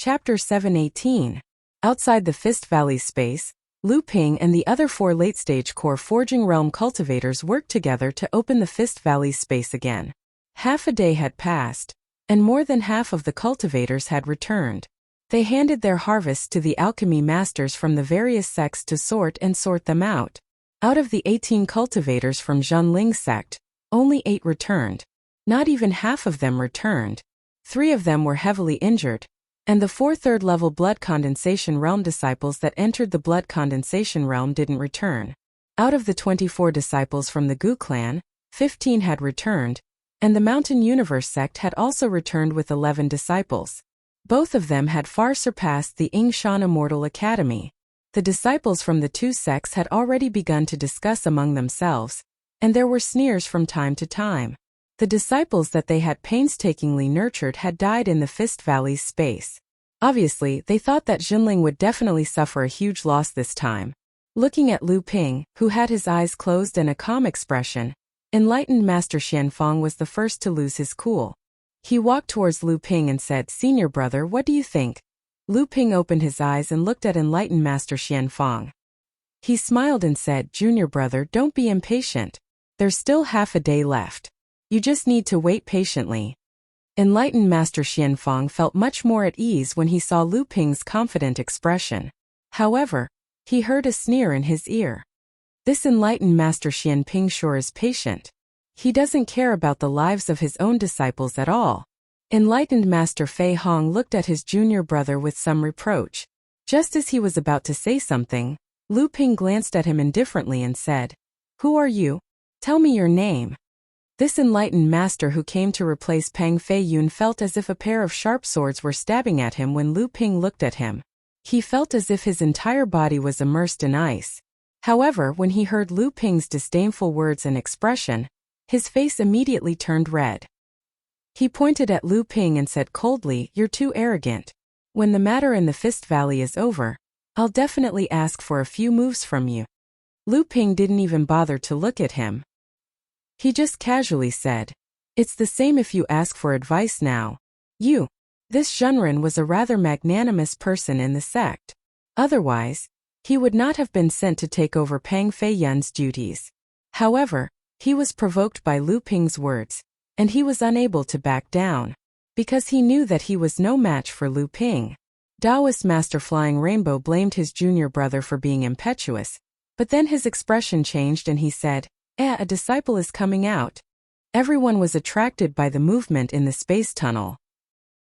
Chapter 718. Outside the Fist Valley space, Lu Ping and the other 4 late-stage core forging realm cultivators worked together to open the Fist Valley space again. Half a day had passed, and more than half of the cultivators had returned. They handed their harvests to the alchemy masters from the various sects to sort them out. Out of the 18 cultivators from Zhongling's sect, only 8 returned. Not even half of them returned. 3 of them were heavily injured, and the 4 third-level blood condensation realm disciples that entered the blood condensation realm didn't return. Out of the 24 disciples from the Gu clan, 15 had returned, and the Mountain Universe sect had also returned with 11 disciples. Both of them had far surpassed the Yingshan Immortal Academy. The disciples from the 2 sects had already begun to discuss among themselves, and there were sneers from time to time. The disciples that they had painstakingly nurtured had died in the Fist Valley's space. Obviously, they thought that Zhonling would definitely suffer a huge loss this time. Looking at Lu Ping, who had his eyes closed and a calm expression, enlightened Master Xianfang was the first to lose his cool. He walked towards Lu Ping and said, "Senior brother, what do you think?" Lu Ping opened his eyes and looked at enlightened Master Xianfang. He smiled and said, "Junior brother, don't be impatient. There's still half a day left. You just need to wait patiently." Enlightened Master Xianfang felt much more at ease when he saw Lu Ping's confident expression. However, he heard a sneer in his ear. This enlightened Master Xianping sure is patient. He doesn't care about the lives of his own disciples at all. Enlightened Master Fei Hong looked at his junior brother with some reproach. Just as he was about to say something, Lu Ping glanced at him indifferently and said, "Who are you? Tell me your name." This enlightened master who came to replace Pang Fei Yun felt as if a pair of sharp swords were stabbing at him when Lu Ping looked at him. He felt as if his entire body was immersed in ice. However, when he heard Lu Ping's disdainful words and expression, his face immediately turned red. He pointed at Lu Ping and said coldly, "You're too arrogant. When the matter in the Fist Valley is over, I'll definitely ask for a few moves from you." Lu Ping didn't even bother to look at him. He just casually said, "It's the same if you ask for advice now. You." This Zhenren was a rather magnanimous person in the sect. Otherwise, he would not have been sent to take over Pang Fei Yun's duties. However, he was provoked by Lu Ping's words, and he was unable to back down, because he knew that he was no match for Lu Ping. Taoist Master Flying Rainbow blamed his junior brother for being impetuous, but then his expression changed and he said, a disciple is coming out." Everyone was attracted by the movement in the space tunnel.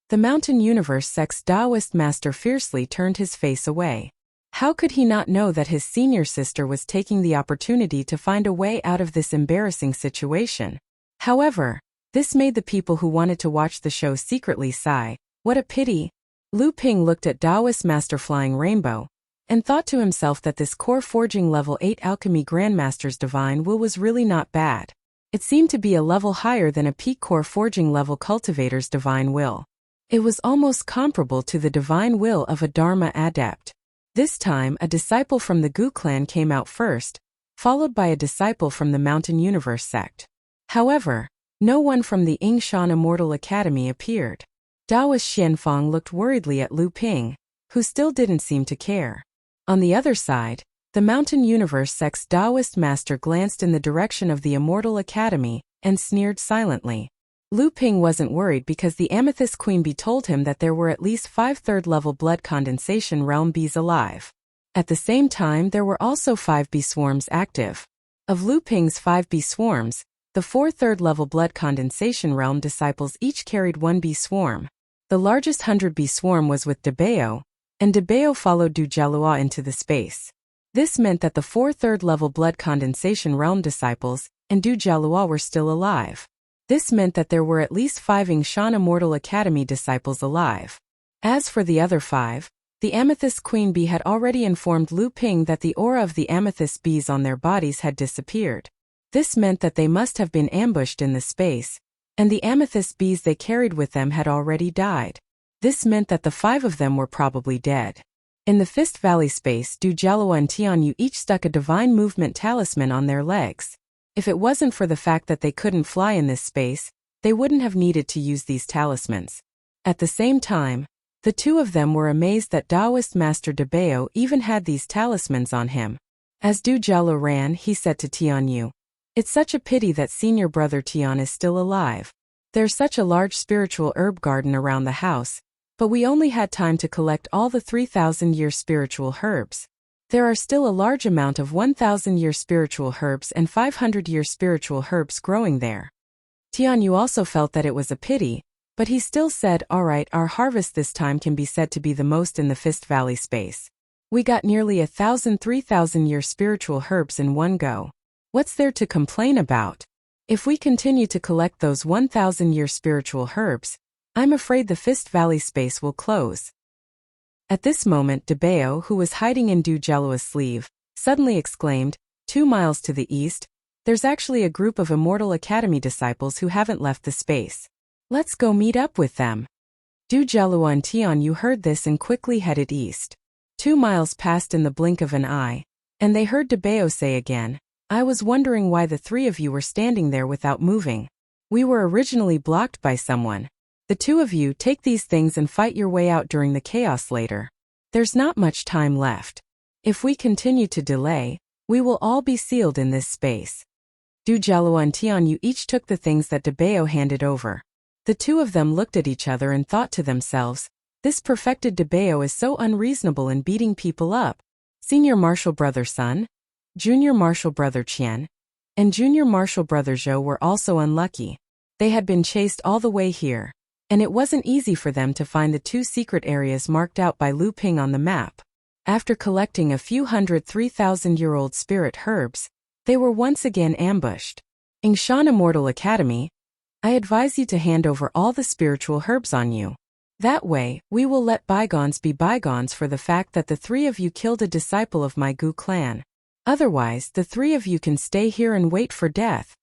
The Mountain Universe sect's Taoist master fiercely turned his face away. How could he not know that his senior sister was taking the opportunity to find a way out of this embarrassing situation? However, this made the people who wanted to watch the show secretly sigh. What a pity. Lu Ping looked at Taoist Master Flying Rainbow, and thought to himself that this core forging level 8 alchemy grandmaster's divine will was really not bad. It seemed to be a level higher than a peak core forging level cultivator's divine will. It was almost comparable to the divine will of a Dharma adept. This time a disciple from the Gu clan came out first, followed by a disciple from the Mountain Universe sect. However, no one from the Yingshan Immortal Academy appeared. Taoist Xianfang looked worriedly at Lu Ping, who still didn't seem to care. On the other side, the Mountain Universe sect's Taoist master glanced in the direction of the Immortal Academy and sneered silently. Lu Ping wasn't worried because the Amethyst Queen Bee told him that there were at least 5 third-level blood condensation realm bees alive. At the same time, there were also 5 bee swarms active. Of Lu Ping's 5 bee swarms, the 4 third-level blood condensation realm disciples each carried 1 bee swarm. The largest 100 bee swarm was with Debao, and Debao followed Du Jialua into the space. This meant that the 4 third-level blood condensation realm disciples and Du Jialua were still alive. This meant that there were at least 5 Yingshan Immortal Academy disciples alive. As for the other 5, the Amethyst Queen Bee had already informed Lu Ping that the aura of the amethyst bees on their bodies had disappeared. This meant that they must have been ambushed in the space, and the amethyst bees they carried with them had already died. This meant that the 5 of them were probably dead. In the Fist Valley space, Du Jialua and Tianyu each stuck a divine movement talisman on their legs. If it wasn't for the fact that they couldn't fly in this space, they wouldn't have needed to use these talismans. At the same time, The two of them were amazed that Taoist Master Dabeo even had these talismans on him. As Du Jialuo ran, he said to Tianyu, "It's such a pity that senior brother Tian is still alive. There's such a large spiritual herb garden around the house, but we only had time to collect all the 3,000-year spiritual herbs. There are still a large amount of 1,000-year spiritual herbs and 500-year spiritual herbs growing there." Tianyu also felt that it was a pity, but he still said, "All right, our harvest this time can be said to be the most in the Fist Valley space. We got nearly 1,000 3,000-year spiritual herbs in one go. What's there to complain about? If we continue to collect those 1,000-year spiritual herbs, I'm afraid the Fist Valley space will close." At this moment, Dabeo, who was hiding in Du Jialuo's sleeve, suddenly exclaimed, 2 miles to the east, there's actually a group of Immortal Academy disciples who haven't left the space. Let's go meet up with them." Du Jialuo and Tianyu heard this and quickly headed east. 2 miles passed in the blink of an eye, and they heard Dabeo say again, "I was wondering why the three of you were standing there without moving. We were originally blocked by someone. The two of you take these things and fight your way out during the chaos later. There's not much time left. If we continue to delay, we will all be sealed in this space." Du Jialuo and Tianyu each took the things that Dabeo handed over. The two of them looked at each other and thought to themselves, "This perfected Dabeo is so unreasonable in beating people up. Senior Martial Brother Sun, Junior Martial Brother Qian, and Junior Martial Brother Zhou were also unlucky. They had been chased all the way here, and it wasn't easy for them to find the 2 secret areas marked out by Lu Ping on the map. After collecting a few hundred 3,000-year-old spirit herbs, they were once again ambushed. Yingshan Immortal Academy, I advise you to hand over all the spiritual herbs on you. That way, we will let bygones be bygones for the fact that the 3 of you killed a disciple of my Gu clan. Otherwise, the 3 of you can stay here and wait for death."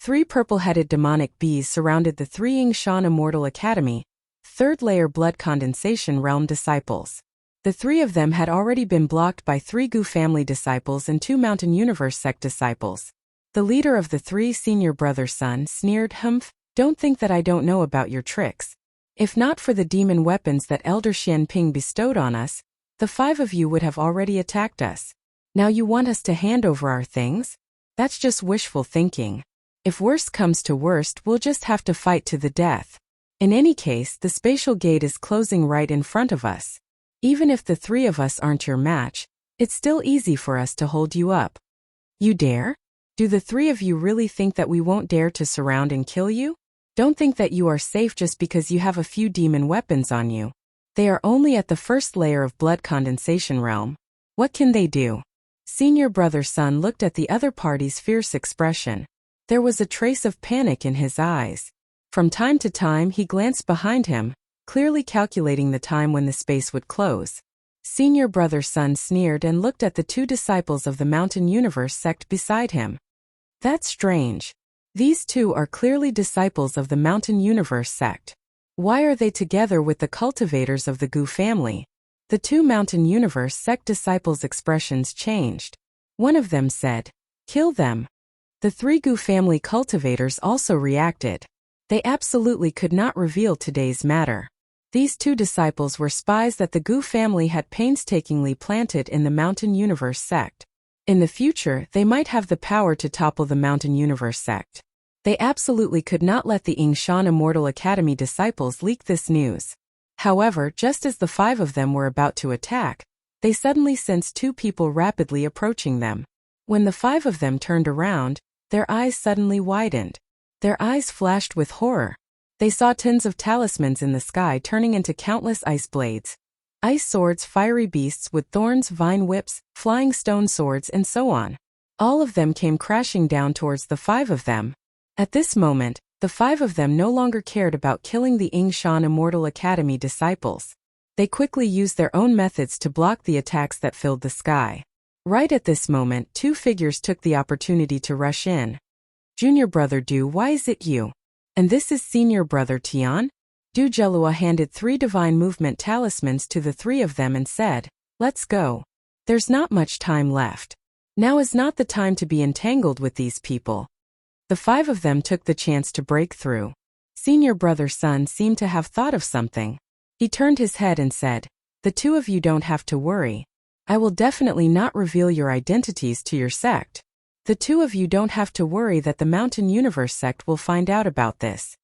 3 purple-headed demonic bees surrounded the 3 Yingshan Immortal Academy, 3rd layer blood condensation realm disciples. The 3 of them had already been blocked by 3 Gu family disciples and 2 Mountain Universe sect disciples. The leader of the 3 senior brother Sun sneered, "Humph, don't think that I don't know about your tricks. If not for the demon weapons that Elder Xian Ping bestowed on us, the 5 of you would have already attacked us. Now you want us to hand over our things? That's just wishful thinking. If worst comes to worst, we'll just have to fight to the death. In any case, the spatial gate is closing right in front of us. Even if the 3 of us aren't your match, it's still easy for us to hold you up. You dare? Do the 3 of you really think that we won't dare to surround and kill you? Don't think that you are safe just because you have a few demon weapons on you. They are only at the 1st layer of blood condensation realm. What can they do?" Senior brother Sun looked at the other party's fierce expression. There was a trace of panic in his eyes. From time to time he glanced behind him, clearly calculating the time when the space would close. Senior brother Sun sneered and looked at the 2 disciples of the Mountain Universe sect beside him. "That's strange. These 2 are clearly disciples of the Mountain Universe sect. Why are they together with the cultivators of the Gu family?" The 2 Mountain Universe sect disciples' expressions changed. One of them said, "Kill them." The 3 Gu family cultivators also reacted. They absolutely could not reveal today's matter. These 2 disciples were spies that the Gu family had painstakingly planted in the Mountain Universe sect. In the future, they might have the power to topple the Mountain Universe sect. They absolutely could not let the Yingshan Immortal Academy disciples leak this news. However, just as the 5 of them were about to attack, they suddenly sensed 2 people rapidly approaching them. When the 5 of them turned around, their eyes suddenly widened. Their eyes flashed with horror. They saw tons of talismans in the sky turning into countless ice blades. Ice swords, fiery beasts with thorns, vine whips, flying stone swords, and so on. All of them came crashing down towards the 5 of them. At this moment, the 5 of them no longer cared about killing the Yingshan Immortal Academy disciples. They quickly used their own methods to block the attacks that filled the sky. Right at this moment, 2 figures took the opportunity to rush in. "Junior brother Du, why is it you? And this is senior brother Tian?" Du Jialuo handed 3 divine movement talismans to the 3 of them and said, "Let's go. There's not much time left. Now is not the time to be entangled with these people." The 5 of them took the chance to break through. Senior brother Sun seemed to have thought of something. He turned his head and said, "The two of you don't have to worry. I will definitely not reveal your identities to your sect. The two of you don't have to worry that the Mountain Universe sect will find out about this."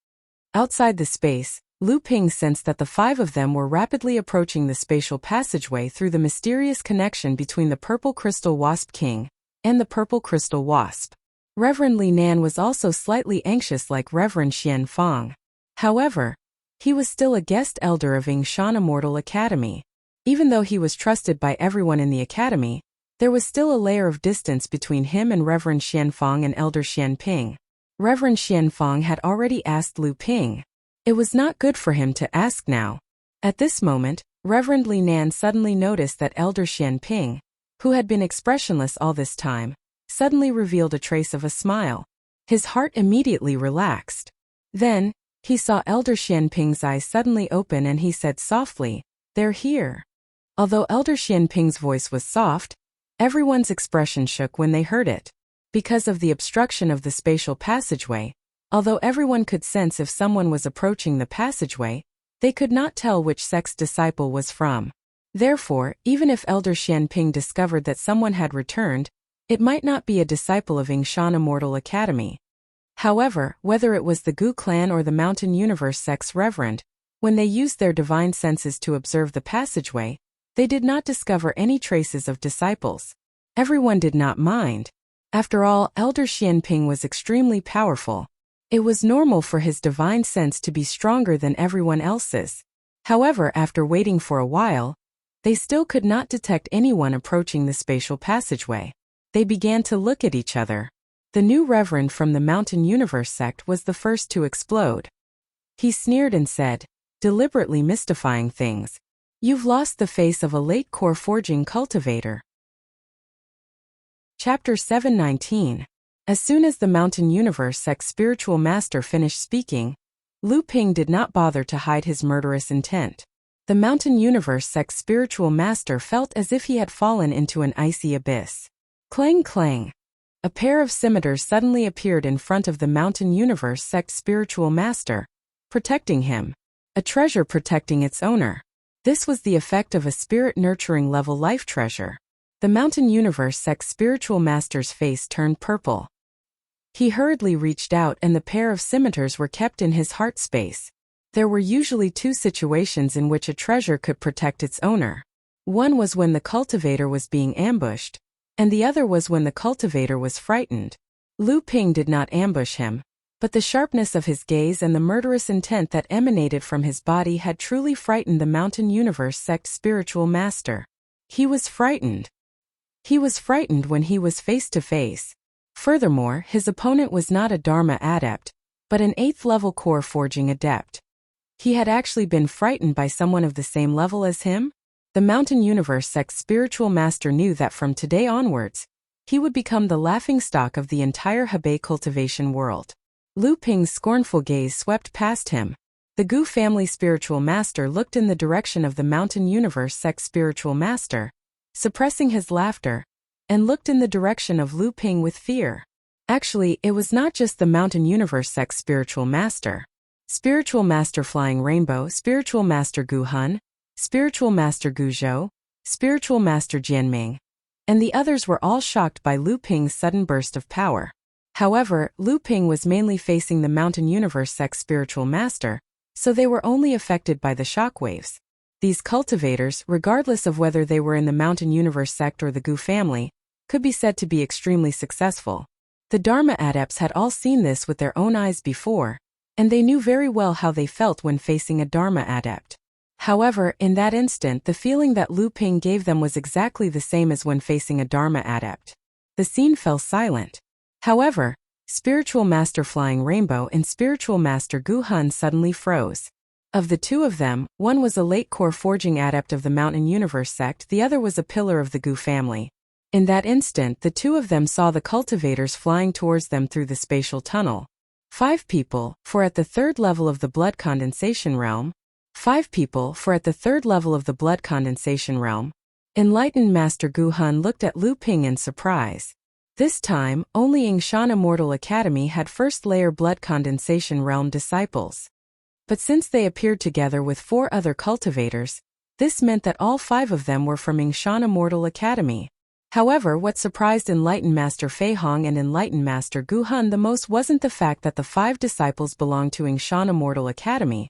Outside the space, Lu Ping sensed that the five of them were rapidly approaching the spatial passageway through the mysterious connection between the Purple Crystal Wasp King and the Purple Crystal Wasp. Reverend Li Nan was also slightly anxious like Reverend Xian Fang. However, he was still a guest elder of Yingshan Immortal Academy. Even though he was trusted by everyone in the academy, there was still a layer of distance between him and Reverend Xian Fang and Elder Xian Ping. Reverend Xian Fang had already asked Lu Ping. It was not good for him to ask now. At this moment, Reverend Li Nan suddenly noticed that Elder Xian Ping, who had been expressionless all this time, suddenly revealed a trace of a smile. His heart immediately relaxed. Then, he saw Elder Xian Ping's eyes suddenly open and he said softly, "They're here." Although Elder Xian Ping's voice was soft, everyone's expression shook when they heard it. Because of the obstruction of the spatial passageway, although everyone could sense if someone was approaching the passageway, they could not tell which sect's disciple was from. Therefore, even if Elder Xian Ping discovered that someone had returned, it might not be a disciple of Yingshan Immortal Academy. However, whether it was the Gu clan or the Mountain Universe sect's reverend, when they used their divine senses to observe the passageway, they did not discover any traces of disciples. Everyone did not mind. After all, Elder Xian Ping was extremely powerful. It was normal for his divine sense to be stronger than everyone else's. However, after waiting for a while, they still could not detect anyone approaching the spatial passageway. They began to look at each other. The new reverend from the Mountain Universe sect was the first to explode. He sneered and said, deliberately mystifying things, "You've lost the face of a late core forging cultivator." Chapter 719. As soon as the Mountain Universe sect's spiritual master finished speaking, Lu Ping did not bother to hide his murderous intent. The Mountain Universe sect's spiritual master felt as if he had fallen into an icy abyss. Clang clang. A pair of scimitars suddenly appeared in front of the Mountain Universe sect's spiritual master, protecting him. A treasure protecting its owner. This was the effect of a spirit-nurturing level life treasure. The Mountain Universe sect's spiritual master's face turned purple. He hurriedly reached out and the pair of scimitars were kept in his heart space. There were usually two situations in which a treasure could protect its owner. One was when the cultivator was being ambushed, and the other was when the cultivator was frightened. Lu Ping did not ambush him, but the sharpness of his gaze and the murderous intent that emanated from his body had truly frightened the Mountain Universe sect's spiritual master. He was frightened. He was frightened when he was face to face. Furthermore, his opponent was not a Dharma adept, but an 8th level core forging adept. He had actually been frightened by someone of the same level as him? The Mountain Universe sect's spiritual master knew that from today onwards, he would become the laughingstock of the entire Hebei cultivation world. Lu Ping's scornful gaze swept past him. The Gu family spiritual master looked in the direction of the Mountain Universe sect's spiritual master, suppressing his laughter, and looked in the direction of Lu Ping with fear. Actually, it was not just the Mountain Universe sect's spiritual master. Spiritual Master Flying Rainbow, Spiritual Master Gu Hun, Spiritual Master Gu Zhou, Spiritual Master Jianming, and the others were all shocked by Lu Ping's sudden burst of power. However, Lu Ping was mainly facing the Mountain Universe sect's spiritual master, so they were only affected by the shockwaves. These cultivators, regardless of whether they were in the Mountain Universe sect or the Gu family, could be said to be extremely successful. The Dharma adepts had all seen this with their own eyes before, and they knew very well how they felt when facing a Dharma adept. However, in that instant the feeling that Lu Ping gave them was exactly the same as when facing a Dharma adept. The scene fell silent. However, Spiritual Master Flying Rainbow and Spiritual Master Gu Hun suddenly froze. Of the two of them, one was a late core forging adept of the Mountain Universe sect, the other was a pillar of the Gu family. In that instant the two of them saw the cultivators flying towards them through the spatial tunnel. 5 people, for at the 3rd level of the blood condensation realm. 5 people, for at the 3rd level of the blood condensation realm. Enlightened Master Gu Hun looked at Lu Ping in surprise. This time, only Yingshan Immortal Academy had 1st layer blood condensation realm disciples. But since they appeared together with 4 other cultivators, this meant that all 5 of them were from Yingshan Immortal Academy. However, what surprised Enlightened Master Fei Hong and Enlightened Master Gu Hun the most wasn't the fact that the 5 disciples belonged to Yingshan Immortal Academy,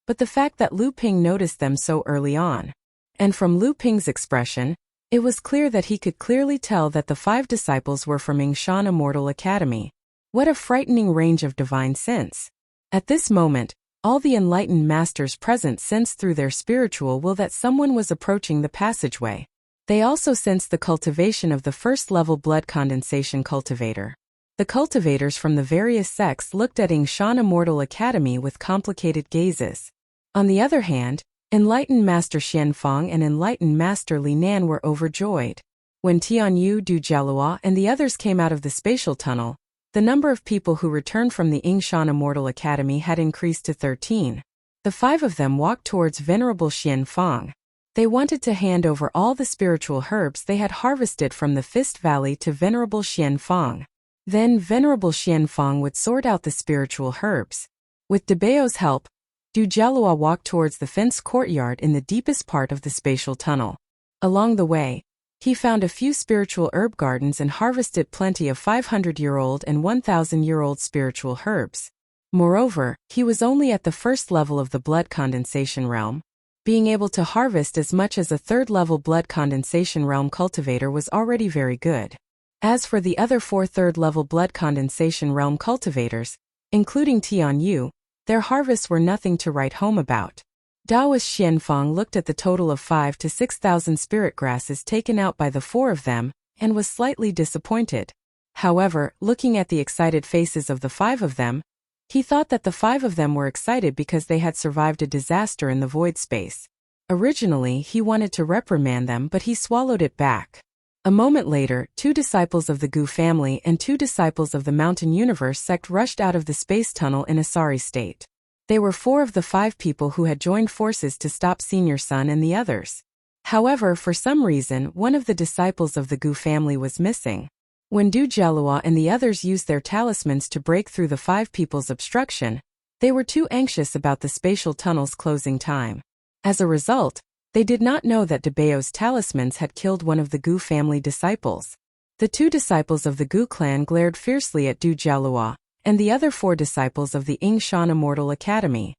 but the fact that Lu Ping noticed them so early on. And from Lu Ping's expression, it was clear that he could clearly tell that the 5 disciples were from Yingshan Immortal Academy. What a frightening range of divine sense! At this moment, all the enlightened masters present sensed through their spiritual will that someone was approaching the passageway. They also sensed the cultivation of the first-level blood condensation cultivator. The cultivators from the various sects looked at Yingshan Immortal Academy with complicated gazes. On the other hand, Enlightened Master Xianfang and Enlightened Master Li Nan were overjoyed. When Tianyu, Du Jialua, and the others came out of the spatial tunnel, the number of people who returned from the Yingshan Immortal Academy had increased to 13. The 5 of them walked towards Venerable Xianfang. They wanted to hand over all the spiritual herbs they had harvested from the Fist Valley to Venerable Xianfang. Then Venerable Xianfang would sort out the spiritual herbs. With Debao's help, Du Jialua walked towards the fenced courtyard in the deepest part of the spatial tunnel. Along the way, he found a few spiritual herb gardens and harvested plenty of 500-year-old and 1,000-year-old spiritual herbs. Moreover, he was only at the first level of the blood condensation realm. Being able to harvest as much as a third-level blood condensation realm cultivator was already very good. As for the other 4 third-level blood condensation realm cultivators, including Tianyu, their harvests were nothing to write home about. Taoist Xianfang looked at the total of 5,000 to 6,000 spirit grasses taken out by the 4 of them, and was slightly disappointed. However, looking at the excited faces of the 5 of them, he thought that the 5 of them were excited because they had survived a disaster in the void space. Originally, he wanted to reprimand them, but he swallowed it back. A moment later, 2 disciples of the Gu family and 2 disciples of the Mountain Universe sect rushed out of the space tunnel in a sorry state. They were 4 of the 5 people who had joined forces to stop Senior Sun and the others. However, for some reason, one of the disciples of the Gu family was missing. When Du Jialua and the others used their talismans to break through the 5 people's obstruction, they were too anxious about the spatial tunnel's closing time. As a result, they did not know that Debao's talismans had killed one of the Gu family disciples. The 2 disciples of the Gu clan glared fiercely at Du Jialua and the other 4 disciples of the Yingshan Immortal Academy.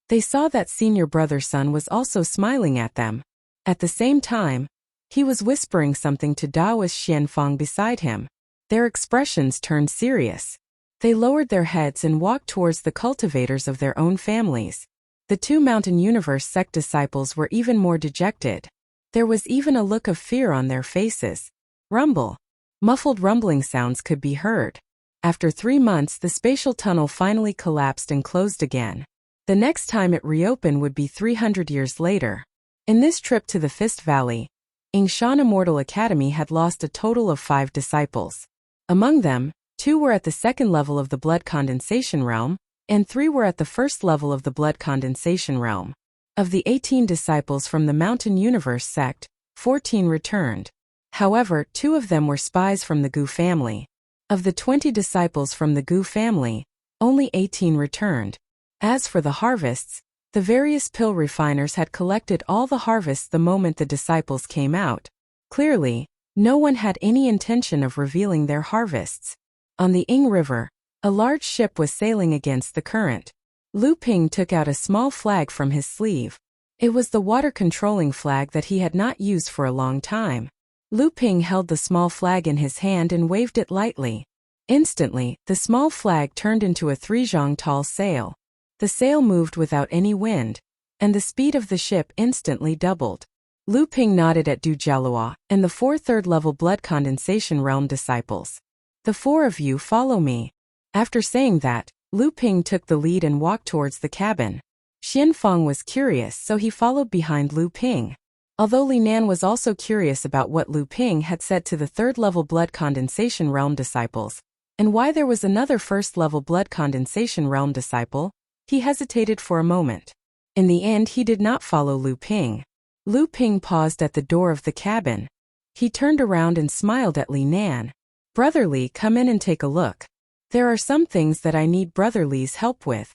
They saw that senior brother Sun was also smiling at them. At the same time, he was whispering something to Taoist Xianfang beside him. Their expressions turned serious. They lowered their heads and walked towards the cultivators of their own families. The 2 Mountain Universe sect disciples were even more dejected. There was even a look of fear on their faces. Rumble. Muffled rumbling sounds could be heard. After 3 months, the spatial tunnel finally collapsed and closed again. The next time it reopened would be 300 years later. In this trip to the Fist Valley, Yingshan Immortal Academy had lost a total of 5 disciples. Among them, 2 were at the second level of the blood condensation realm, and 3 were at the first level of the blood condensation realm. Of the 18 disciples from the Mountain Universe sect, 14 returned. However, 2 of them were spies from the Gu family. Of the 20 disciples from the Gu family, only 18 returned. As for the harvests, the various pill refiners had collected all the harvests the moment the disciples came out. Clearly, no one had any intention of revealing their harvests. On the Ying River, a large ship was sailing against the current. Lu Ping took out a small flag from his sleeve. It was the water-controlling flag that he had not used for a long time. Lu Ping held the small flag in his hand and waved it lightly. Instantly, the small flag turned into a 3-zhang tall sail. The sail moved without any wind, and the speed of the ship instantly doubled. Lu Ping nodded at Du Jialua and the 4 third-level blood condensation realm disciples. "The 4 of you follow me." After saying that, Lu Ping took the lead and walked towards the cabin. Xianfang was curious, so he followed behind Lu Ping. Although Li Nan was also curious about what Lu Ping had said to the third-level blood condensation realm disciples, and why there was another first-level blood condensation realm disciple, he hesitated for a moment. In the end, he did not follow Lu Ping. Lu Ping paused at the door of the cabin. He turned around and smiled at Li Nan. "Brother Li, come in and take a look. There are some things that I need Brother Li's help with."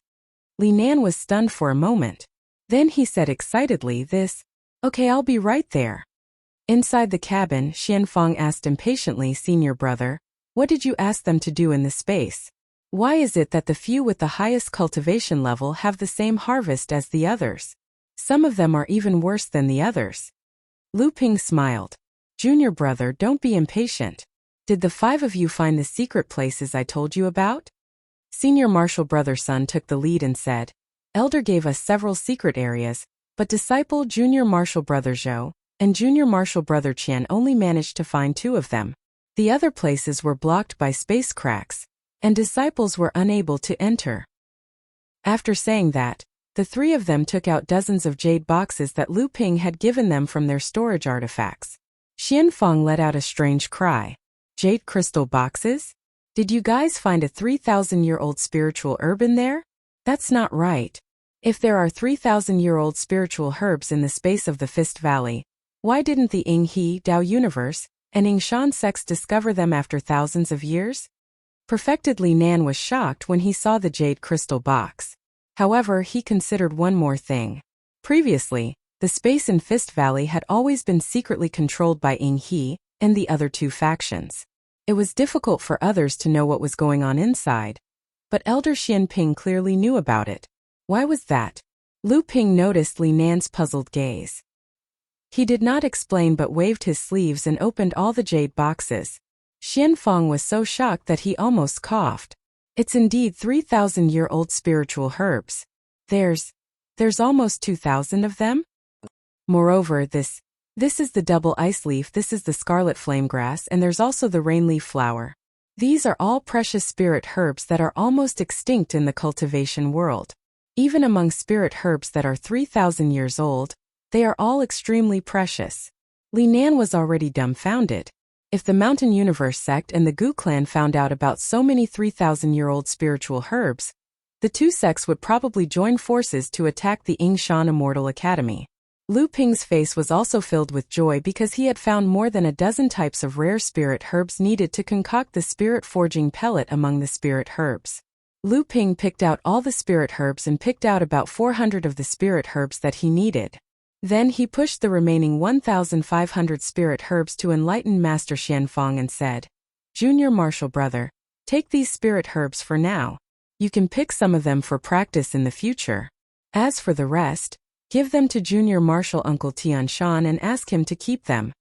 Li Nan was stunned for a moment. Then he said excitedly, Okay, I'll be right there. Inside the cabin, Xianfang asked impatiently, Senior brother, what did you ask them to do in this space? Why is it that the few with the highest cultivation level have the same harvest as the others? Some of them are even worse than the others. Lu Ping smiled. Junior brother, don't be impatient. Did the 5 of you find the secret places I told you about? Senior Marshal Brother Sun took the lead and said, Elder gave us several secret areas, but Disciple Junior Marshal Brother Zhou and Junior Marshal Brother Qian only managed to find 2 of them. The other places were blocked by space cracks, and disciples were unable to enter. After saying that, the 3 of them took out dozens of jade boxes that Lu Ping had given them from their storage artifacts. Xianfang let out a strange cry. Jade crystal boxes? Did you guys find a 3,000-year-old spiritual herb in there? That's not right. If there are 3,000-year-old spiritual herbs in the space of the Fist Valley, why didn't the Ying He Dao universe and Ying Shan sects discover them after thousands of years? Perfected Li Nan was shocked when he saw the jade crystal box. However, he considered one more thing. Previously, the space in Fist Valley had always been secretly controlled by Ying He and the other 2 factions. It was difficult for others to know what was going on inside. But Elder Xianping clearly knew about it. Why was that? Lu Ping noticed Li Nan's puzzled gaze. He did not explain but waved his sleeves and opened all the jade boxes. Xianfang was so shocked that he almost coughed. It's indeed 3,000-year-old spiritual herbs. There's almost 2,000 of them? Moreover, this is the double ice leaf, this is the scarlet flame grass, and there's also the rain leaf flower. These are all precious spirit herbs that are almost extinct in the cultivation world. Even among spirit herbs that are 3,000 years old, they are all extremely precious. Li Nan was already dumbfounded. If the Mountain Universe sect and the Gu clan found out about so many 3,000-year-old spiritual herbs, the 2 sects would probably join forces to attack the Ying Shan Immortal Academy. Lu Ping's face was also filled with joy because he had found more than a dozen types of rare spirit herbs needed to concoct the spirit forging pellet among the spirit herbs. Lu Ping picked out all the spirit herbs and picked out about 400 of the spirit herbs that he needed. Then he pushed the remaining 1,500 spirit herbs to enlightened Master Xianfang and said, Junior Marshal Brother, take these spirit herbs for now. You can pick some of them for practice in the future. As for the rest, give them to Junior Marshal Uncle Tian Shan and ask him to keep them.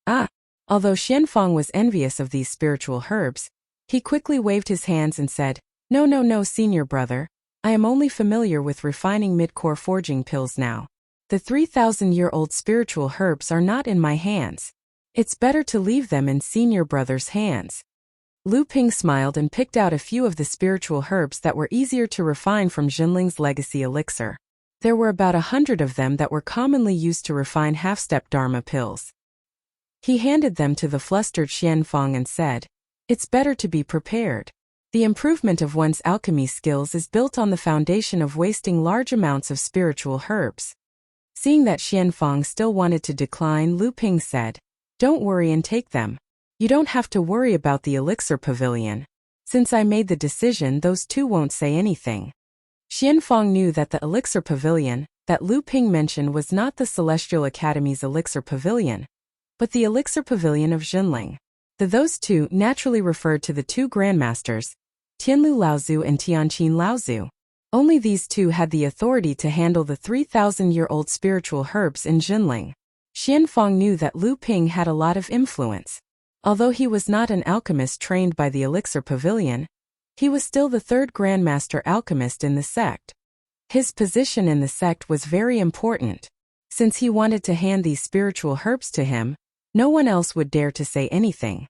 Although Xianfang was envious of these spiritual herbs, he quickly waved his hands and said, No, Senior Brother. I am only familiar with refining mid-core forging pills now. The 3,000-year-old spiritual herbs are not in my hands. It's better to leave them in Senior Brother's hands. Lu Ping smiled and picked out a few of the spiritual herbs that were easier to refine from Jinling's legacy elixir. There were about 100 of them that were commonly used to refine half-step Dharma pills. He handed them to the flustered Xianfang and said, It's better to be prepared. The improvement of one's alchemy skills is built on the foundation of wasting large amounts of spiritual herbs. Seeing that Xianfang still wanted to decline, Lu Ping said, Don't worry and take them. You don't have to worry about the elixir pavilion. Since I made the decision, those 2 won't say anything. Xianfang knew that the elixir pavilion that Lu Ping mentioned was not the Celestial Academy's elixir pavilion, but the elixir pavilion of Jinling. Those 2 naturally referred to the 2 grandmasters, Tianlu Laozu and Tianqin Laozu. Only these 2 had the authority to handle the 3,000-year-old spiritual herbs in Jinling. Xianfang knew that Lu Ping had a lot of influence. Although he was not an alchemist trained by the elixir pavilion, he was still the 3rd grandmaster alchemist in the sect. His position in the sect was very important. Since he wanted to hand these spiritual herbs to him, no one else would dare to say anything.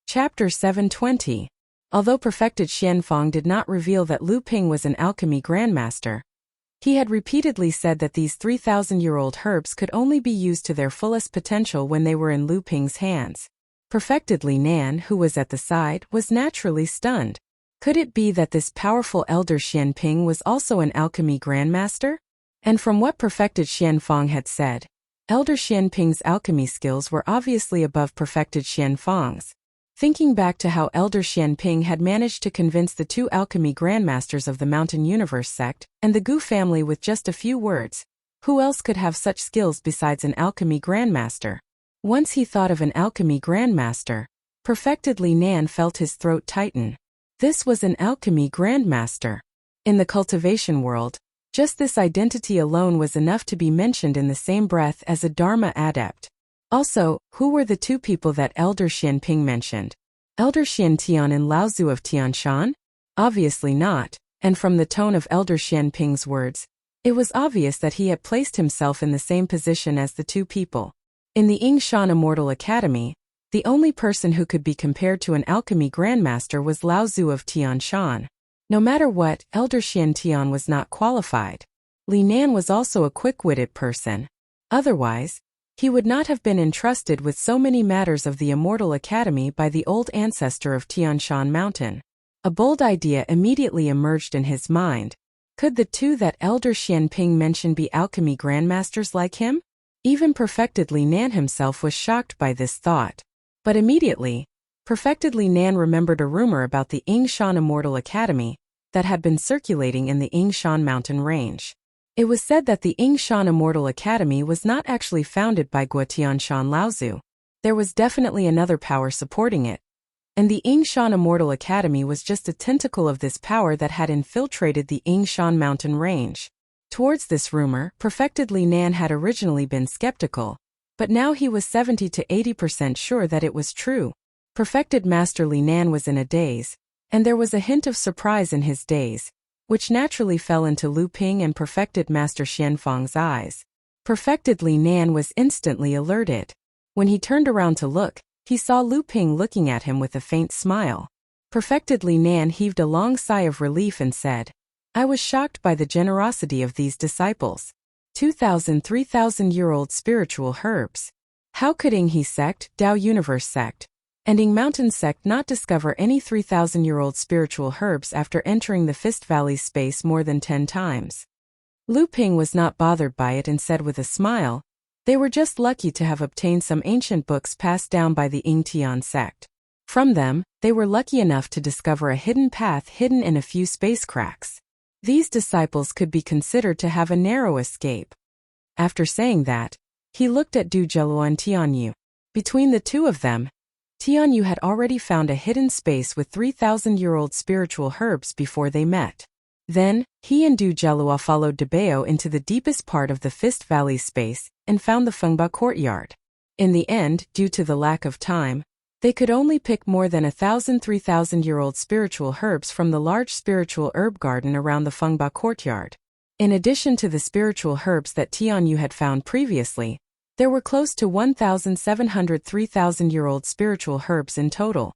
Chapter 720. Although perfected Xianfang did not reveal that Lu Ping was an alchemy grandmaster, he had repeatedly said that these 3,000-year-old herbs could only be used to their fullest potential when they were in Lu Ping's hands. Perfected Li Nan, who was at the side, was naturally stunned. Could it be that this powerful elder Xianping was also an alchemy grandmaster? And from what perfected Xianfang had said, elder Xianping's alchemy skills were obviously above perfected Xianfang's. Thinking back to how Elder Xianping had managed to convince the two alchemy grandmasters of the Mountain Universe sect and the Gu family with just a few words, who else could have such skills besides an alchemy grandmaster? Once he thought of an alchemy grandmaster, Perfected Li Nan felt his throat tighten. This was an alchemy grandmaster. In the cultivation world, just this identity alone was enough to be mentioned in the same breath as a Dharma adept. Also, who were the two people that Elder Xianping mentioned? Elder Xiantian and Laozu of Tianshan? Obviously not, and from the tone of Elder Xianping's words, it was obvious that he had placed himself in the same position as the two people. In the Yingshan Immortal Academy, the only person who could be compared to an alchemy grandmaster was Laozu of Tianshan. No matter what, Elder Xiantian was not qualified. Li Nan was also a quick-witted person. Otherwise, he would not have been entrusted with so many matters of the Immortal Academy by the old ancestor of Tianshan Mountain. A bold idea immediately emerged in his mind. Could the two that Elder Xianping mentioned be alchemy grandmasters like him? Even Perfected Li Nan himself was shocked by this thought. But immediately, Perfected Li Nan remembered a rumor about the Yingshan Immortal Academy that had been circulating in the Yingshan mountain range. It was said that the Yingshan Immortal Academy was not actually founded by Guotianshan Laozu. There was definitely another power supporting it. And the Yingshan Immortal Academy was just a tentacle of this power that had infiltrated the Yingshan mountain range. Towards this rumor, Perfected Li Nan had originally been skeptical, but now he was 70 to 80% sure that it was true. Perfected Master Li Nan was in a daze, and there was a hint of surprise in his daze, which naturally fell into Lu Ping and Perfected Master Xianfang's eyes. Perfected Li Nan was instantly alerted. When he turned around to look, he saw Lu Ping looking at him with a faint smile. Perfected Li Nan heaved a long sigh of relief and said, "I was shocked by the generosity of these disciples. 2,000, 3,000-year-old spiritual herbs. How could Ying He sect, Dao Universe sect, and Ying Mountain sect not discover any 3,000-year-old spiritual herbs after entering the Fist Valley space more than 10 times? Lu Ping was not bothered by it and said with a smile, "They were just lucky to have obtained some ancient books passed down by the Ying Tian sect. From them, they were lucky enough to discover a hidden path hidden in a few space cracks. These disciples could be considered to have a narrow escape." After saying that, he looked at Du Zheluo and Tianyu. Between the two of them, Tianyu had already found a hidden space with 3,000-year-old spiritual herbs before they met. Then, he and Du Zheluo followed Debao into the deepest part of the Fist Valley space and found the Fengba courtyard. In the end, due to the lack of time, they could only pick more than 1,000 3,000-year-old spiritual herbs from the large spiritual herb garden around the Fengba courtyard. In addition to the spiritual herbs that Tianyu had found previously, there were close to 1,700 3,000-year-old spiritual herbs in total.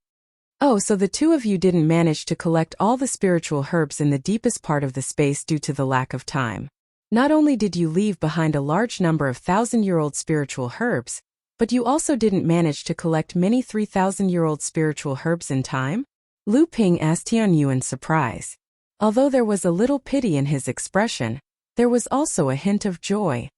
Oh, so the two of you didn't manage to collect all the spiritual herbs in the deepest part of the space due to the lack of time. Not only did you leave behind a large number of 1,000-year-old spiritual herbs, but you also didn't manage to collect many 3,000-year-old spiritual herbs in time? Lu Ping asked Tianyu in surprise. Although there was a little pity in his expression, there was also a hint of joy.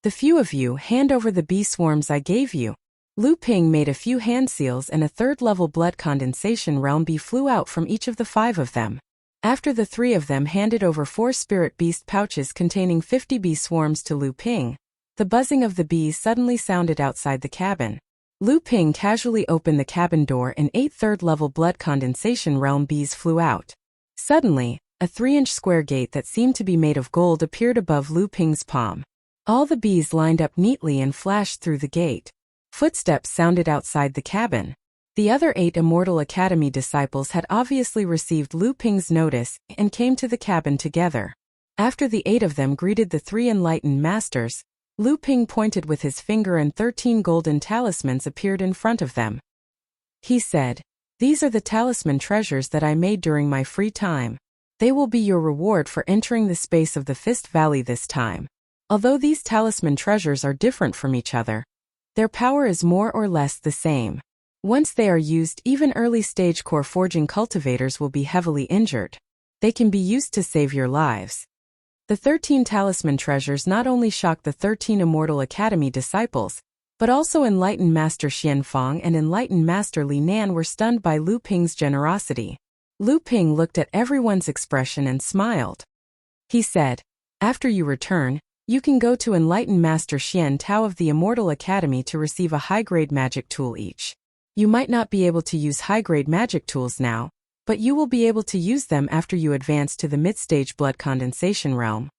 "The few of you hand over the bee swarms I gave you." Lu Ping made a few hand seals and a third-level blood condensation realm bee flew out from each of the 5 of them. After the 3 of them handed over 4 spirit beast pouches containing 50 bee swarms to Lu Ping, the buzzing of the bees suddenly sounded outside the cabin. Lu Ping casually opened the cabin door and 8 third-level blood condensation realm bees flew out. Suddenly, a 3-inch square gate that seemed to be made of gold appeared above Lu Ping's palm. All the bees lined up neatly and flashed through the gate. Footsteps sounded outside the cabin. The other 8 Immortal Academy disciples had obviously received Lu Ping's notice and came to the cabin together. After the 8 of them greeted the 3 enlightened masters, Lu Ping pointed with his finger and 13 golden talismans appeared in front of them. He said, "These are the talisman treasures that I made during my free time. They will be your reward for entering the space of the Fist Valley this time. Although these talisman treasures are different from each other, their power is more or less the same. Once they are used, even early-stage core forging cultivators will be heavily injured. They can be used to save your lives." The 13 talisman treasures not only shocked the 13 Immortal Academy disciples, But also Enlightened Master Xianfang and Enlightened Master Li Nan were stunned by Lu Ping's generosity. Lu Ping looked at everyone's expression and smiled. He said, "After you return, you can go to Enlightened Master Xian Tao of the Immortal Academy to receive a high-grade magic tool each. You might not be able to use high-grade magic tools now, but you will be able to use them after you advance to the mid-stage blood condensation realm."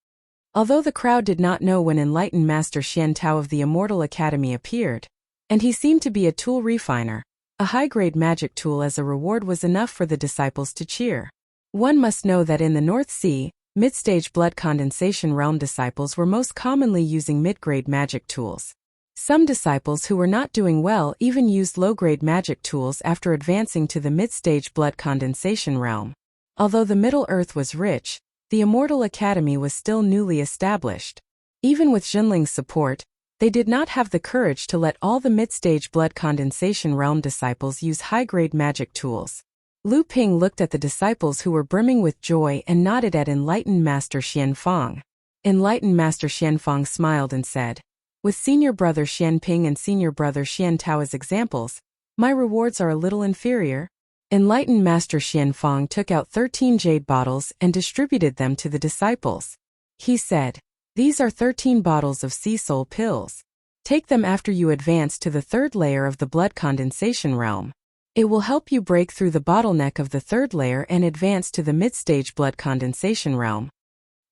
Although the crowd did not know when Enlightened Master Xian Tao of the Immortal Academy appeared, and he seemed to be a tool refiner, a high-grade magic tool as a reward was enough for the disciples to cheer. One must know that in the North Sea, mid-stage blood condensation realm disciples were most commonly using mid-grade magic tools. Some disciples who were not doing well even used low-grade magic tools after advancing to the mid-stage blood condensation realm. Although the Middle Earth was rich, the Immortal Academy was still newly established. Even with Jinling's support, they did not have the courage to let all the mid-stage blood condensation realm disciples use high-grade magic tools. Lu Ping looked at the disciples who were brimming with joy and nodded at Enlightened Master Xianfang. Enlightened Master Xianfang smiled and said, "With senior brother Xianping and senior brother Xian Tao as examples, my rewards are a little inferior." Enlightened Master Xianfang took out 13 jade bottles and distributed them to the disciples. He said, "These are 13 bottles of sea soul pills. Take them after you advance to the third layer of the blood condensation realm. It will help you break through the bottleneck of the third layer and advance to the mid-stage blood condensation realm."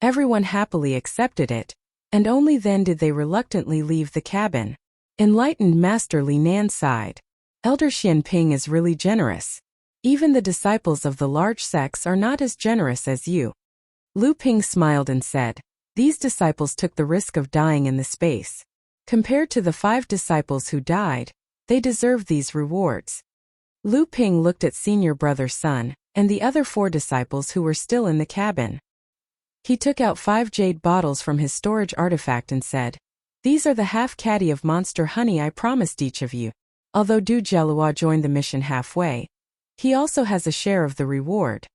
Everyone happily accepted it, and only then did they reluctantly leave the cabin. Enlightened Master Li Nan sighed. "Elder Xianping is really generous. Even the disciples of the large sects are not as generous as you." Lu Ping smiled and said, "These disciples took the risk of dying in the space. Compared to the 5 disciples who died, they deserve these rewards." Lu Ping looked at senior brother Sun and the other 4 disciples who were still in the cabin. He took out 5 jade bottles from his storage artifact and said, "These are the half caddy of monster honey I promised each of you." Although Du Jialua joined the mission halfway, he also has a share of the reward.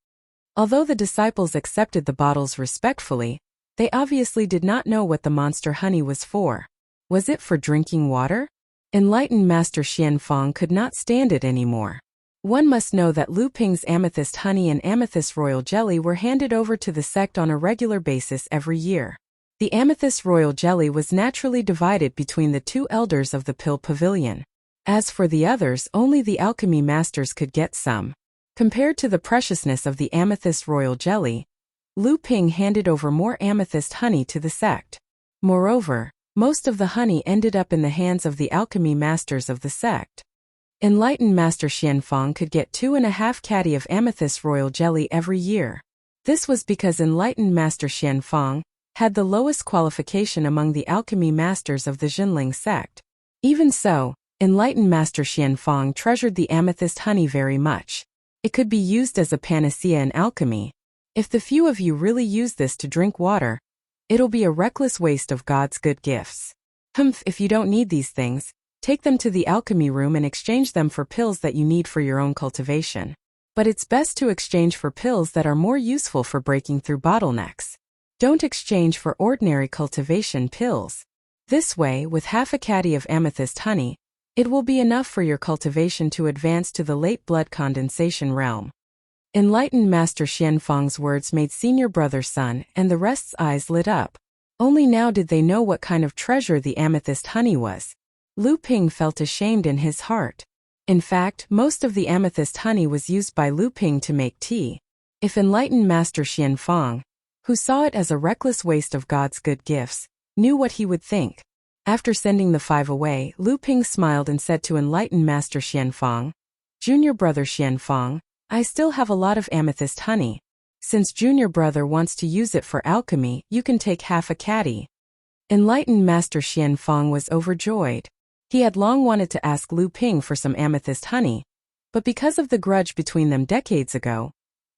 Although the disciples accepted the bottles respectfully, they obviously did not know what the monster honey was for. Was it for drinking water? Enlightened Master Xianfang could not stand it anymore. One must know that Lu Ping's amethyst honey and amethyst royal jelly were handed over to the sect on a regular basis every year. The amethyst royal jelly was naturally divided between the 2 elders of the Pill Pavilion. As for the others, only the alchemy masters could get some. Compared to the preciousness of the amethyst royal jelly, Lu Ping handed over more amethyst honey to the sect. Moreover, most of the honey ended up in the hands of the alchemy masters of the sect. Enlightened Master Xianfang could get 2.5 caddy of amethyst royal jelly every year. This was because Enlightened Master Xianfang had the lowest qualification among the alchemy masters of the Jinling sect. Even so, Enlightened Master Xianfang treasured the amethyst honey very much. It could be used as a panacea in alchemy. If the few of you really use this to drink water, it'll be a reckless waste of God's good gifts. If you don't need these things, take them to the alchemy room and exchange them for pills that you need for your own cultivation. But it's best to exchange for pills that are more useful for breaking through bottlenecks. Don't exchange for ordinary cultivation pills. This way, with half a caddy of amethyst honey, it will be enough for your cultivation to advance to the late blood condensation realm. Enlightened Master Xianfang's words made senior brother Sun and the rest's eyes lit up. Only now did they know what kind of treasure the amethyst honey was. Lu Ping felt ashamed in his heart. In fact, most of the amethyst honey was used by Lu Ping to make tea. If Enlightened Master Xianfang, who saw it as a reckless waste of God's good gifts, knew what he would think. After sending the 5 away, Lu Ping smiled and said to Enlightened Master Xianfang, "Junior brother Xianfang, I still have a lot of amethyst honey. Since junior brother wants to use it for alchemy, you can take half a caddy." Enlightened Master Xianfang was overjoyed. He had long wanted to ask Lu Ping for some amethyst honey, but because of the grudge between them decades ago,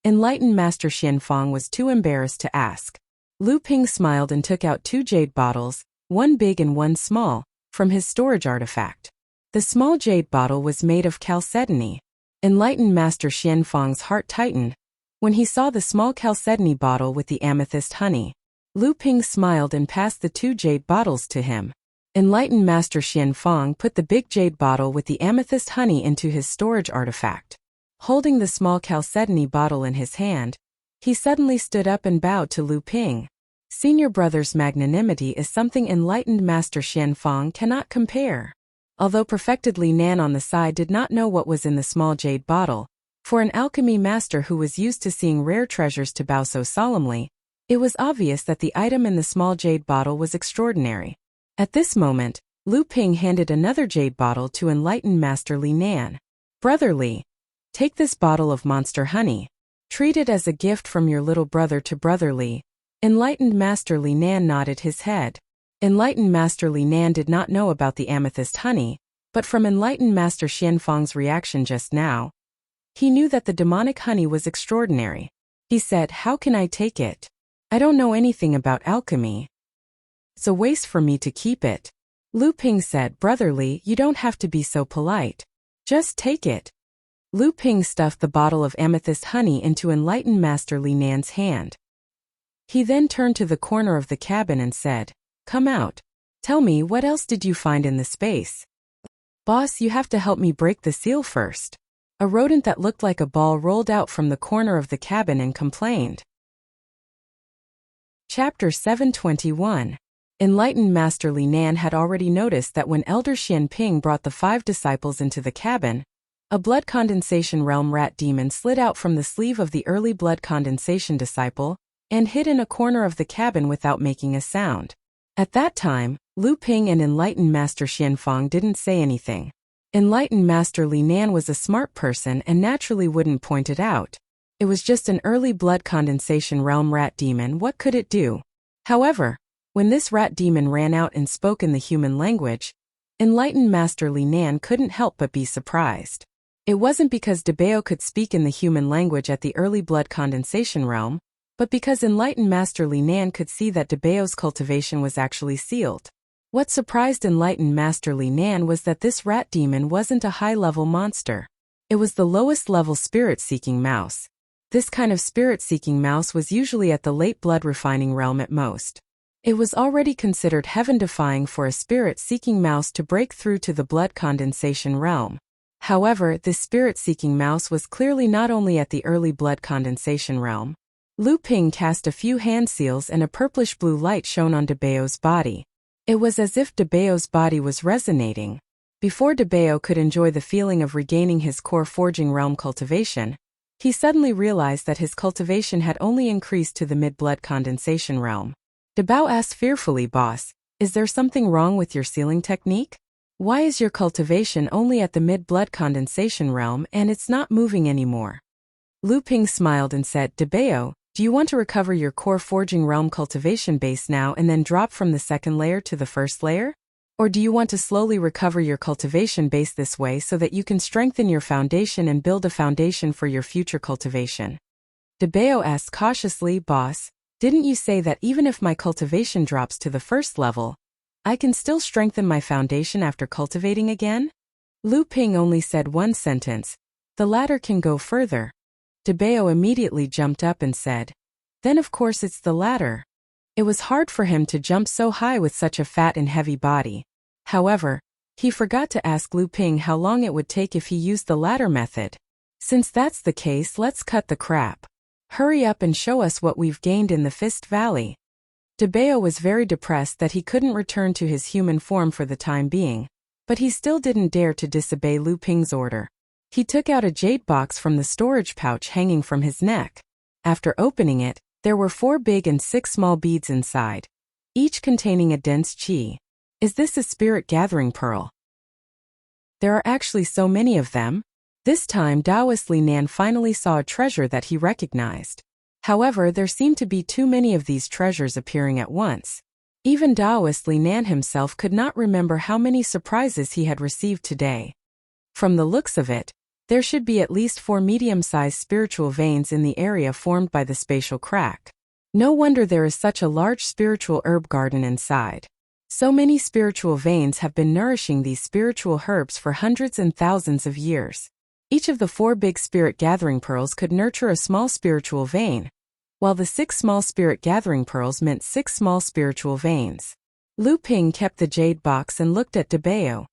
Enlightened Master Xianfang was too embarrassed to ask. Lu Ping smiled and took out 2 jade bottles, one big and one small, from his storage artifact. The small jade bottle was made of chalcedony. Enlightened Master Xianfang's heart tightened when he saw the small chalcedony bottle with the amethyst honey. Lu Ping smiled and passed the 2 jade bottles to him. Enlightened Master Xianfang put the big jade bottle with the amethyst honey into his storage artifact. Holding the small chalcedony bottle in his hand, he suddenly stood up and bowed to Lu Ping. Senior brother's magnanimity is something Enlightened Master Xianfang cannot compare. Although perfected Li Nan on the side did not know what was in the small jade bottle, for an alchemy master who was used to seeing rare treasures to bow so solemnly, it was obvious that the item in the small jade bottle was extraordinary. At this moment, Lu Ping handed another jade bottle to Enlightened Master Li Nan. Brother Li, take this bottle of monster honey. Treat it as a gift from your little brother to Brother Li. Enlightened Master Li Nan nodded his head. Enlightened Master Li Nan did not know about the amethyst honey, but from Enlightened Master Xianfang's reaction just now, he knew that the demonic honey was extraordinary. He said, "How can I take it? I don't know anything about alchemy. It's a waste for me to keep it." Lu Ping said, "Brother Li, you don't have to be so polite. Just take it." Lu Ping stuffed the bottle of amethyst honey into Enlightened Master Li Nan's hand. He then turned to the corner of the cabin and said, "Come out. Tell me, what else did you find in the space?" "Boss, you have to help me break the seal first." A rodent that looked like a ball rolled out from the corner of the cabin and complained. Chapter 721. Enlightened Master Li Nan had already noticed that when Elder Xianping brought the 5 disciples into the cabin, a blood condensation realm rat demon slid out from the sleeve of the early blood condensation disciple and hid in a corner of the cabin without making a sound. At that time, Lu Ping and Enlightened Master Xianfang didn't say anything. Enlightened Master Li Nan was a smart person and naturally wouldn't point it out. It was just an early blood condensation realm rat demon. What could it do? However, when this rat demon ran out and spoke in the human language, Enlightened Master Li Nan couldn't help but be surprised. It wasn't because Debao could speak in the human language at the early blood condensation realm, but because Enlightened Master Li Nan could see that Debao's cultivation was actually sealed. What surprised Enlightened Master Li Nan was that this rat demon wasn't a high-level monster. It was the lowest-level spirit-seeking mouse. This kind of spirit-seeking mouse was usually at the late blood-refining realm at most. It was already considered heaven-defying for a spirit-seeking mouse to break through to the blood condensation realm. However, this spirit-seeking mouse was clearly not only at the early blood condensation realm. Lu Ping cast a few hand seals and a purplish-blue light shone on Debao's body. It was as if Debao's body was resonating. Before Debao could enjoy the feeling of regaining his core forging realm cultivation, he suddenly realized that his cultivation had only increased to the mid-blood condensation realm. Debao asked fearfully, "Boss, is there something wrong with your sealing technique? Why is your cultivation only at the mid-blood condensation realm and it's not moving anymore?" Lu Ping smiled and said, "Debao, do you want to recover your core forging realm cultivation base now and then drop from the second layer to the first layer? Or do you want to slowly recover your cultivation base this way so that you can strengthen your foundation and build a foundation for your future cultivation?" Debao asked cautiously, "Boss, didn't you say that even if my cultivation drops to the first level, I can still strengthen my foundation after cultivating again?" Lu Ping only said one sentence, "The latter can go further." Debao immediately jumped up and said, "Then of course it's the latter." It was hard for him to jump so high with such a fat and heavy body. However, he forgot to ask Lu Ping how long it would take if he used the latter method. "Since that's the case, let's cut the crap. Hurry up and show us what we've gained in the Fist Valley." Debao was very depressed that he couldn't return to his human form for the time being, but he still didn't dare to disobey Lu Ping's order. He took out a jade box from the storage pouch hanging from his neck. After opening it, there were 4 big and 6 small beads inside, each containing a dense qi. Is this a spirit gathering pearl? There are actually so many of them. This time Taoist Li Nan finally saw a treasure that he recognized. However, there seemed to be too many of these treasures appearing at once. Even Taoist Li Nan himself could not remember how many surprises he had received today. From the looks of it, there should be at least 4 medium-sized spiritual veins in the area formed by the spatial crack. No wonder there is such a large spiritual herb garden inside. So many spiritual veins have been nourishing these spiritual herbs for hundreds and thousands of years. Each of the 4 big spirit gathering pearls could nurture a small spiritual vein, while the 6 small spirit gathering pearls meant 6 small spiritual veins. Lu Ping kept the jade box and looked at Debeo.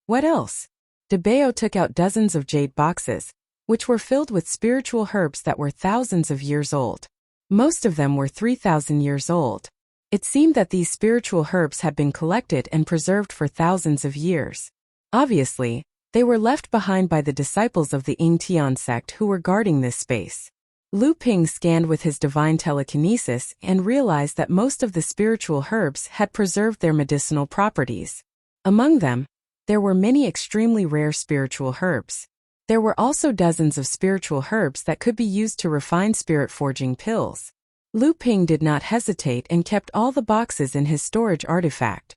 What else? Debeo took out dozens of jade boxes, which were filled with spiritual herbs that were thousands of years old. Most of them were 3,000 years old. It seemed that these spiritual herbs had been collected and preserved for thousands of years. Obviously, they were left behind by the disciples of the Ying Tian sect who were guarding this space. Lu Ping scanned with his divine telekinesis and realized that most of the spiritual herbs had preserved their medicinal properties. Among them, there were many extremely rare spiritual herbs. There were also dozens of spiritual herbs that could be used to refine spirit-forging pills. Lu Ping did not hesitate and kept all the boxes in his storage artifact.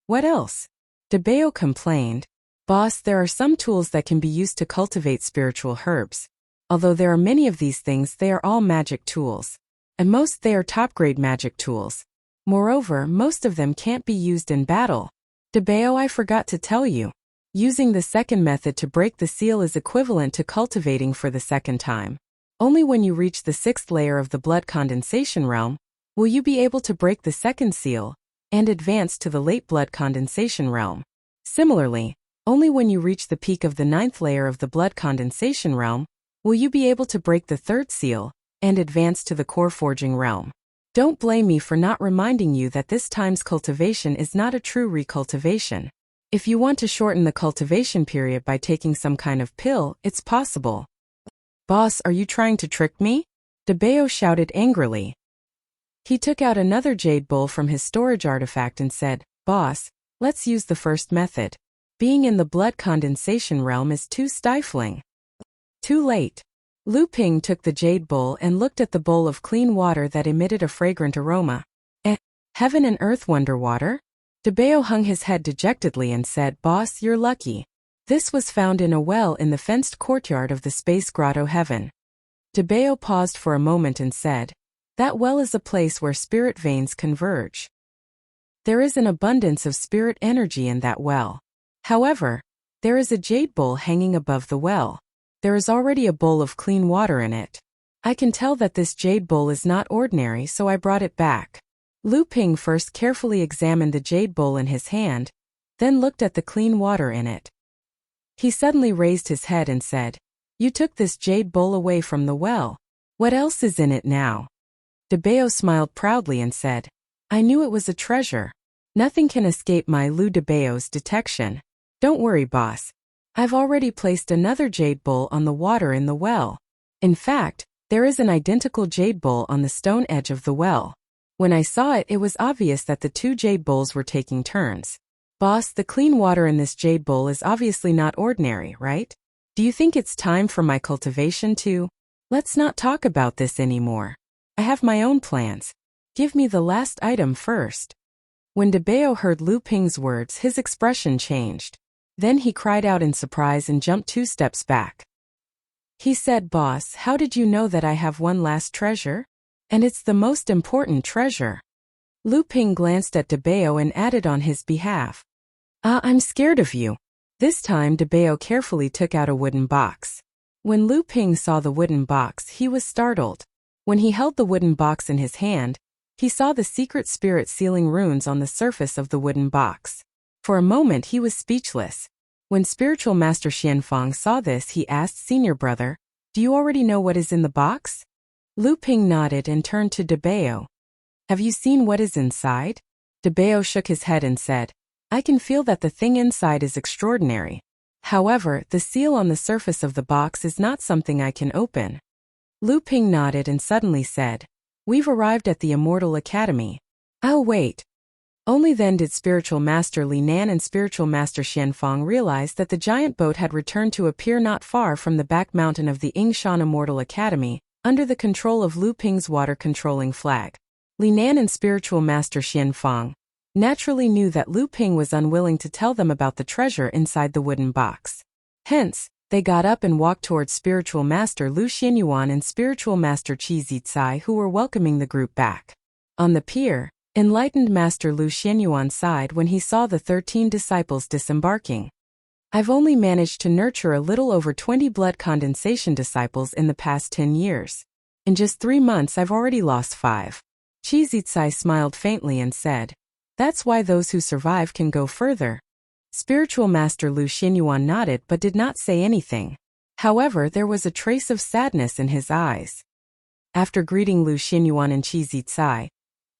What else? Debeo complained. Boss, there are some tools that can be used to cultivate spiritual herbs. Although there are many of these things, they are all magic tools. And most they are top-grade magic tools. Moreover, most of them can't be used in battle. Debeo, I forgot to tell you. Using the second method to break the seal is equivalent to cultivating for the second time. Only when you reach the 6th layer of the blood condensation realm will you be able to break the second seal and advance to the late blood condensation realm. Similarly, only when you reach the peak of the 9th layer of the blood condensation realm will you be able to break the 3rd seal and advance to the core forging realm. Don't blame me for not reminding you that this time's cultivation is not a true recultivation. If you want to shorten the cultivation period by taking some kind of pill, it's possible. Boss, are you trying to trick me? Debeo shouted angrily. He took out another jade bowl from his storage artifact and said, Boss, let's use the first method. Being in the blood condensation realm is too stifling. Too late. Lu Ping took the jade bowl and looked at the bowl of clean water that emitted a fragrant aroma. Heaven and earth wonder water? Debeo hung his head dejectedly and said, Boss, you're lucky. This was found in a well in the fenced courtyard of the space grotto Heaven. Debeo paused for a moment and said, That well is a place where spirit veins converge. There is an abundance of spirit energy in that well. However, there is a jade bowl hanging above the well. There is already a bowl of clean water in it. I can tell that this jade bowl is not ordinary, so I brought it back. Lu Ping first carefully examined the jade bowl in his hand, then looked at the clean water in it. He suddenly raised his head and said, You took this jade bowl away from the well. What else is in it now? Debeo smiled proudly and said, I knew it was a treasure. Nothing can escape my Lu Debeo's detection. Don't worry, boss. I've already placed another jade bowl on the water in the well. In fact, there is an identical jade bowl on the stone edge of the well. When I saw it, it was obvious that the two jade bowls were taking turns. Boss, the clean water in this jade bowl is obviously not ordinary, right? Do you think it's time for my cultivation too? Let's not talk about this anymore. I have my own plans. Give me the last item first. When Debeo heard Lu Ping's words, his expression changed. Then he cried out in surprise and jumped 2 steps back. He said, Boss, how did you know that I have one last treasure? And it's the most important treasure. Lu Ping glanced at Debeo and added on his behalf, I'm scared of you. This time Debeo carefully took out a wooden box. When Lu Ping saw the wooden box, he was startled. When he held the wooden box in his hand, he saw the secret spirit sealing runes on the surface of the wooden box. For a moment he was speechless. When Spiritual Master Xianfang saw this, he asked Senior Brother, Do you already know what is in the box? Lu Ping nodded and turned to Debeo. Have you seen what is inside? Debeo shook his head and said, I can feel that the thing inside is extraordinary. However, the seal on the surface of the box is not something I can open. Lu Ping nodded and suddenly said, We've arrived at the Immortal Academy. I'll wait. Only then did Spiritual Master Li Nan and Spiritual Master Xianfang realize that the giant boat had returned to a pier not far from the back mountain of the Yingshan Immortal Academy, under the control of Lu Ping's water-controlling flag. Li Nan and Spiritual Master Xianfang naturally knew that Lu Ping was unwilling to tell them about the treasure inside the wooden box. Hence, they got up and walked towards Spiritual Master Lu Xianyuan and Spiritual Master Qi Zicai, who were welcoming the group back. On the pier, enlightened Master Lu Xianyuan sighed when he saw the 13 disciples disembarking. I've only managed to nurture a little over 20 blood condensation disciples in the past 10 years. In just 3 months I've already lost 5. Qi Zicai smiled faintly and said, That's why those who survive can go further. Spiritual Master Lu Xinyuan nodded but did not say anything. However, there was a trace of sadness in his eyes. After greeting Lu Xinyuan and Qi Zicai,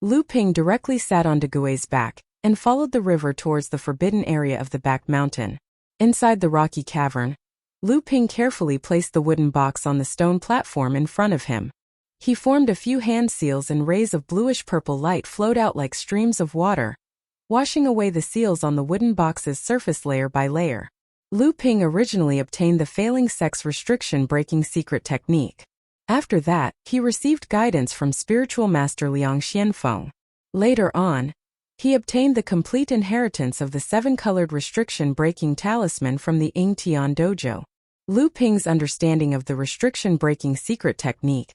Lu Ping directly sat on De Gui's back and followed the river towards the forbidden area of the back mountain. Inside the rocky cavern, Lu Ping carefully placed the wooden box on the stone platform in front of him. He formed a few hand seals and rays of bluish-purple light flowed out like streams of water, washing away the seals on the wooden box's surface layer by layer. Lu Ping originally obtained the failing sex restriction breaking secret technique. After that, he received guidance from spiritual master Liang Xianfeng. Later on, he obtained the complete inheritance of the seven-colored restriction-breaking talisman from the Ying Tian dojo. Lu Ping's understanding of the restriction-breaking secret technique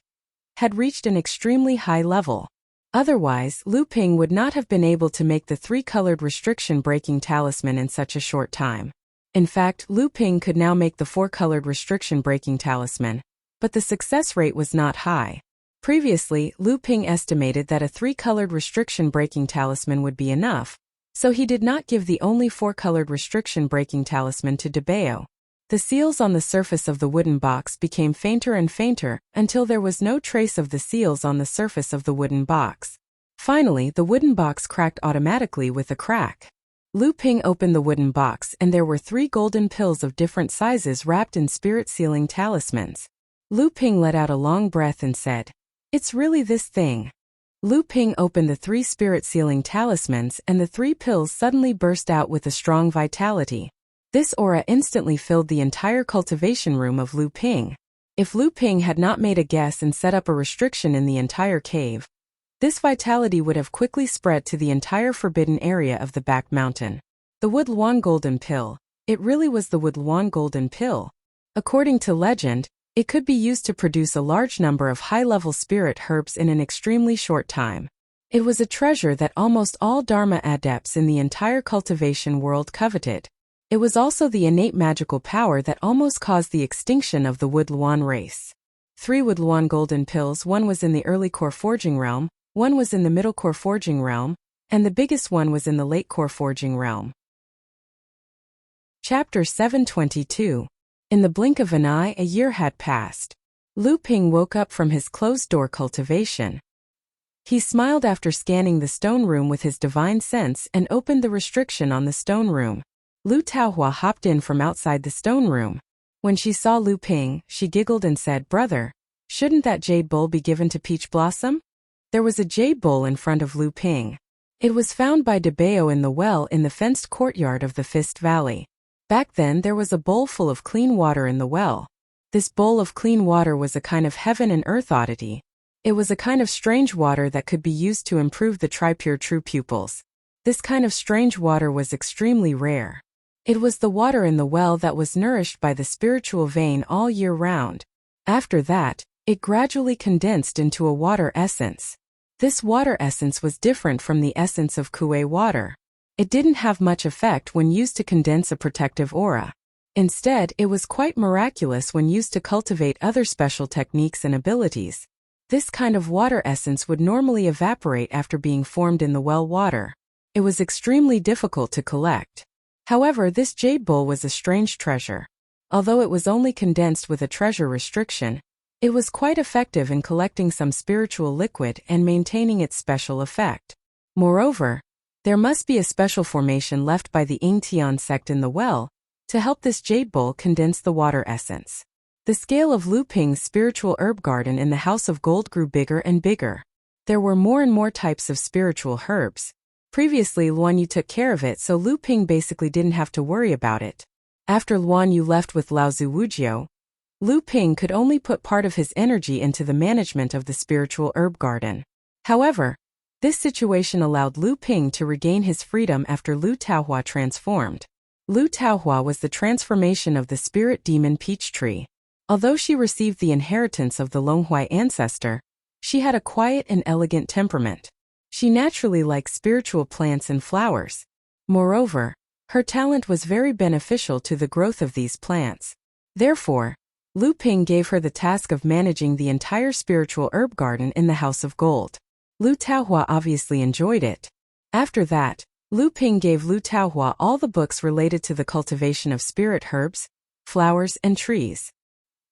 had reached an extremely high level. Otherwise, Lu Ping would not have been able to make the three-colored restriction-breaking talisman in such a short time. In fact, Lu Ping could now make the four-colored restriction-breaking talisman, but the success rate was not high. Previously, Lu Ping estimated that a three-colored restriction-breaking talisman would be enough, so he did not give the only four-colored restriction-breaking talisman to De Bao. The seals on the surface of the wooden box became fainter and fainter until there was no trace of the seals on the surface of the wooden box. Finally, the wooden box cracked automatically with a crack. Lu Ping opened the wooden box and there were 3 golden pills of different sizes wrapped in spirit-sealing talismans. Lu Ping let out a long breath and said, "It's really this thing." Lu Ping opened the 3 spirit-sealing talismans and the 3 pills suddenly burst out with a strong vitality. This aura instantly filled the entire cultivation room of Lu Ping. If Lu Ping had not made a guess and set up a restriction in the entire cave, this vitality would have quickly spread to the entire forbidden area of the back mountain. The Wood Luan Golden Pill. It really was the Wood Luan Golden Pill. According to legend, it could be used to produce a large number of high-level spirit herbs in an extremely short time. It was a treasure that almost all Dharma adepts in the entire cultivation world coveted. It was also the innate magical power that almost caused the extinction of the Wood Luan race. 3 Wood Luan Golden Pills, one was in the early core forging realm, one was in the middle core forging realm, and the biggest one was in the late core forging realm. Chapter 722. In the blink of an eye, a year had passed. Lu Ping woke up from his closed-door cultivation. He smiled after scanning the stone room with his divine sense and opened the restriction on the stone room. Lu Taohua hopped in from outside the stone room. When she saw Lu Ping, she giggled and said, "Brother, shouldn't that jade bowl be given to Peach Blossom?" There was a jade bowl in front of Lu Ping. It was found by De Bao in the well in the fenced courtyard of the Fist Valley. Back then there was a bowl full of clean water in the well. This bowl of clean water was a kind of heaven and earth oddity. It was a kind of strange water that could be used to improve the Tripure True Pupils. This kind of strange water was extremely rare. It was the water in the well that was nourished by the spiritual vein all year round. After that, it gradually condensed into a water essence. This water essence was different from the essence of Kuei water. It didn't have much effect when used to condense a protective aura. Instead, it was quite miraculous when used to cultivate other special techniques and abilities. This kind of water essence would normally evaporate after being formed in the well water. It was extremely difficult to collect. However, this jade bowl was a strange treasure. Although it was only condensed with a treasure restriction, it was quite effective in collecting some spiritual liquid and maintaining its special effect. Moreover, there must be a special formation left by the Ying Tian sect in the well to help this jade bowl condense the water essence. The scale of Lu Ping's spiritual herb garden in the House of Gold grew bigger and bigger. There were more and more types of spiritual herbs. Previously, Luan Yu took care of it, so Lu Ping basically didn't have to worry about it. After Luan Yu left with Laozi Wujiu, Lu Ping could only put part of his energy into the management of the spiritual herb garden. However, this situation allowed Lu Ping to regain his freedom after Lu Taohua transformed. Lu Taohua was the transformation of the spirit demon Peach Tree. Although she received the inheritance of the Longhuai ancestor, she had a quiet and elegant temperament. She naturally liked spiritual plants and flowers. Moreover, her talent was very beneficial to the growth of these plants. Therefore, Lu Ping gave her the task of managing the entire spiritual herb garden in the House of Gold. Lu Taohua obviously enjoyed it. After that, Lu Ping gave Lu Taohua all the books related to the cultivation of spirit herbs, flowers, and trees.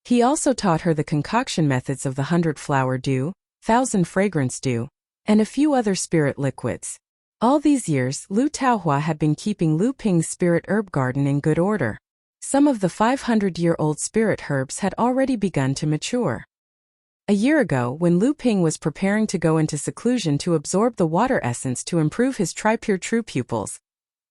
He also taught her the concoction methods of the 100-flower dew, 1,000 fragrance dew, and a few other spirit liquids. All these years, Lu Taohua had been keeping Lu Ping's spirit herb garden in good order. Some of the 500-year-old spirit herbs had already begun to mature. A year ago, when Lu Ping was preparing to go into seclusion to absorb the water essence to improve his tri-pure true pupils,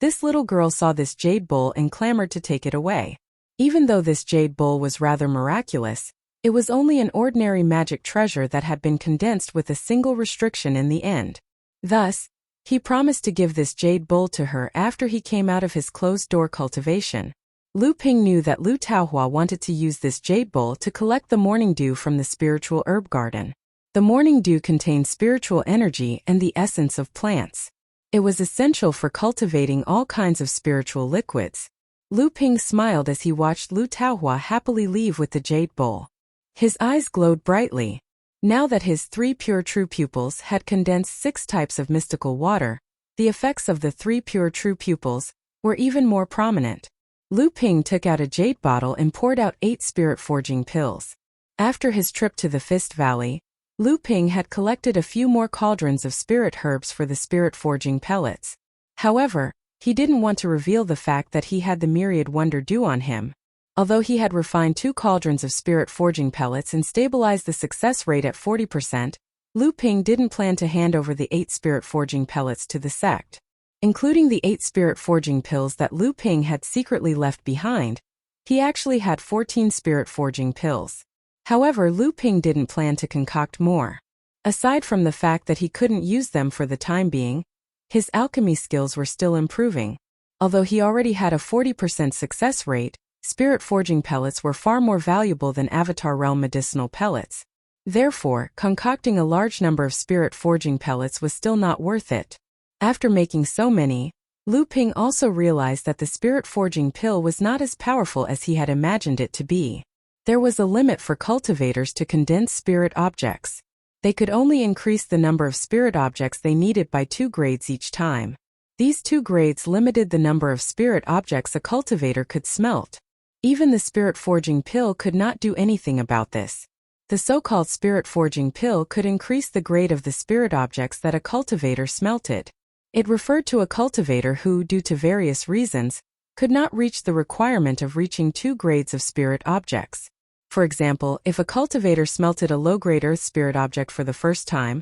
this little girl saw this jade bowl and clamored to take it away. Even though this jade bowl was rather miraculous, it was only an ordinary magic treasure that had been condensed with a single restriction in the end. Thus, he promised to give this jade bowl to her after he came out of his closed-door cultivation. Lu Ping knew that Lu Taohua wanted to use this jade bowl to collect the morning dew from the spiritual herb garden. The morning dew contained spiritual energy and the essence of plants. It was essential for cultivating all kinds of spiritual liquids. Lu Ping smiled as he watched Lu Taohua happily leave with the jade bowl. His eyes glowed brightly. Now that his 3 pure true pupils had condensed 6 types of mystical water, the effects of the 3 pure true pupils were even more prominent. Lu Ping took out a jade bottle and poured out 8 spirit-forging pills. After his trip to the Fist Valley, Lu Ping had collected a few more cauldrons of spirit herbs for the spirit-forging pellets. However, he didn't want to reveal the fact that he had the myriad wonder dew on him. Although he had refined 2 cauldrons of spirit-forging pellets and stabilized the success rate at 40%, Lu Ping didn't plan to hand over the 8 spirit-forging pellets to the sect. Including the 8 spirit-forging pills that Lu Ping had secretly left behind, he actually had 14 spirit-forging pills. However, Lu Ping didn't plan to concoct more. Aside from the fact that he couldn't use them for the time being, his alchemy skills were still improving. Although he already had a 40% success rate, spirit-forging pellets were far more valuable than Avatar Realm medicinal pellets. Therefore, concocting a large number of spirit-forging pellets was still not worth it. After making so many, Lu Ping also realized that the spirit-forging pill was not as powerful as he had imagined it to be. There was a limit for cultivators to condense spirit objects. They could only increase the number of spirit objects they needed by 2 grades each time. These 2 grades limited the number of spirit objects a cultivator could smelt. Even the spirit-forging pill could not do anything about this. The so-called spirit-forging pill could increase the grade of the spirit objects that a cultivator smelted. It referred to a cultivator who, due to various reasons, could not reach the requirement of reaching 2 grades of spirit objects. For example, if a cultivator smelted a low-grade earth spirit object for the first time,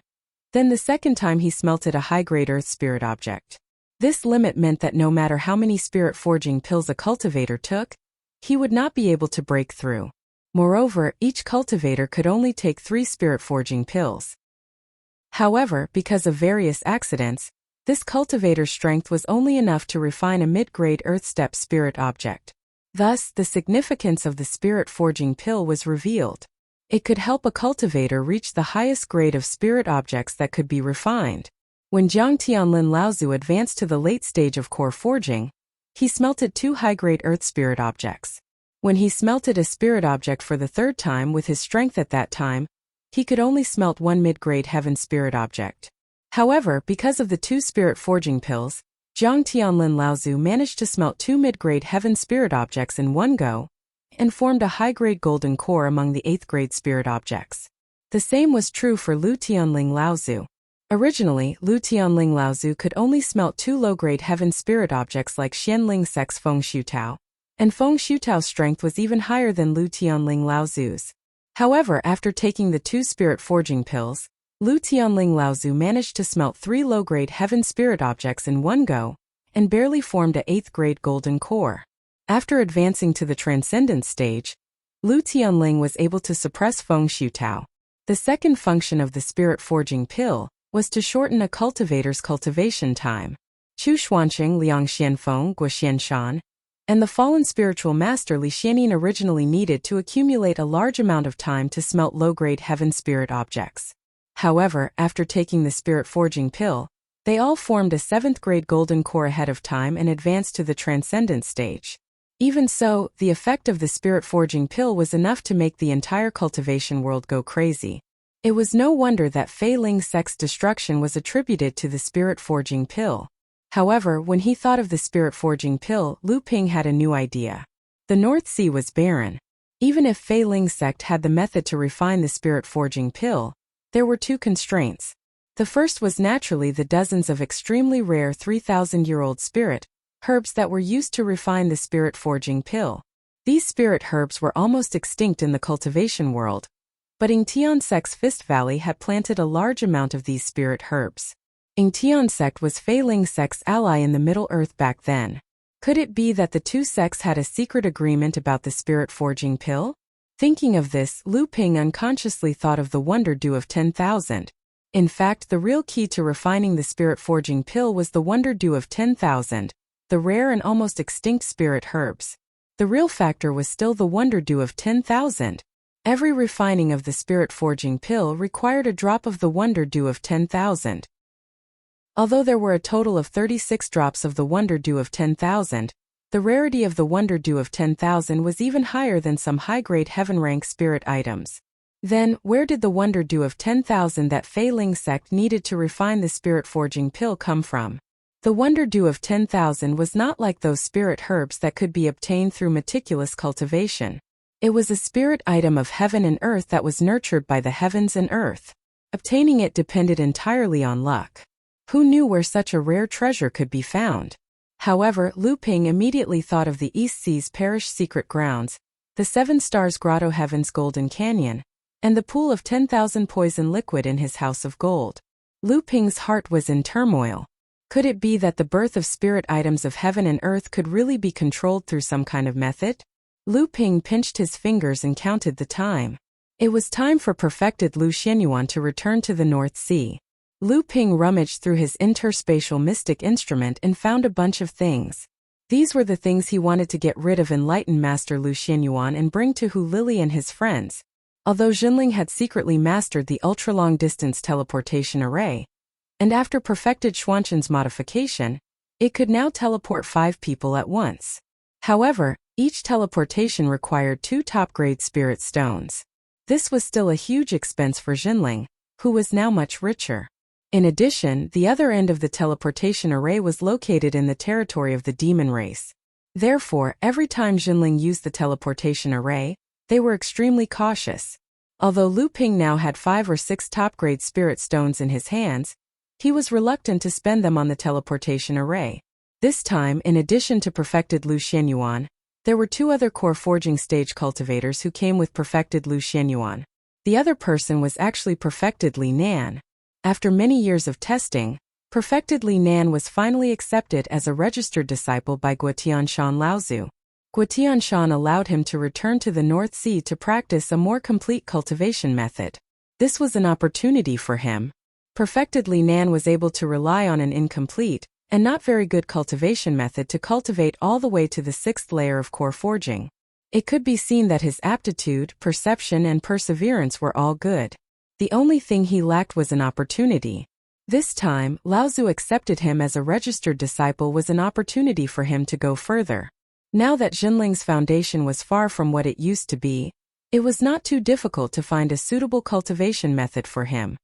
then the second time he smelted a high-grade earth spirit object. This limit meant that no matter how many spirit-forging pills a cultivator took, he would not be able to break through. Moreover, each cultivator could only take 3 spirit-forging pills. However, because of various accidents, this cultivator's strength was only enough to refine a mid-grade earth step spirit object. Thus, the significance of the spirit-forging pill was revealed. It could help a cultivator reach the highest grade of spirit objects that could be refined. When Jiang Tianlin Laozu advanced to the late stage of core forging, he smelted 2 high-grade earth spirit objects. When he smelted a spirit object for the 3rd time with his strength at that time, he could only smelt 1 mid-grade heaven spirit object. However, because of the 2 spirit-forging pills, Jiang Tianlin Laozu managed to smelt 2 mid-grade heaven spirit objects in one go, and formed a high-grade golden core among the 8th-grade spirit objects. The same was true for Lu Tianling Laozu. Originally, Lu Tianling Laozu could only smelt 2 low-grade heaven spirit objects like Xianling Sex Feng Shutao, and Feng Shutao's strength was even higher than Lu Tianling Laozu's. However, after taking the 2 spirit-forging pills, Lu Tianling Laozu managed to smelt 3 low-grade heaven spirit objects in one go, and barely formed a 8th-grade golden core. After advancing to the transcendent stage, Lu Tianling was able to suppress Feng Shutao. The second function of the spirit-forging pill was to shorten a cultivator's cultivation time. Chu Xuanqing Liang Xianfeng Guo Xianshan, and the fallen spiritual master Li Xianin originally needed to accumulate a large amount of time to smelt low-grade heaven spirit objects. However, after taking the spirit-forging pill, they all formed a 7th-grade golden core ahead of time and advanced to the transcendent stage. Even so, the effect of the spirit-forging pill was enough to make the entire cultivation world go crazy. It was no wonder that Fei Ling Sect's destruction was attributed to the spirit-forging pill. However, when he thought of the spirit-forging pill, Lu Ping had a new idea. The North Sea was barren. Even if Fei Ling Sect had the method to refine the spirit-forging pill, there were two constraints. The first was naturally the dozens of extremely rare 3,000-year-old spirit herbs that were used to refine the spirit-forging pill. These spirit herbs were almost extinct in the cultivation world, but Yingtian Sect's Fist Valley had planted a large amount of these spirit herbs. Yingtian Sect was Fei Ling Sect's ally in the Middle Earth back then. Could it be that the two sects had a secret agreement about the spirit-forging pill? Thinking of this, Lu Ping unconsciously thought of the Wonder Dew of 10,000. In fact, the real key to refining the spirit-forging pill was the Wonder Dew of 10,000, the rare and almost extinct spirit herbs. The real factor was still the Wonder Dew of 10,000. Every refining of the spirit-forging pill required a drop of the Wonder Dew of 10,000. Although there were a total of 36 drops of the Wonder Dew of 10,000, the rarity of the Wonder Dew of 10,000 was even higher than some high-grade heaven-rank spirit items. Then, where did the Wonder Dew of 10,000 that Fei Ling Sect needed to refine the spirit-forging pill come from? The Wonder Dew of 10,000 was not like those spirit herbs that could be obtained through meticulous cultivation. It was a spirit item of heaven and earth that was nurtured by the heavens and earth. Obtaining it depended entirely on luck. Who knew where such a rare treasure could be found? However, Lu Ping immediately thought of the East Sea's Parish Secret Grounds, the Seven Stars Grotto Heaven's Golden Canyon, and the pool of 10,000 poison liquid in his House of Gold. Lu Ping's heart was in turmoil. Could it be that the birth of spirit items of heaven and earth could really be controlled through some kind of method? Lu Ping pinched his fingers and counted the time. It was time for perfected Lu Xianyuan to return to the North Sea. Lu Ping rummaged through his interspatial mystic instrument and found a bunch of things. These were the things he wanted to get rid of enlightened Master Lu Xianyuan and bring to Hu Lili and his friends. Although Jinling had secretly mastered the ultra-long-distance teleportation array, and after perfected Xuanzhen's modification, it could now teleport 5 people at once. However, each teleportation required 2 top-grade spirit stones. This was still a huge expense for Jinling, who was now much richer. In addition, the other end of the teleportation array was located in the territory of the demon race. Therefore, every time Jinling used the teleportation array, they were extremely cautious. Although Lu Ping now had 5 or 6 top-grade spirit stones in his hands, he was reluctant to spend them on the teleportation array. This time, in addition to perfected Lu Xianyuan, there were 2 other core forging stage cultivators who came with perfected Lu Xianyuan. The other person was actually perfected Li Nan. After many years of testing, perfected Li Nan was finally accepted as a registered disciple by Guotian Shan Laozu. Guotian Shan allowed him to return to the North Sea to practice a more complete cultivation method. This was an opportunity for him. Perfected Li Nan was able to rely on an incomplete and not very good cultivation method to cultivate all the way to the 6th layer of core forging. It could be seen that his aptitude, perception, and perseverance were all good. The only thing he lacked was an opportunity. This time, Laozu accepted him as a registered disciple was an opportunity for him to go further. Now that Jinling's foundation was far from what it used to be, it was not too difficult to find a suitable cultivation method for him.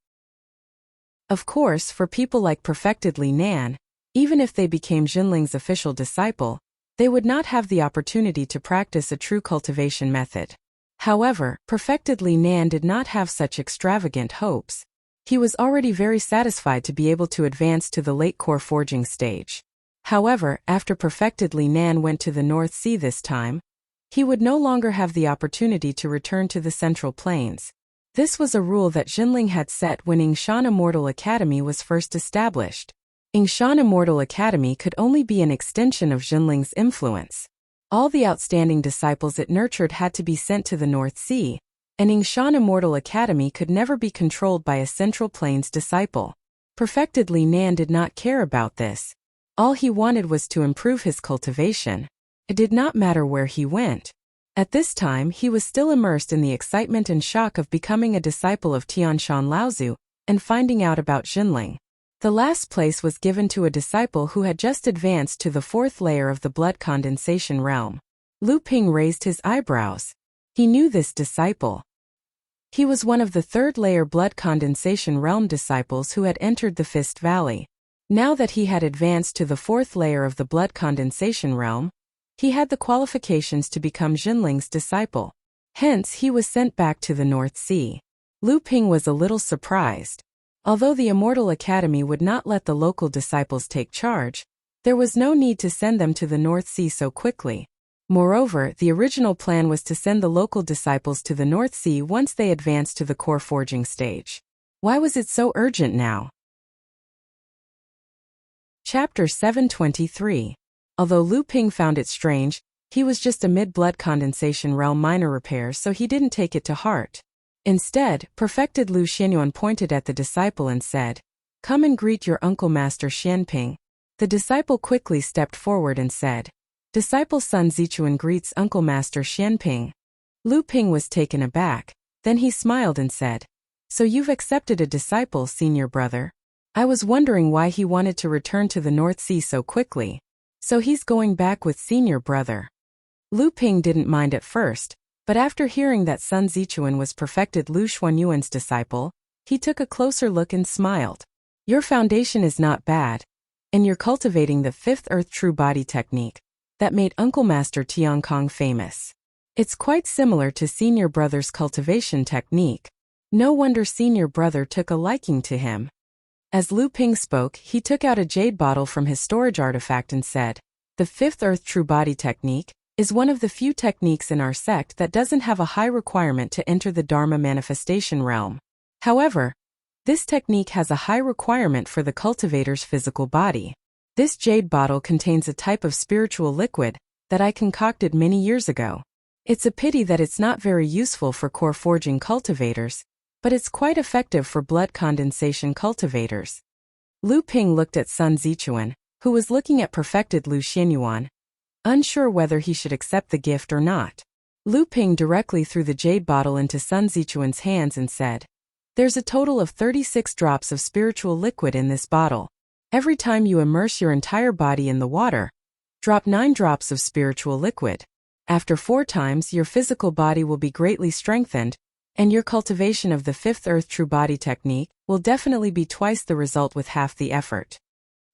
Of course, for people like perfected Li Nan, even if they became Jinling's official disciple, they would not have the opportunity to practice a true cultivation method. However, perfected Li Nan did not have such extravagant hopes. He was already very satisfied to be able to advance to the late core forging stage. However, after perfected Li Nan went to the North Sea this time, he would no longer have the opportunity to return to the Central Plains. This was a rule that Jinling had set when Yingshan Immortal Academy was first established. Yingshan Immortal Academy could only be an extension of Jinling's influence. All the outstanding disciples it nurtured had to be sent to the North Sea, and Yingshan Immortal Academy could never be controlled by a Central Plains disciple. Perfected Li Nan did not care about this. All he wanted was to improve his cultivation. It did not matter where he went. At this time, he was still immersed in the excitement and shock of becoming a disciple of Tianshan Laozu and finding out about Jinling. The last place was given to a disciple who had just advanced to the 4th layer of the blood condensation realm. Lu Ping raised his eyebrows. He knew this disciple. He was one of the third-layer blood condensation realm disciples who had entered the Fist Valley. Now that he had advanced to the fourth layer of the blood condensation realm, he had the qualifications to become Jinling's disciple. Hence, he was sent back to the North Sea. Lu Ping was a little surprised. Although the Immortal Academy would not let the local disciples take charge, there was no need to send them to the North Sea so quickly. Moreover, the original plan was to send the local disciples to the North Sea once they advanced to the core forging stage. Why was it so urgent now? Chapter 723. Although Lu Ping found it strange, he was just a mid-blood condensation realm minor repair, so he didn't take it to heart. Instead, perfected Lu Xianyuan pointed at the disciple and said, "Come and greet your uncle Master Xianping." The disciple quickly stepped forward and said, "Disciple Sun Zichuan greets Uncle Master Xianping." Lu Ping was taken aback. Then he smiled and said, "So you've accepted a disciple, senior brother? I was wondering why he wanted to return to the North Sea so quickly. So he's going back with senior brother." Lu Ping didn't mind at first, but after hearing that Sun Zichuan was perfected Lu Xuanyuan's disciple, he took a closer look and smiled. "Your foundation is not bad, and you're cultivating the fifth Earth True Body technique that made Uncle Master Tiankong famous. It's quite similar to senior brother's cultivation technique. No wonder senior brother took a liking to him." As Lu Ping spoke, he took out a jade bottle from his storage artifact and said, "The fifth Earth True Body technique is one of the few techniques in our sect that doesn't have a high requirement to enter the Dharma manifestation realm. However, this technique has a high requirement for the cultivator's physical body. This jade bottle contains a type of spiritual liquid that I concocted many years ago. It's a pity that it's not very useful for core forging cultivators, but it's quite effective for blood condensation cultivators." Lu Ping looked at Sun Zichuan, who was looking at perfected Lu Xianyuan, unsure whether he should accept the gift or not. Lu Ping directly threw the jade bottle into Sun Zichuan's hands and said, "There's a total of 36 drops of spiritual liquid in this bottle. Every time you immerse your entire body in the water, drop 9 drops of spiritual liquid. After 4 times, your physical body will be greatly strengthened, and your cultivation of the fifth Earth True Body technique will definitely be twice the result with half the effort."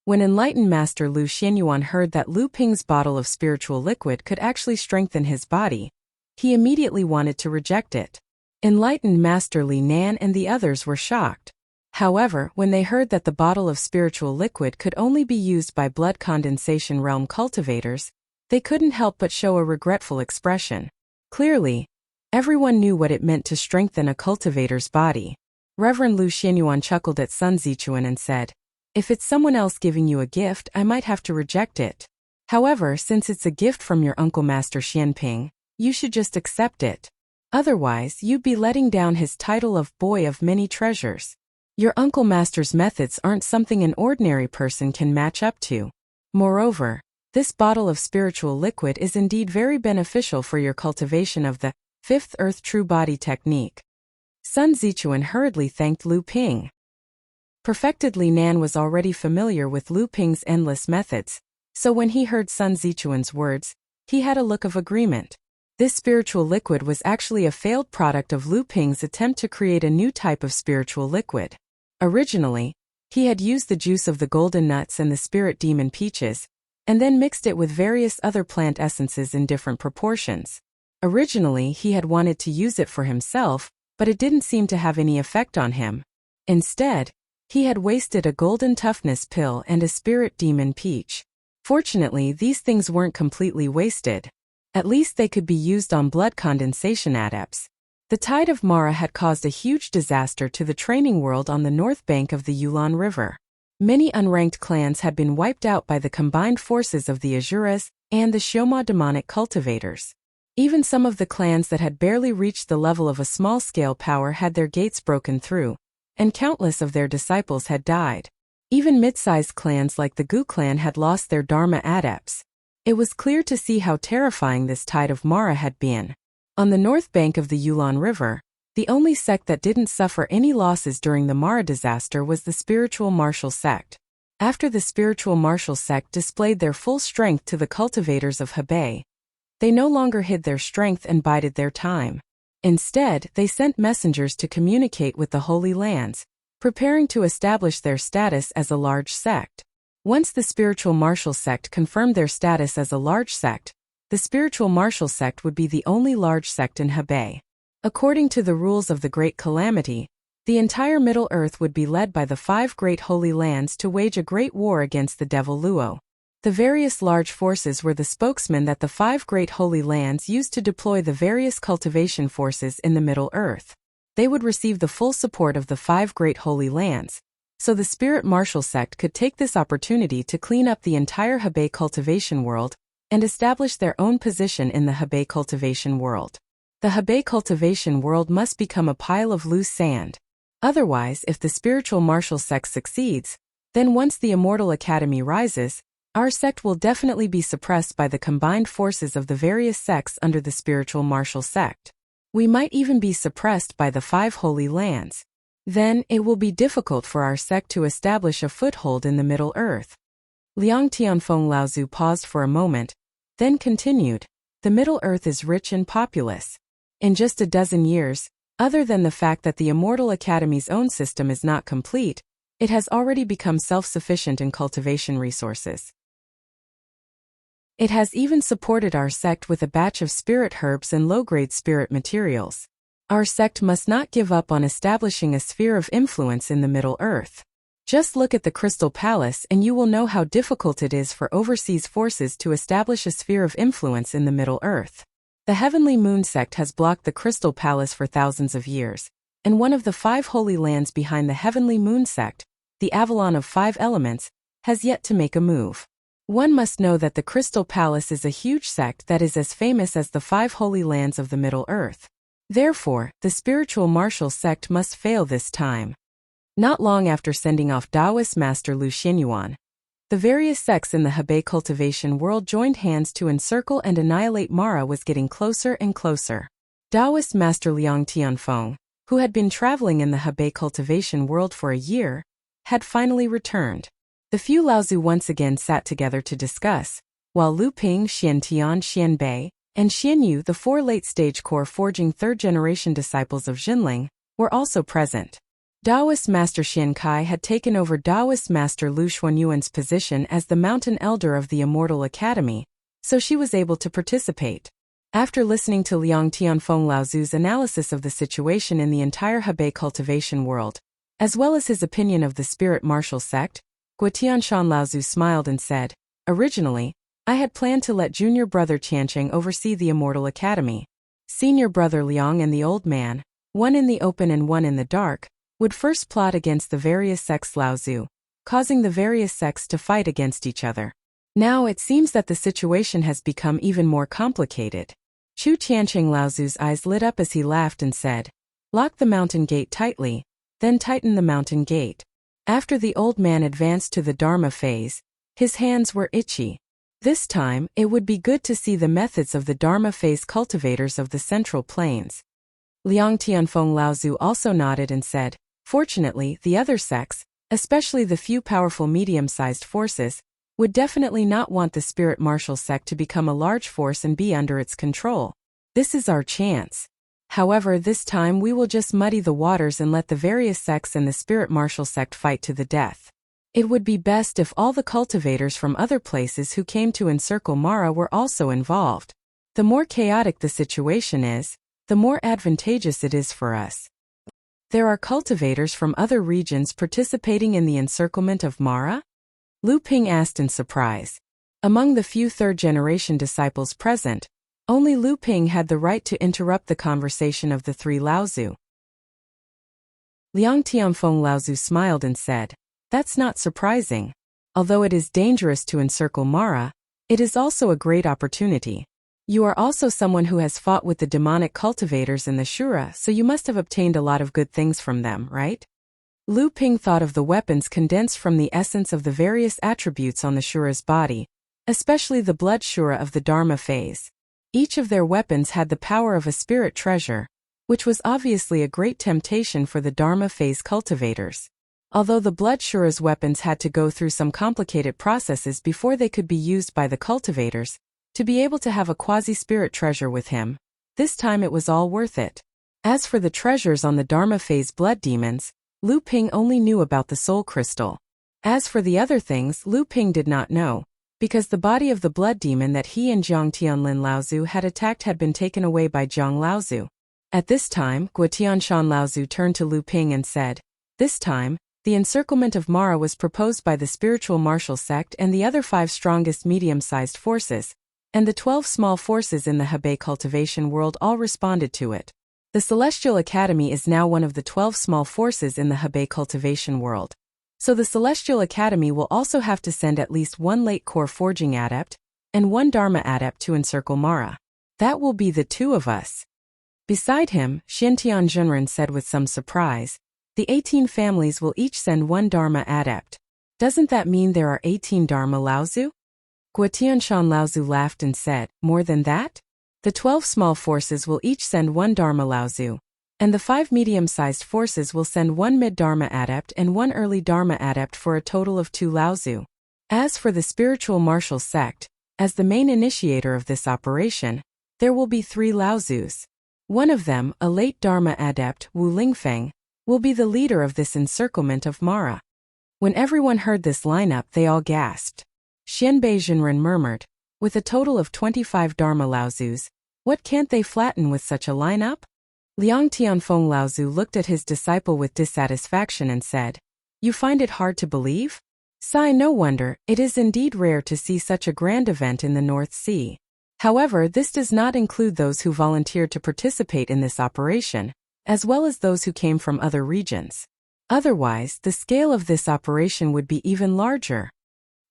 When enlightened Master Lu Xianyuan heard that Lu Ping's bottle of spiritual liquid could actually strengthen his body, he immediately wanted to reject it. Enlightened Master Li Nan and the others were shocked. However, when they heard that the bottle of spiritual liquid could only be used by blood condensation realm cultivators, they couldn't help but show a regretful expression. Clearly, everyone knew what it meant to strengthen a cultivator's body. Reverend Lu Xianyuan chuckled at Sun Zichuan and said, "If it's someone else giving you a gift, I might have to reject it. However, since it's a gift from your Uncle Master Xianping, you should just accept it. Otherwise, you'd be letting down his title of Boy of Many Treasures. Your Uncle Master's methods aren't something an ordinary person can match up to. Moreover, this bottle of spiritual liquid is indeed very beneficial for your cultivation of the fifth Earth True Body technique." Sun Zichuan hurriedly thanked Lu Ping. Perfected Li Nan was already familiar with Lu Ping's endless methods, so when he heard Sun Zichuan's words, he had a look of agreement. This spiritual liquid was actually a failed product of Lu Ping's attempt to create a new type of spiritual liquid. Originally, he had used the juice of the golden nuts and the spirit demon peaches, and then mixed it with various other plant essences in different proportions. Originally, he had wanted to use it for himself, but it didn't seem to have any effect on him. Instead, he had wasted a golden toughness pill and a spirit demon peach. Fortunately, these things weren't completely wasted. At least they could be used on blood condensation adepts. The tide of Mara had caused a huge disaster to the training world on the north bank of the Yulon River. Many unranked clans had been wiped out by the combined forces of the Azuras and the Xioma demonic cultivators. Even some of the clans that had barely reached the level of a small-scale power had their gates broken through, and countless of their disciples had died. Even mid-sized clans like the Gu clan had lost their Dharma adepts. It was clear to see how terrifying this tide of Mara had been. On the north bank of the Yulon River, the only sect that didn't suffer any losses during the Mara disaster was the Spiritual Martial Sect. After the Spiritual Martial Sect displayed their full strength to the cultivators of Hebei, they no longer hid their strength and bided their time. Instead, they sent messengers to communicate with the Holy Lands, preparing to establish their status as a large sect. Once the spiritual martial sect confirmed their status as a large sect, the spiritual martial sect would be the only large sect in Hebei. According to the rules of the Great Calamity, the entire Middle Earth would be led by the 5 great holy lands to wage a great war against the devil Luo. The various large forces were the spokesmen that the 5 great holy lands used to deploy the various cultivation forces in the Middle Earth. They would receive the full support of the 5 great holy lands, so the spirit martial sect could take this opportunity to clean up the entire Hebei cultivation world and establish their own position in the Hebei cultivation world. The Hebei cultivation world must become a pile of loose sand. Otherwise, if the spiritual martial sect succeeds, then once the Immortal Academy rises, our sect will definitely be suppressed by the combined forces of the various sects under the spiritual martial sect. We might even be suppressed by the 5 holy lands. Then, it will be difficult for our sect to establish a foothold in the Middle Earth. Liang Tianfeng Laozu paused for a moment, then continued, the Middle Earth is rich and populous. In just a dozen years, other than the fact that the Immortal Academy's own system is not complete, it has already become self-sufficient in cultivation resources. It has even supported our sect with a batch of spirit herbs and low-grade spirit materials. Our sect must not give up on establishing a sphere of influence in the Middle Earth. Just look at the Crystal Palace and you will know how difficult it is for overseas forces to establish a sphere of influence in the Middle Earth. The Heavenly Moon sect has blocked the Crystal Palace for thousands of years, and one of the 5 holy lands behind the Heavenly Moon sect, the Avalon of 5 Elements, has yet to make a move. One must know that the Crystal Palace is a huge sect that is as famous as the 5 holy lands of the Middle Earth. Therefore, the spiritual martial sect must fail this time. Not long after sending off Taoist Master Lu Xinyuan, the various sects in the Hebei cultivation world joined hands to encircle and annihilate Mara was getting closer and closer. Taoist Master Liang Tianfeng, who had been traveling in the Hebei cultivation world for a year, had finally returned. The few Laozu once again sat together to discuss, while Lu Ping, Xian Tian, Xian Bei, and Xian Yu, the 4 late-stage core forging 3rd-generation disciples of Jinling, were also present. Taoist Master Xian Kai had taken over Taoist Master Lu Xuanyuan's position as the Mountain Elder of the Immortal Academy, so she was able to participate. After listening to Liang Tianfeng Laozu's analysis of the situation in the entire Hebei cultivation world, as well as his opinion of the spirit martial sect, Guotianshan Laozu smiled and said, originally, I had planned to let junior brother Qiancheng oversee the Immortal Academy. Senior brother Liang and the old man, one in the open and one in the dark, would first plot against the various sects Laozu, causing the various sects to fight against each other. Now it seems that the situation has become even more complicated. Chu Qiancheng Laozu's eyes lit up as he laughed and said, lock the mountain gate tightly, then tighten the mountain gate. After the old man advanced to the Dharma phase, his hands were itchy. This time, it would be good to see the methods of the Dharma phase cultivators of the Central Plains. Liang Tianfeng Laozu also nodded and said, fortunately, the other sects, especially the few powerful medium-sized forces, would definitely not want the spirit martial sect to become a large force and be under its control. This is our chance. However, this time we will just muddy the waters and let the various sects and the spirit martial sect fight to the death. It would be best if all the cultivators from other places who came to encircle Mara were also involved. The more chaotic the situation is, the more advantageous it is for us. There are cultivators from other regions participating in the encirclement of Mara? Lu Ping asked in surprise. Among the few 3rd-generation disciples present, only Lu Ping had the right to interrupt the conversation of the 3 Laozu. Liang Tianfeng Laozu smiled and said, that's not surprising. Although it is dangerous to encircle Mara, it is also a great opportunity. You are also someone who has fought with the demonic cultivators in the Shura, so you must have obtained a lot of good things from them, right? Lu Ping thought of the weapons condensed from the essence of the various attributes on the Shura's body, especially the blood Shura of the Dharma phase. Each of their weapons had the power of a spirit treasure, which was obviously a great temptation for the Dharma phase cultivators. Although the blood Shura's weapons had to go through some complicated processes before they could be used by the cultivators, to be able to have a quasi-spirit treasure with him, this time it was all worth it. As for the treasures on the Dharma phase blood demons, Lu Ping only knew about the soul crystal. As for the other things, Lu Ping did not know, because the body of the blood demon that he and Jiang Tianlin Laozu had attacked had been taken away by Jiang Laozu. At this time, Guotianshan Laozu turned to Lu Ping and said, "This time, the encirclement of Mara was proposed by the spiritual martial sect and the other 5 strongest medium-sized forces, and the 12 small forces in the Hebei cultivation world all responded to it. The Celestial Academy is now one of the 12 small forces in the Hebei cultivation world. So the Celestial Academy will also have to send at least 1 late core forging adept and 1 Dharma adept to encircle Mara. That will be the 2 of us." Beside him, Xintian Zhenren said with some surprise, "The 18 families will each send 1 Dharma adept. Doesn't that mean there are 18 Dharma Laozu?" Guotianshan Laozu laughed and said, "More than that? The 12 small forces will each send 1 Dharma Laozu, and the 5 medium-sized forces will send 1 mid-Dharma adept and 1 early Dharma adept for a total of 2 Laozu. As for the spiritual martial sect, as the main initiator of this operation, there will be 3 Laozus. One of them, a late Dharma adept, Wu Lingfeng, will be the leader of this encirclement of Mara." When everyone heard this lineup, they all gasped. Xianbei Zhenren murmured, "With a total of 25 Dharma Laozus, what can't they flatten with such a lineup?" Liang Tianfeng Laozu looked at his disciple with dissatisfaction and said, "You find it hard to believe? Sai, no wonder, it is indeed rare to see such a grand event in the North Sea. However, this does not include those who volunteered to participate in this operation, as well as those who came from other regions. Otherwise, the scale of this operation would be even larger."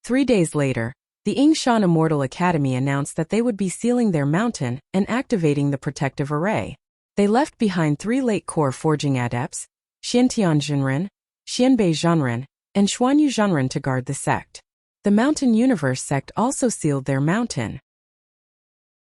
3 days later, the Yingshan Immortal Academy announced that they would be sealing their mountain and activating the protective array. They left behind 3 late core forging adepts, Xintian Zhenren, Xianbei Zhenren, and Xuanyu Zhenren to guard the sect. The Mountain Universe sect also sealed their mountain.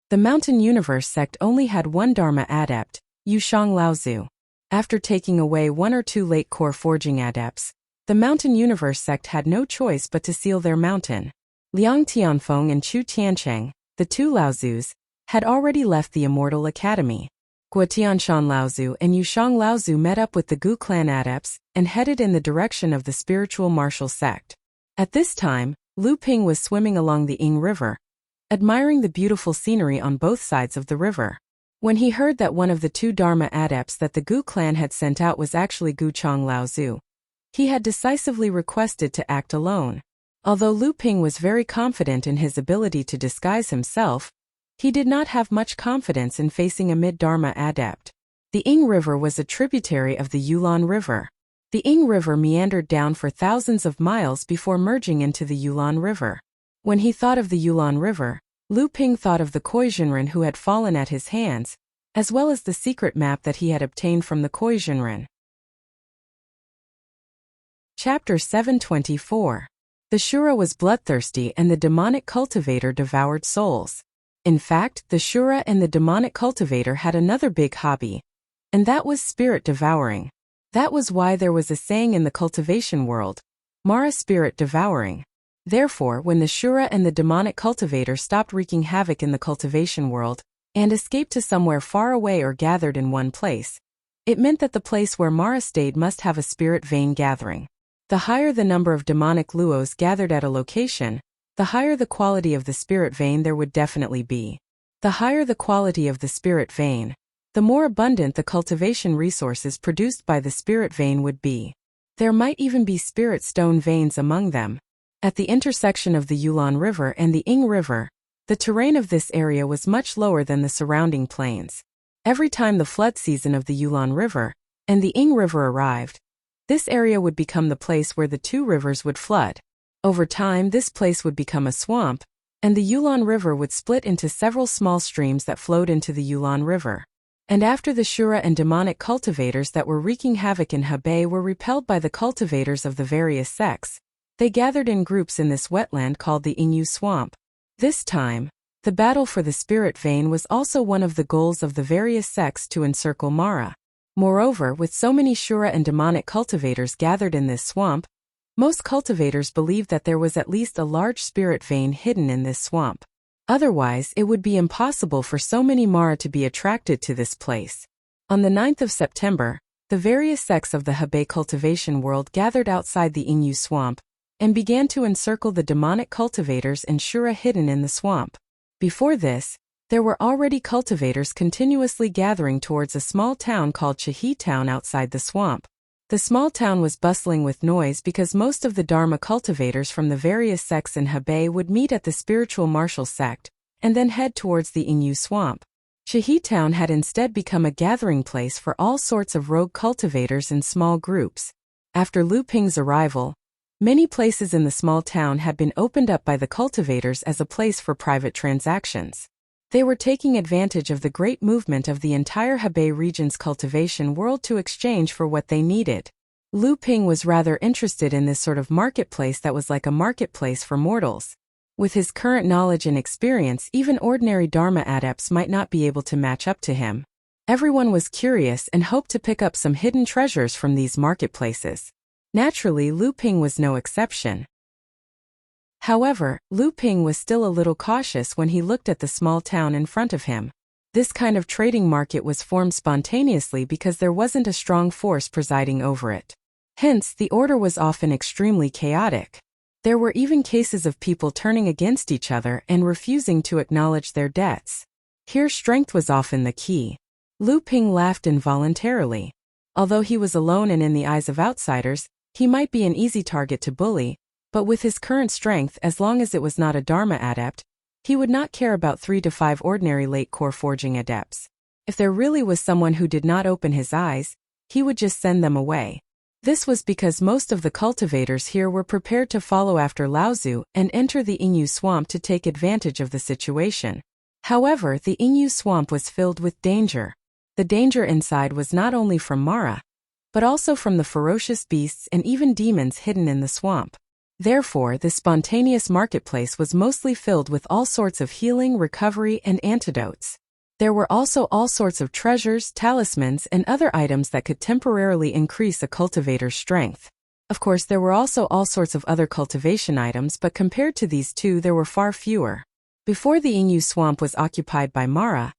The Mountain Universe sect only had 1 Dharma adept, Yushang Laozu. After taking away 1 or 2 late core forging adepts, the Mountain Universe sect had no choice but to seal their mountain. Liang Tianfeng and Chu Tiancheng, the 2 Laozus, had already left the Immortal Academy. Guotianshan Laozu and Yushang Laozu met up with the Gu clan adepts and headed in the direction of the spiritual martial sect. At this time, Lu Ping was swimming along the Ying River, admiring the beautiful scenery on both sides of the river. When he heard that one of the 2 Dharma adepts that the Gu clan had sent out was actually Gu Chang Laozu, he had decisively requested to act alone. Although Lu Ping was very confident in his ability to disguise himself, he did not have much confidence in facing a mid-Dharma adept. The Ying River was a tributary of the Yulon River. The Ying River meandered down for thousands of miles before merging into the Yulon River. When he thought of the Yulon River, Lu Ping thought of the Koi Zhenren who had fallen at his hands, as well as the secret map that he had obtained from the Koi Zhenren. Chapter 724. The Shura was bloodthirsty and the demonic cultivator devoured souls. In fact, the Shura and the demonic cultivator had another big hobby, and that was spirit devouring. That was why there was a saying in the cultivation world, Mara spirit devouring. Therefore, when the Shura and the demonic cultivator stopped wreaking havoc in the cultivation world and escaped to somewhere far away or gathered in one place, it meant that the place where Mara stayed must have a spirit vein gathering. The higher the number of demonic luos gathered at a location, the higher the quality of the spirit vein there would definitely be. The higher the quality of the spirit vein, the more abundant the cultivation resources produced by the spirit vein would be. There might even be spirit stone veins among them. At the intersection of the Yulon River and the Ying River, the terrain of this area was much lower than the surrounding plains. Every time the flood season of the Yulon River and the Ying River arrived, this area would become the place where the 2 rivers would flood. Over time, this place would become a swamp, and the Yulon River would split into several small streams that flowed into the Yulon River. And after the Shura and demonic cultivators that were wreaking havoc in Hebei were repelled by the cultivators of the various sects, they gathered in groups in this wetland called the Yingyu Swamp. This time, the battle for the spirit vein was also one of the goals of the various sects to encircle Mara. Moreover, with so many Shura and demonic cultivators gathered in this swamp, most cultivators believed that there was at least a large spirit vein hidden in this swamp. Otherwise, it would be impossible for so many Mara to be attracted to this place. On the 9th of September, the various sects of the Hebei cultivation world gathered outside the Inyu swamp and began to encircle the demonic cultivators and Shura hidden in the swamp. Before this, there were already cultivators continuously gathering towards a small town called Chihi Town outside the swamp. The small town was bustling with noise because most of the Dharma cultivators from the various sects in Hebei would meet at the spiritual martial sect and then head towards the Inyu swamp. Chihi Town had instead become a gathering place for all sorts of rogue cultivators in small groups. After Lu Ping's arrival, many places in the small town had been opened up by the cultivators as a place for private transactions. They were taking advantage of the great movement of the entire Hebei region's cultivation world to exchange for what they needed. Lu Ping was rather interested in this sort of marketplace that was like a marketplace for mortals. With his current knowledge and experience, even ordinary Dharma adepts might not be able to match up to him. Everyone was curious and hoped to pick up some hidden treasures from these marketplaces. Naturally, Lu Ping was no exception. However, Lu Ping was still a little cautious when he looked at the small town in front of him. This kind of trading market was formed spontaneously because there wasn't a strong force presiding over it. Hence, the order was often extremely chaotic. There were even cases of people turning against each other and refusing to acknowledge their debts. Here, strength was often the key. Lu Ping laughed involuntarily. Although he was alone and in the eyes of outsiders, he might be an easy target to bully, but with his current strength, as long as it was not a Dharma adept, he would not care about 3 to 5 ordinary late core forging adepts. If there really was someone who did not open his eyes, he would just send them away. This was because most of the cultivators here were prepared to follow after Laozu and enter the Inyu swamp to take advantage of the situation. However, the Inyu swamp was filled with danger. The danger inside was not only from Mara, but also from the ferocious beasts and even demons hidden in the swamp. Therefore, the spontaneous marketplace was mostly filled with all sorts of healing, recovery, and antidotes. There were also all sorts of treasures, talismans, and other items that could temporarily increase a cultivator's strength. Of course, there were also all sorts of other cultivation items, but compared to these two, there were far fewer. Before the Inyu swamp was occupied by Mara,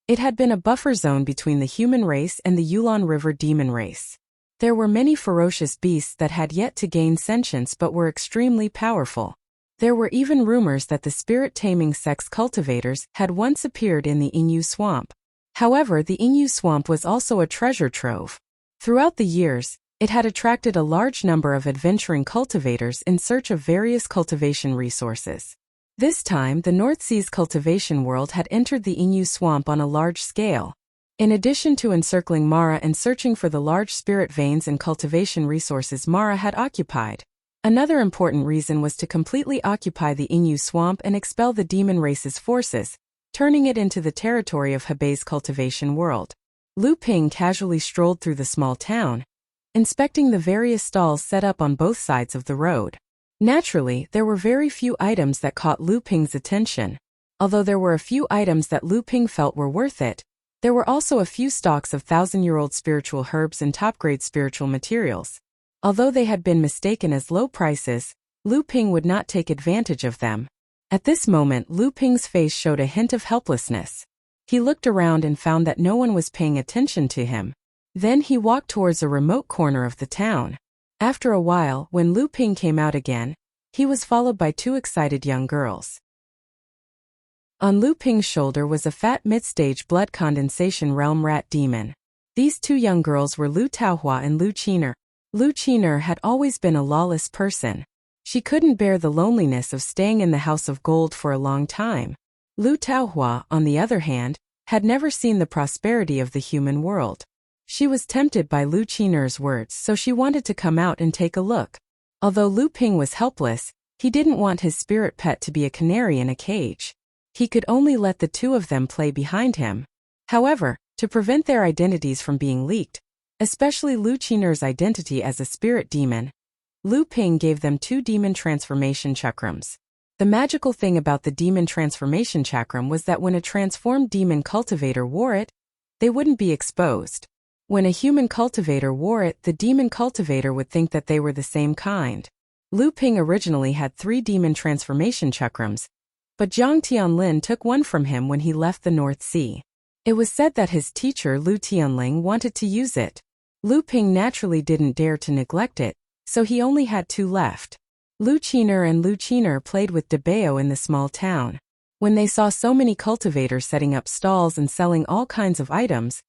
it had been a buffer zone between the human race and the Yulon River demon race. There were many ferocious beasts that had yet to gain sentience but were extremely powerful. There were even rumors that the spirit-taming sex cultivators had once appeared in the Inyu swamp. However, the Inyu swamp was also a treasure trove. Throughout the years, it had attracted a large number of adventuring cultivators in search of various cultivation resources. This time, the North Sea's cultivation world had entered the Inyu swamp on a large scale. In addition to encircling Mara and searching for the large spirit veins and cultivation resources Mara had occupied, another important reason was to completely occupy the Inyu swamp and expel the demon race's forces, turning it into the territory of Hebei's cultivation world. Lu Ping casually strolled through the small town, inspecting the various stalls set up on both sides of the road. Naturally, there were very few items that caught Lu Ping's attention. Although there were a few items that Lu Ping felt were worth it, there were also a few stocks of 1,000-year-old spiritual herbs and top-grade spiritual materials. Although they had been mistaken as low prices, Lu Ping would not take advantage of them. At this moment, Lu Ping's face showed a hint of helplessness. He looked around and found that no one was paying attention to him. Then he walked towards a remote corner of the town. After a while, when Lu Ping came out again, he was followed by 2 excited young girls. On Lu Ping's shoulder was a fat mid-stage blood condensation realm rat demon. These 2 young girls were Lu Taohua and Lu Qiner. Lu Qiner had always been a lawless person. She couldn't bear the loneliness of staying in the House of Gold for a long time. Lu Taohua, on the other hand, had never seen the prosperity of the human world. She was tempted by Lu Qiner's words, so she wanted to come out and take a look. Although Lu Ping was helpless, he didn't want his spirit pet to be a canary in a cage. He could only let the 2 of them play behind him. However, to prevent their identities from being leaked, especially Lu Qiner's identity as a spirit demon, Lu Ping gave them 2 demon transformation chakrams. The magical thing about the demon transformation chakram was that when a transformed demon cultivator wore it, they wouldn't be exposed. When a human cultivator wore it, the demon cultivator would think that they were the same kind. Lu Ping originally had 3 demon transformation chakrams, but Zhang Tianlin took one from him when he left the North Sea. It was said that his teacher Lu Tianling wanted to use it. Lu Ping naturally didn't dare to neglect it, so he only had 2 left. Lu Qiner and Lu Qiner played with De Bao in the small town. When they saw so many cultivators setting up stalls and selling all kinds of items,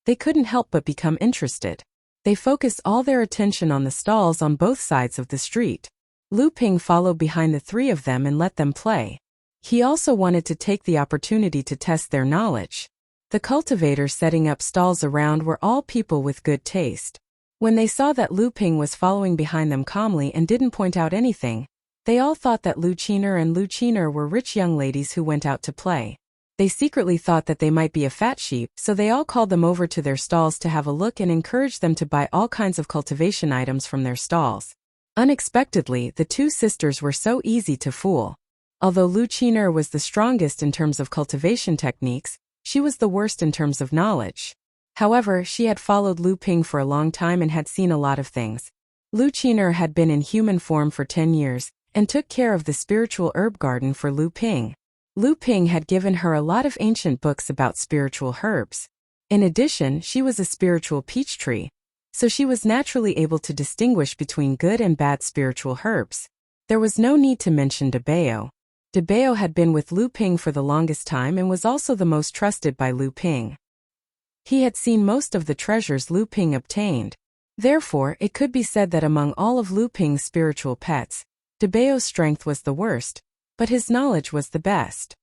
they couldn't help but become interested. They focused all their attention on the stalls on both sides of the street. Lu Ping followed behind the 3 of them and let them play. He also wanted to take the opportunity to test their knowledge. The cultivators setting up stalls around were all people with good taste. When they saw that Lu Ping was following behind them calmly and didn't point out anything, they all thought that Lu Qiner and Lu Qiner were rich young ladies who went out to play. They secretly thought that they might be a fat sheep, so they all called them over to their stalls to have a look and encouraged them to buy all kinds of cultivation items from their stalls. Unexpectedly, the 2 sisters were so easy to fool. Although Lu Qiner was the strongest in terms of cultivation techniques, she was the worst in terms of knowledge. However, she had followed Lu Ping for a long time and had seen a lot of things. Lu Qiner had been in human form for 10 years, and took care of the spiritual herb garden for Lu Ping. Lu Ping had given her a lot of ancient books about spiritual herbs. In addition, she was a spiritual peach tree, so she was naturally able to distinguish between good and bad spiritual herbs. There was no need to mention De Bao. De Bao had been with Lu Ping for the longest time and was also the most trusted by Lu Ping. He had seen most of the treasures Lu Ping obtained. Therefore, it could be said that among all of Lu Ping's spiritual pets, De Bao's strength was the worst, but his knowledge was the best.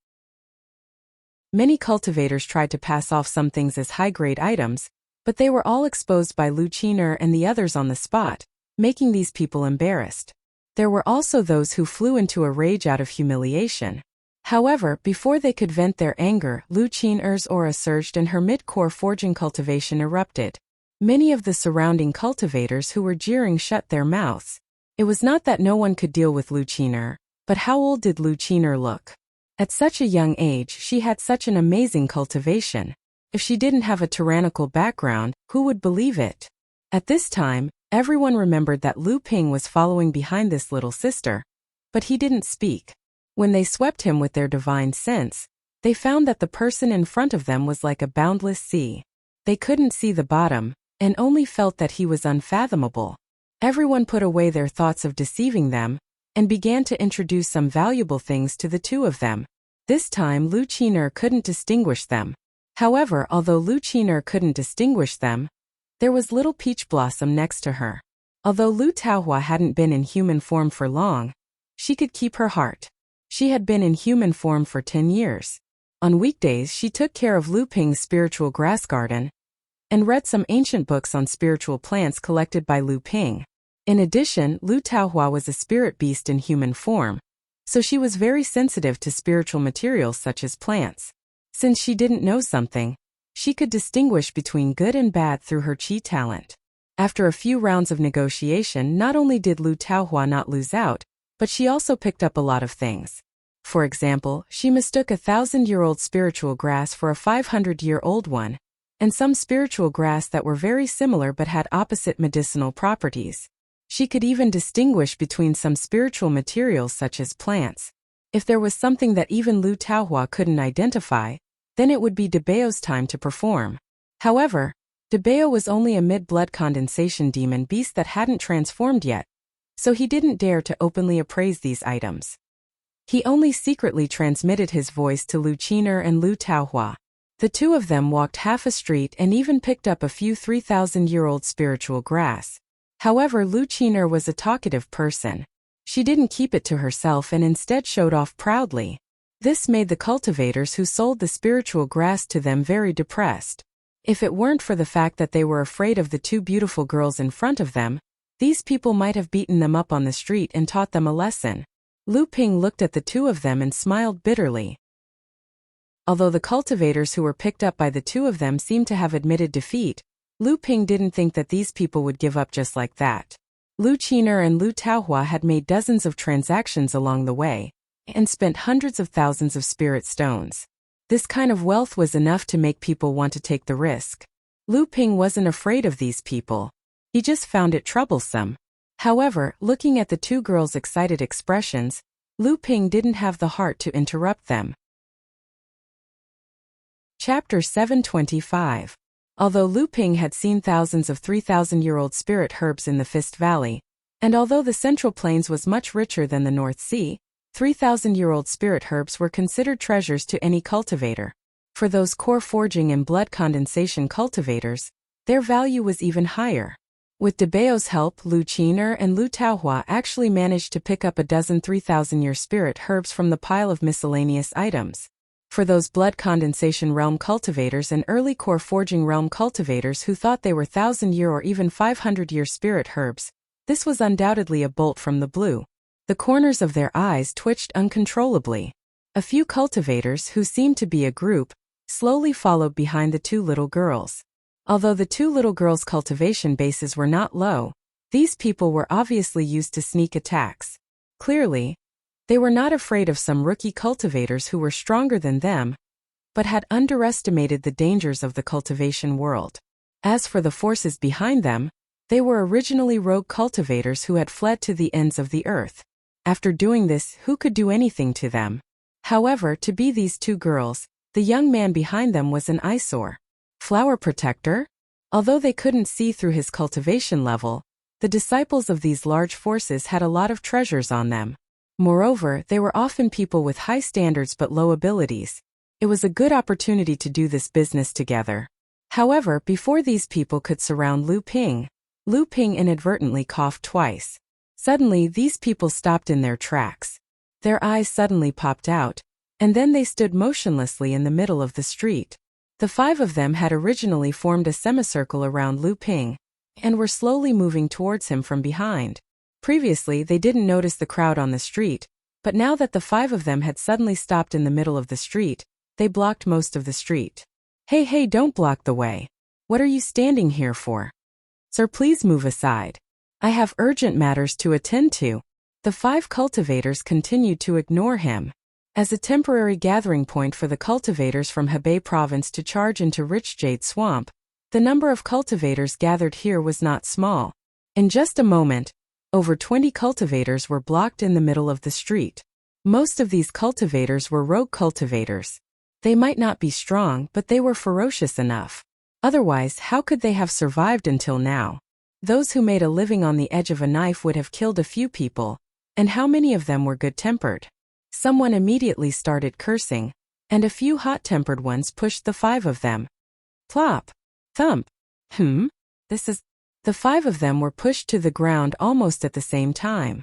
Many cultivators tried to pass off some things as high-grade items, but they were all exposed by Lu Qiner and the others on the spot, making these people embarrassed. There were also those who flew into a rage out of humiliation. However, before they could vent their anger, Lu Qiner's aura surged and her mid-core forging cultivation erupted. Many of the surrounding cultivators who were jeering shut their mouths. It was not that no one could deal with Lu Qiner, but how old did Lu Qiner look? At such a young age, she had such an amazing cultivation. If she didn't have a tyrannical background, who would believe it? At this time, everyone remembered that Lu Ping was following behind this little sister, but he didn't speak. When they swept him with their divine sense, they found that the person in front of them was like a boundless sea. They couldn't see the bottom, and only felt that he was unfathomable. Everyone put away their thoughts of deceiving them, and began to introduce some valuable things to the 2 of them. This time Lu Qiner couldn't distinguish them. However, although Lu Qiner couldn't distinguish them, there was little Peach Blossom next to her. Although Lu Taohua hadn't been in human form for long, she could keep her heart. She had been in human form for 10 years. On weekdays she took care of Lu Ping's spiritual grass garden, and read some ancient books on spiritual plants collected by Lu Ping. In addition, Lu Taohua was a spirit beast in human form, so she was very sensitive to spiritual materials such as plants. Since she didn't know something, she could distinguish between good and bad through her qi talent. After a few rounds of negotiation, not only did Lu Taohua not lose out, but she also picked up a lot of things. For example, she mistook a 1,000-year-old spiritual grass for a 500-year-old one, and some spiritual grass that were very similar but had opposite medicinal properties. She could even distinguish between some spiritual materials such as plants. If there was something that even Lu Taohua couldn't identify, then it would be De Bao's time to perform. However, De Bao was only a mid-blood condensation demon beast that hadn't transformed yet, so he didn't dare to openly appraise these items. He only secretly transmitted his voice to Lu Qiner and Lu Taohua. The 2 of them walked half a street and even picked up a few 3,000-year-old spiritual grass. However, Lu Qiner was a talkative person. She didn't keep it to herself and instead showed off proudly. This made the cultivators who sold the spiritual grass to them very depressed. If it weren't for the fact that they were afraid of the 2 beautiful girls in front of them, these people might have beaten them up on the street and taught them a lesson. Lu Ping looked at the 2 of them and smiled bitterly. Although the cultivators who were picked up by the 2 of them seemed to have admitted defeat, Lu Ping didn't think that these people would give up just like that. Lu Qiner and Lu Taohua had made dozens of transactions along the way, and spent hundreds of thousands of spirit stones. This kind of wealth was enough to make people want to take the risk. Lu Ping wasn't afraid of these people. He just found it troublesome. However, looking at the 2 girls' excited expressions, Lu Ping didn't have the heart to interrupt them. Chapter 725. Although Lu Ping had seen thousands of 3,000-year-old spirit herbs in the Fist Valley, and although the Central Plains was much richer than the North Sea, 3,000-year-old spirit herbs were considered treasures to any cultivator. For those core forging and blood condensation cultivators, their value was even higher. With De Bao's help, Lu Qiner and Lu Taohua actually managed to pick up a dozen 3,000-year spirit herbs from the pile of miscellaneous items. For those blood condensation realm cultivators and early core forging realm cultivators who thought they were 1,000-year or even 500-year spirit herbs, this was undoubtedly a bolt from the blue. The corners of their eyes twitched uncontrollably. A few cultivators, who seemed to be a group, slowly followed behind the two little girls. Although the two little girls' cultivation bases were not low, these people were obviously used to sneak attacks. Clearly, they were not afraid of some rookie cultivators who were stronger than them, but had underestimated the dangers of the cultivation world. As for the forces behind them, they were originally rogue cultivators who had fled to the ends of the earth. After doing this, who could do anything to them? However, to be these two girls, the young man behind them was an eyesore. Flower protector? Although they couldn't see through his cultivation level, the disciples of these large forces had a lot of treasures on them. Moreover, they were often people with high standards but low abilities. It was a good opportunity to do this business together. However, before these people could surround Lu Ping inadvertently coughed twice. Suddenly, these people stopped in their tracks. Their eyes suddenly popped out, and then they stood motionlessly in the middle of the street. The five of them had originally formed a semicircle around Lu Ping, and were slowly moving towards him from behind. Previously, they didn't notice the crowd on the street, but now that the five of them had suddenly stopped in the middle of the street, they blocked most of the street. Hey, don't block the way. What are you standing here for? Sir, please move aside. I have urgent matters to attend to. The five cultivators continued to ignore him. As a temporary gathering point for the cultivators from Hebei province to charge into Rich Jade Swamp, the number of cultivators gathered here was not small. In just a moment, over 20 cultivators were blocked in the middle of the street. Most of these cultivators were rogue cultivators. They might not be strong, but they were ferocious enough. Otherwise, how could they have survived until now? Those who made a living on the edge of a knife would have killed a few people, and how many of them were good-tempered? Someone immediately started cursing, and a few hot-tempered ones pushed the five of them. Plop! Thump! The five of them were pushed to the ground almost at the same time.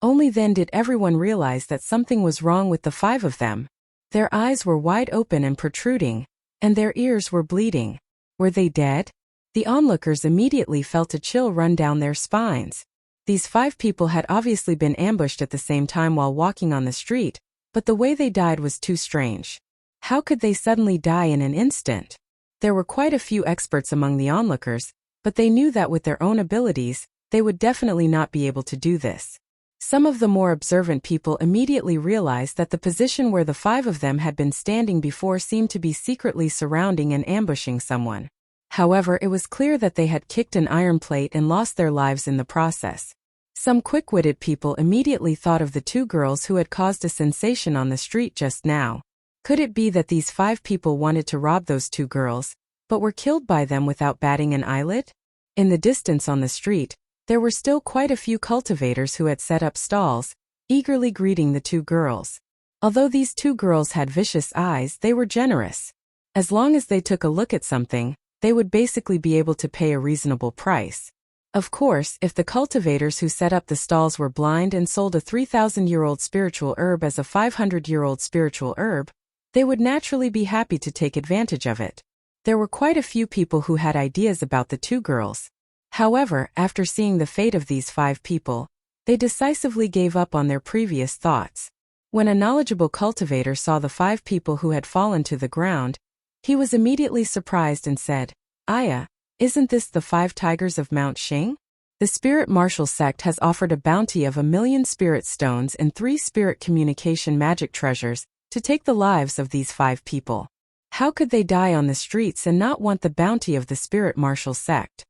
Only then did everyone realize that something was wrong with the five of them. Their eyes were wide open and protruding, and their ears were bleeding. Were they dead? The onlookers immediately felt a chill run down their spines. These five people had obviously been ambushed at the same time while walking on the street, but the way they died was too strange. How could they suddenly die in an instant? There were quite a few experts among the onlookers, but they knew that with their own abilities, they would definitely not be able to do this. Some of the more observant people immediately realized that the position where the five of them had been standing before seemed to be secretly surrounding and ambushing someone. However, it was clear that they had kicked an iron plate and lost their lives in the process. Some quick-witted people immediately thought of the two girls who had caused a sensation on the street just now. Could it be that these five people wanted to rob those two girls, but were killed by them without batting an eyelid? In the distance on the street, there were still quite a few cultivators who had set up stalls, eagerly greeting the two girls. Although these two girls had vicious eyes, they were generous. As long as they took a look at something, they would basically be able to pay a reasonable price. Of course, if the cultivators who set up the stalls were blind and sold a 3,000-year-old spiritual herb as a 500-year-old spiritual herb, they would naturally be happy to take advantage of it. There were quite a few people who had ideas about the two girls. However, after seeing the fate of these five people, they decisively gave up on their previous thoughts. When a knowledgeable cultivator saw the five people who had fallen to the ground, he was immediately surprised and said, "Aya, isn't this the 5 tigers of Mount Xing? The Spirit Martial Sect has offered a bounty of 1,000,000 spirit stones and 3 spirit communication magic treasures to take the lives of these 5 people. How could they die on the streets and not want the bounty of the Spirit Martial Sect?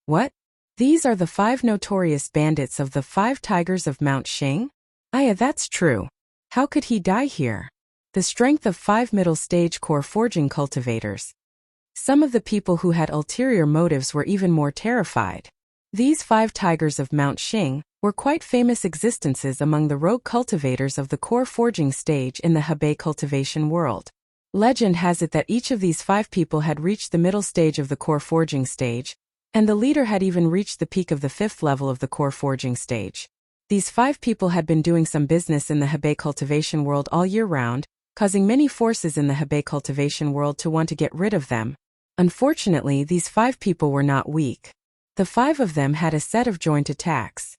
What? These are the 5 notorious bandits of the 5 tigers of Mount Xing? Aya, that's true. How could he die here? The strength of 5 middle-stage core forging cultivators. Some of the people who had ulterior motives were even more terrified. These 5 tigers of Mount Xing were quite famous existences among the rogue cultivators of the core forging stage in the Hebei cultivation world. Legend has it that each of these 5 people had reached the middle stage of the core forging stage, and the leader had even reached the peak of the 5th level of the core forging stage. These 5 people had been doing some business in the Hebei cultivation world all year round, causing many forces in the Hebei cultivation world to want to get rid of them. Unfortunately, these 5 people were not weak. The 5 of them had a set of joint attacks.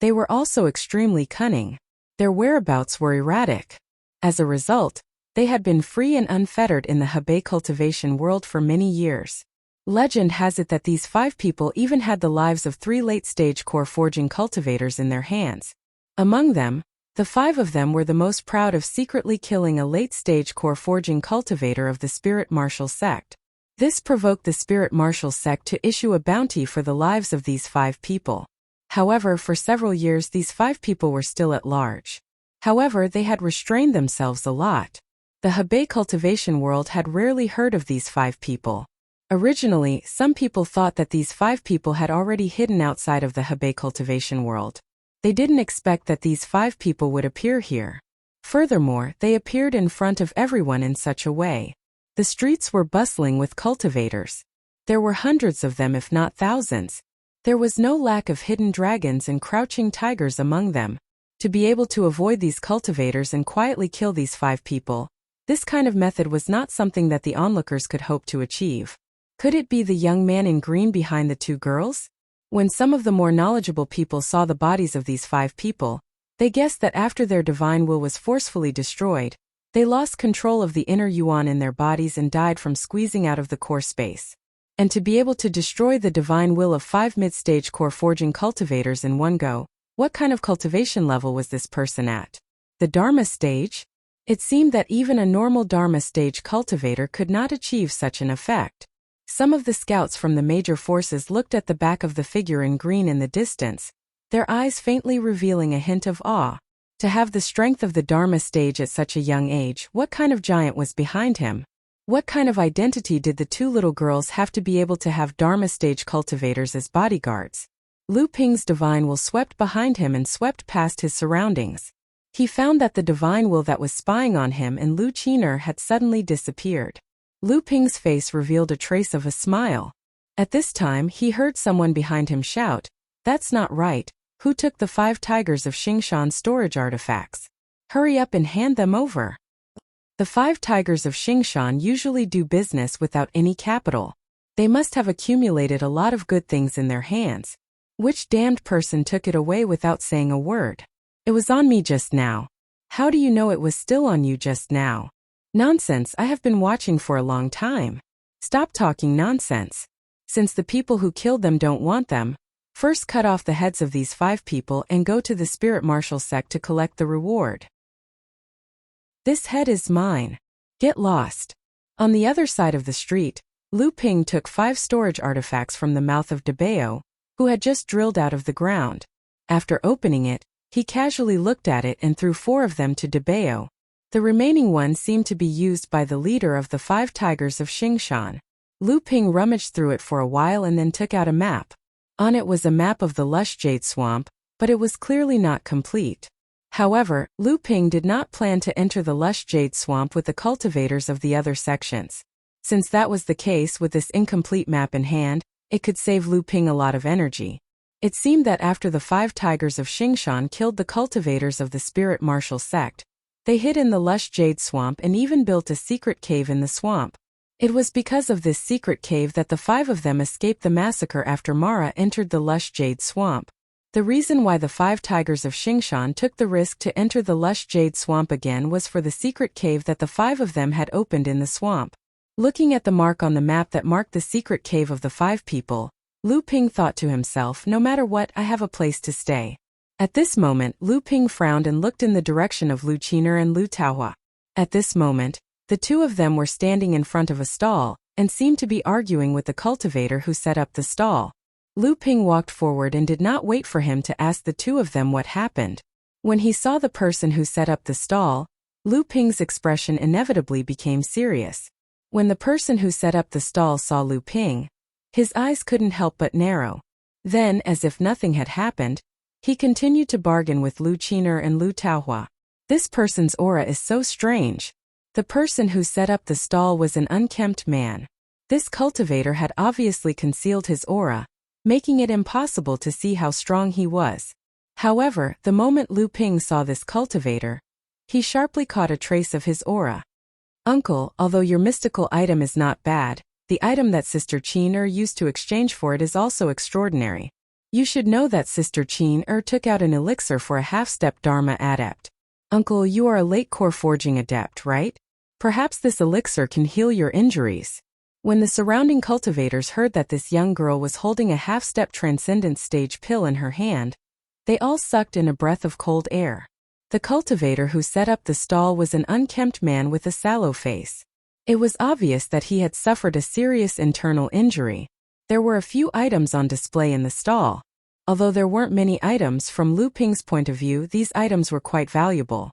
They were also extremely cunning. Their whereabouts were erratic. As a result, they had been free and unfettered in the Hebei cultivation world for many years. Legend has it that these 5 people even had the lives of 3 late-stage core forging cultivators in their hands. Among them, the 5 of them were the most proud of secretly killing a late-stage core forging cultivator of the Spirit Martial sect. This provoked the Spirit Martial sect to issue a bounty for the lives of these 5 people. However, for several years these 5 people were still at large. However, they had restrained themselves a lot. The Hebei cultivation world had rarely heard of these 5 people. Originally, some people thought that these 5 people had already hidden outside of the Hebei cultivation world. They didn't expect that these 5 people would appear here. Furthermore, they appeared in front of everyone in such a way. The streets were bustling with cultivators. There were hundreds of them, if not thousands. There was no lack of hidden dragons and crouching tigers among them. To be able to avoid these cultivators and quietly kill these 5 people, this kind of method was not something that the onlookers could hope to achieve. Could it be the young man in green behind the 2 girls? When some of the more knowledgeable people saw the bodies of these 5 people, they guessed that after their divine will was forcefully destroyed, they lost control of the inner yuan in their bodies and died from squeezing out of the core space. And to be able to destroy the divine will of 5 mid-stage core forging cultivators in one go, what kind of cultivation level was this person at? The Dharma stage? It seemed that even a normal Dharma stage cultivator could not achieve such an effect. Some of the scouts from the major forces looked at the back of the figure in green in the distance, their eyes faintly revealing a hint of awe. To have the strength of the Dharma stage at such a young age, what kind of giant was behind him? What kind of identity did the 2 little girls have to be able to have Dharma stage cultivators as bodyguards? Lu Ping's divine will swept behind him and swept past his surroundings. He found that the divine will that was spying on him and Lu Qiner had suddenly disappeared. Lu Ping's face revealed a trace of a smile. At this time he heard someone behind him shout, "That's not right, who took the 5 tigers of Xingshan storage artifacts? Hurry up and hand them over." The 5 tigers of Xingshan usually do business without any capital. They must have accumulated a lot of good things in their hands. Which damned person took it away without saying a word? It was on me just now. How do you know it was still on you just now? Nonsense, I have been watching for a long time. Stop talking nonsense. Since the people who killed them don't want them, first cut off the heads of these 5 people and go to the Spirit Martial sect to collect the reward. This head is mine. Get lost. On the other side of the street, Lu Ping took 5 storage artifacts from the mouth of Debao, who had just drilled out of the ground. After opening it, he casually looked at it and threw 4 of them to Debao. The remaining one seemed to be used by the leader of the 5 tigers of Xingshan. Lu Ping rummaged through it for a while and then took out a map. On it was a map of the lush jade swamp, but it was clearly not complete. However, Lu Ping did not plan to enter the lush jade swamp with the cultivators of the other sections. Since that was the case with this incomplete map in hand, it could save Lu Ping a lot of energy. It seemed that after the 5 tigers of Xingshan killed the cultivators of the Spirit Martial sect, they hid in the lush jade swamp and even built a secret cave in the swamp. It was because of this secret cave that the 5 of them escaped the massacre after Mara entered the lush jade swamp. The reason why the 5 tigers of Xingshan took the risk to enter the lush jade swamp again was for the secret cave that the 5 of them had opened in the swamp. Looking at the mark on the map that marked the secret cave of the 5 people, Lu Ping thought to himself, no matter what, I have a place to stay. At this moment, Lu Ping frowned and looked in the direction of Lu Qiner and Lu Taohua. At this moment, the 2 of them were standing in front of a stall, and seemed to be arguing with the cultivator who set up the stall. Lu Ping walked forward and did not wait for him to ask the 2 of them what happened. When he saw the person who set up the stall, Lu Ping's expression inevitably became serious. When the person who set up the stall saw Lu Ping, his eyes couldn't help but narrow. Then, as if nothing had happened, he continued to bargain with Lu Qiner and Lu Taohua. This person's aura is so strange. The person who set up the stall was an unkempt man. This cultivator had obviously concealed his aura, making it impossible to see how strong he was. However, the moment Lu Ping saw this cultivator, he sharply caught a trace of his aura. Uncle, although your mystical item is not bad, the item that Sister Qin used to exchange for it is also extraordinary. You should know that Sister Qin took out an elixir for a half-step Dharma adept. Uncle, you are a late core forging adept, right? Perhaps this elixir can heal your injuries. When the surrounding cultivators heard that this young girl was holding a half-step transcendence stage pill in her hand, they all sucked in a breath of cold air. The cultivator who set up the stall was an unkempt man with a sallow face. It was obvious that he had suffered a serious internal injury. There were a few items on display in the stall. Although there weren't many items, from Lu Ping's point of view, these items were quite valuable.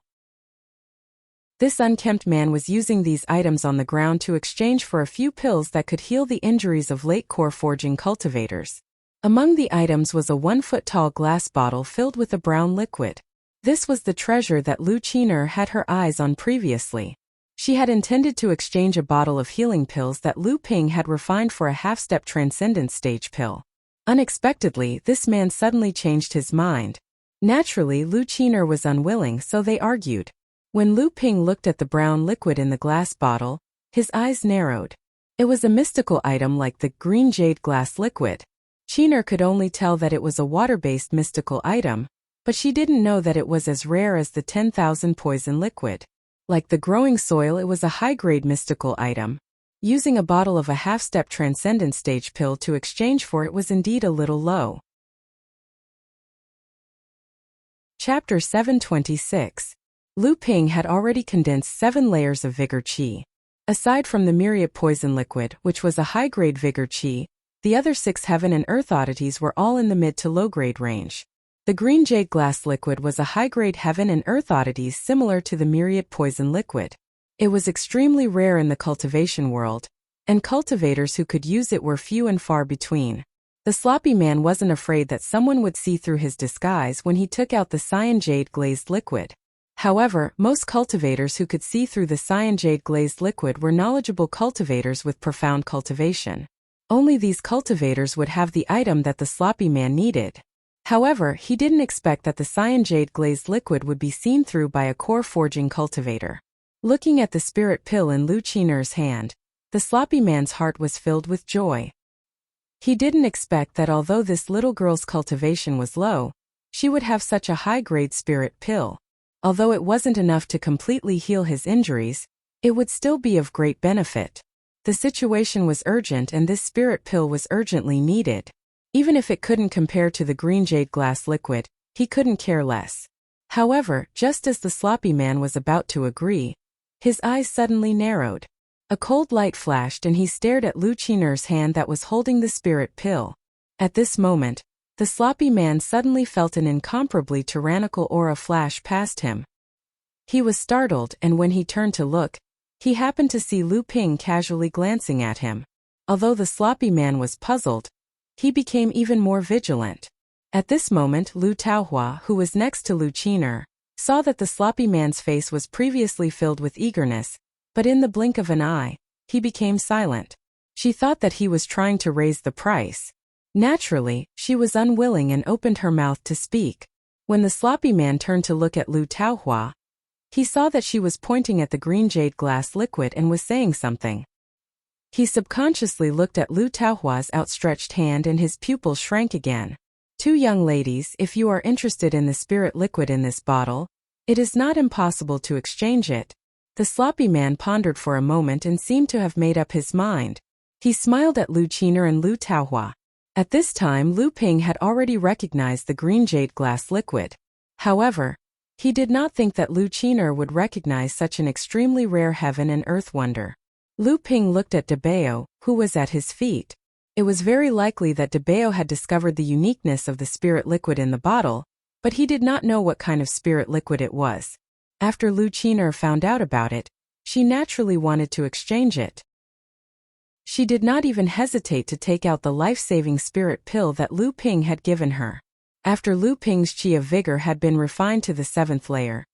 This unkempt man was using these items on the ground to exchange for a few pills that could heal the injuries of late core forging cultivators. Among the items was a 1-foot-tall glass bottle filled with a brown liquid. This was the treasure that Lu Qiner had her eyes on previously. She had intended to exchange a bottle of healing pills that Lu Ping had refined for a half-step transcendence stage pill. Unexpectedly, this man suddenly changed his mind. Naturally, Lu Qiner was unwilling, so they argued. When Lu Ping looked at the brown liquid in the glass bottle, his eyes narrowed. It was a mystical item like the green jade glass liquid. Qiner could only tell that it was a water-based mystical item, but she didn't know that it was as rare as the 10,000 poison liquid. Like the growing soil, it was a high-grade mystical item. Using a bottle of a half-step transcendence stage pill to exchange for it was indeed a little low. Chapter 726. Lu Ping had already condensed 7 layers of vigor qi. Aside from the myriad poison liquid, which was a high-grade vigor qi, the other 6 heaven and earth oddities were all in the mid to low-grade range. The green jade glass liquid was a high-grade heaven and earth oddities similar to the myriad poison liquid. It was extremely rare in the cultivation world, and cultivators who could use it were few and far between. The sloppy man wasn't afraid that someone would see through his disguise when he took out the cyan jade glazed liquid. However, most cultivators who could see through the cyan jade glazed liquid were knowledgeable cultivators with profound cultivation. Only these cultivators would have the item that the sloppy man needed. However, he didn't expect that the cyan jade glazed liquid would be seen through by a core forging cultivator. Looking at the spirit pill in Lu Qiner's hand, the sloppy man's heart was filled with joy. He didn't expect that although this little girl's cultivation was low, she would have such a high-grade spirit pill. Although it wasn't enough to completely heal his injuries, it would still be of great benefit. The situation was urgent and this spirit pill was urgently needed. Even if it couldn't compare to the green jade glass liquid, he couldn't care less. However, just as the sloppy man was about to agree, his eyes suddenly narrowed. A cold light flashed and he stared at Lu Qiner's hand that was holding the spirit pill. At this moment, the sloppy man suddenly felt an incomparably tyrannical aura flash past him. He was startled, and when he turned to look, he happened to see Lu Ping casually glancing at him. Although the sloppy man was puzzled, he became even more vigilant. At this moment, Lu Taohua, who was next to Lu Qiner, saw that the sloppy man's face was previously filled with eagerness, but in the blink of an eye, he became silent. She thought that he was trying to raise the price. Naturally, she was unwilling and opened her mouth to speak. When the sloppy man turned to look at Lu Taohua, he saw that she was pointing at the green jade glass liquid and was saying something. He subconsciously looked at Lu Taohua's outstretched hand and his pupils shrank again. 2 young ladies, if you are interested in the spirit liquid in this bottle, it is not impossible to exchange it. The sloppy man pondered for a moment and seemed to have made up his mind. He smiled at Lu Qiner and Lu Taohua. At this time, Lu Ping had already recognized the green jade glass liquid. However, he did not think that Lu Qiner would recognize such an extremely rare heaven and earth wonder. Lu Ping looked at De Bao, who was at his feet. It was very likely that De Bao had discovered the uniqueness of the spirit liquid in the bottle, but he did not know what kind of spirit liquid it was. After Lu Qiner found out about it, she naturally wanted to exchange it. She did not even hesitate to take out the life-saving spirit pill that Lu Ping had given her. After Lu Ping's qi of vigor had been refined to the 7th layer,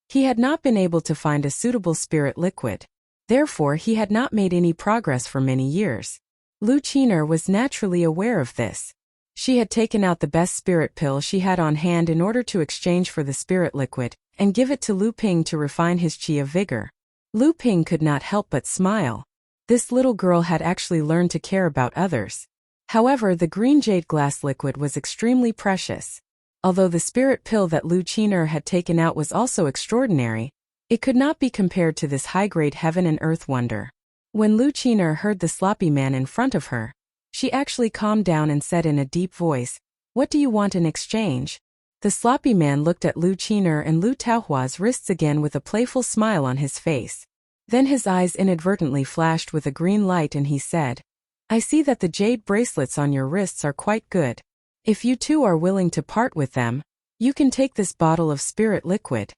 he had not been able to find a suitable spirit liquid. Therefore, he had not made any progress for many years. Lu Qiner was naturally aware of this. She had taken out the best spirit pill she had on hand in order to exchange for the spirit liquid, and give it to Lu Ping to refine his qi of vigor. Lu Ping could not help but smile. This little girl had actually learned to care about others. However, the green jade glass liquid was extremely precious. Although the spirit pill that Lu Qiner had taken out was also extraordinary, it could not be compared to this high-grade heaven and earth wonder. When Lu Qiner heard the sloppy man in front of her, she actually calmed down and said in a deep voice, "What do you want in exchange?" The sloppy man looked at Lu Qiner and Lu Taohua's wrists again with a playful smile on his face. Then his eyes inadvertently flashed with a green light and he said, "I see that the jade bracelets on your wrists are quite good. If you two are willing to part with them, you can take this bottle of spirit liquid."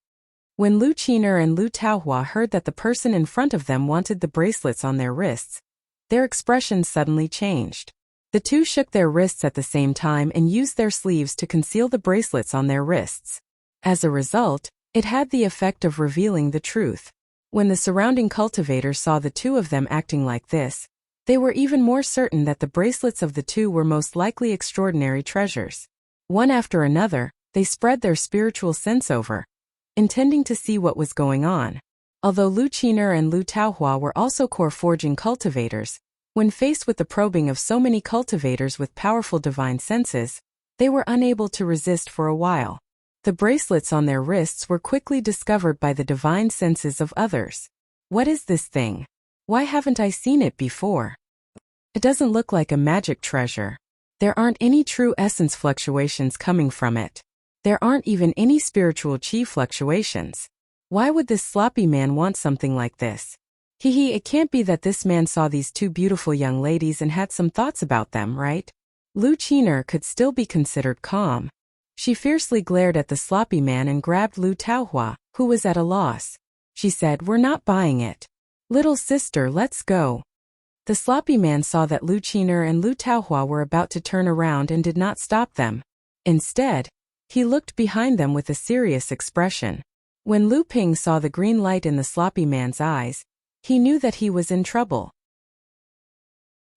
When Lu Qiner and Lu Taohua heard that the person in front of them wanted the bracelets on their wrists, their expressions suddenly changed. The two shook their wrists at the same time and used their sleeves to conceal the bracelets on their wrists. As a result, it had the effect of revealing the truth. When the surrounding cultivators saw the two of them acting like this, they were even more certain that the bracelets of the two were most likely extraordinary treasures. One after another, they spread their spiritual sense over, intending to see what was going on. Although Lu Qiner and Lu Taohua were also core forging cultivators, when faced with the probing of so many cultivators with powerful divine senses, they were unable to resist for a while. The bracelets on their wrists were quickly discovered by the divine senses of others. What is this thing? Why haven't I seen it before? It doesn't look like a magic treasure. There aren't any true essence fluctuations coming from it. There aren't even any spiritual chi fluctuations. Why would this sloppy man want something like this? It can't be that this man saw these two beautiful young ladies and had some thoughts about them, right? Lu Qiner could still be considered calm. She fiercely glared at the sloppy man and grabbed Lu Taohua, who was at a loss. She said, "We're not buying it. Little sister, let's go." The sloppy man saw that Lu Qiner and Lu Taohua were about to turn around and did not stop them. Instead, he looked behind them with a serious expression. When Lu Ping saw the green light in the sloppy man's eyes, he knew that he was in trouble.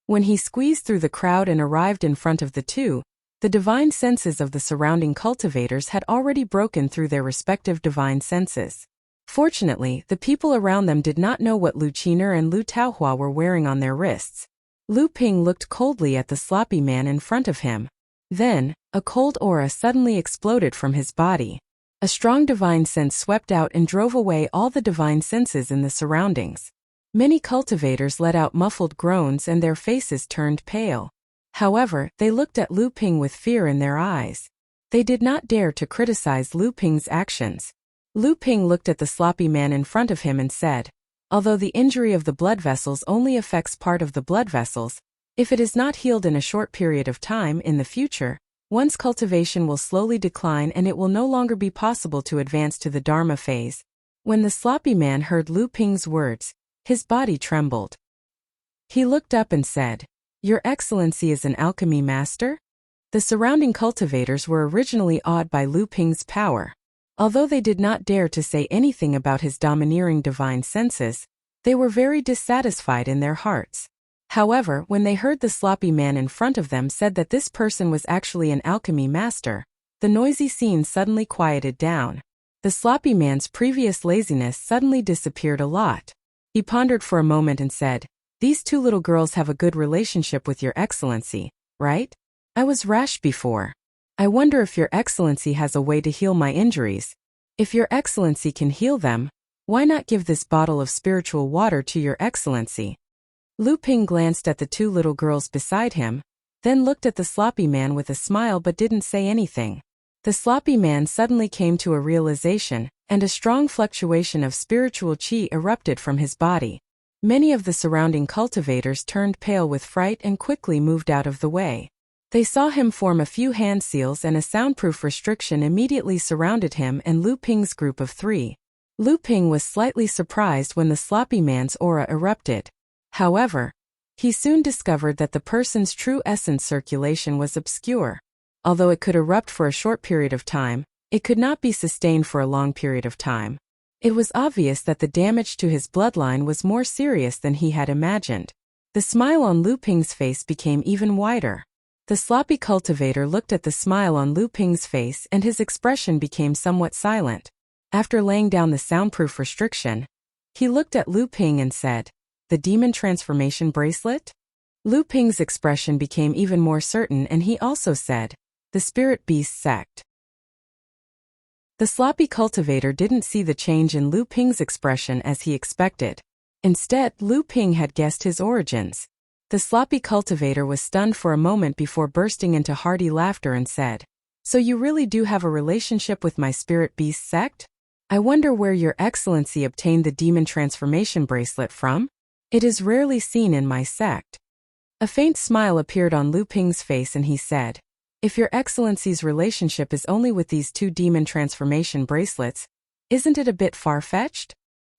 When he squeezed through the crowd and arrived in front of the two, the divine senses of the surrounding cultivators had already broken through their respective divine senses. Fortunately, the people around them did not know what Lu Qiner and Lu Taohua were wearing on their wrists. Lu Ping looked coldly at the sloppy man in front of him. Then, a cold aura suddenly exploded from his body. A strong divine sense swept out and drove away all the divine senses in the surroundings. Many cultivators let out muffled groans and their faces turned pale. However, they looked at Lu Ping with fear in their eyes. They did not dare to criticize Lu Ping's actions. Lu Ping looked at the sloppy man in front of him and said, "Although the injury of the blood vessels only affects part of the blood vessels, if it is not healed in a short period of time in the future, one's cultivation will slowly decline and it will no longer be possible to advance to the Dharma phase." When the sloppy man heard Lu Ping's words, his body trembled. He looked up and said, "Your Excellency is an alchemy master?" The surrounding cultivators were originally awed by Lu Ping's power. Although they did not dare to say anything about his domineering divine senses, they were very dissatisfied in their hearts. However, when they heard the sloppy man in front of them said that this person was actually an alchemy master, the noisy scene suddenly quieted down. The sloppy man's previous laziness suddenly disappeared a lot. He pondered for a moment and said, "These two little girls have a good relationship with Your Excellency, right? I was rash before. I wonder if Your Excellency has a way to heal my injuries. If Your Excellency can heal them, why not give this bottle of spiritual water to Your Excellency?" Lu Ping glanced at the two little girls beside him, then looked at the sloppy man with a smile but didn't say anything. The sloppy man suddenly came to a realization, and a strong fluctuation of spiritual chi erupted from his body. Many of the surrounding cultivators turned pale with fright and quickly moved out of the way. They saw him form a few hand seals and a soundproof restriction immediately surrounded him and Lu Ping's group of three. Lu Ping was slightly surprised when the sloppy man's aura erupted. However, he soon discovered that the person's true essence circulation was obscure. Although it could erupt for a short period of time, it could not be sustained for a long period of time. It was obvious that the damage to his bloodline was more serious than he had imagined. The smile on Lu Ping's face became even wider. The sloppy cultivator looked at the smile on Lu Ping's face and his expression became somewhat silent. After laying down the soundproof restriction, he looked at Lu Ping and said, "The demon transformation bracelet?" Lu Ping's expression became even more certain and he also said, "The spirit beast sect." The sloppy cultivator didn't see the change in Lu Ping's expression as he expected. Instead, Lu Ping had guessed his origins. The sloppy cultivator was stunned for a moment before bursting into hearty laughter and said, "So you really do have a relationship with my spirit beast sect? I wonder where your excellency obtained the demon transformation bracelet from? It is rarely seen in my sect." A faint smile appeared on Lu Ping's face and he said, "If your excellency's relationship is only with these two demon transformation bracelets, isn't it a bit far-fetched?"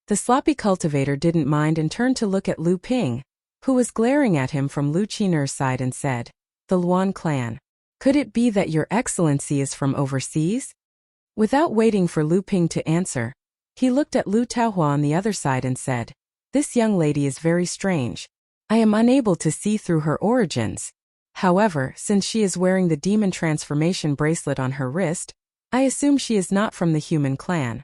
The sloppy cultivator didn't mind and turned to look at Lu Ping, who was glaring at him from Lu Qiner's side and said, "The Luan clan. Could it be that your excellency is from overseas?" Without waiting for Lu Ping to answer, he looked at Lu Taohua on the other side and said, "This young lady is very strange. I am unable to see through her origins. However, since she is wearing the demon transformation bracelet on her wrist, I assume she is not from the human clan."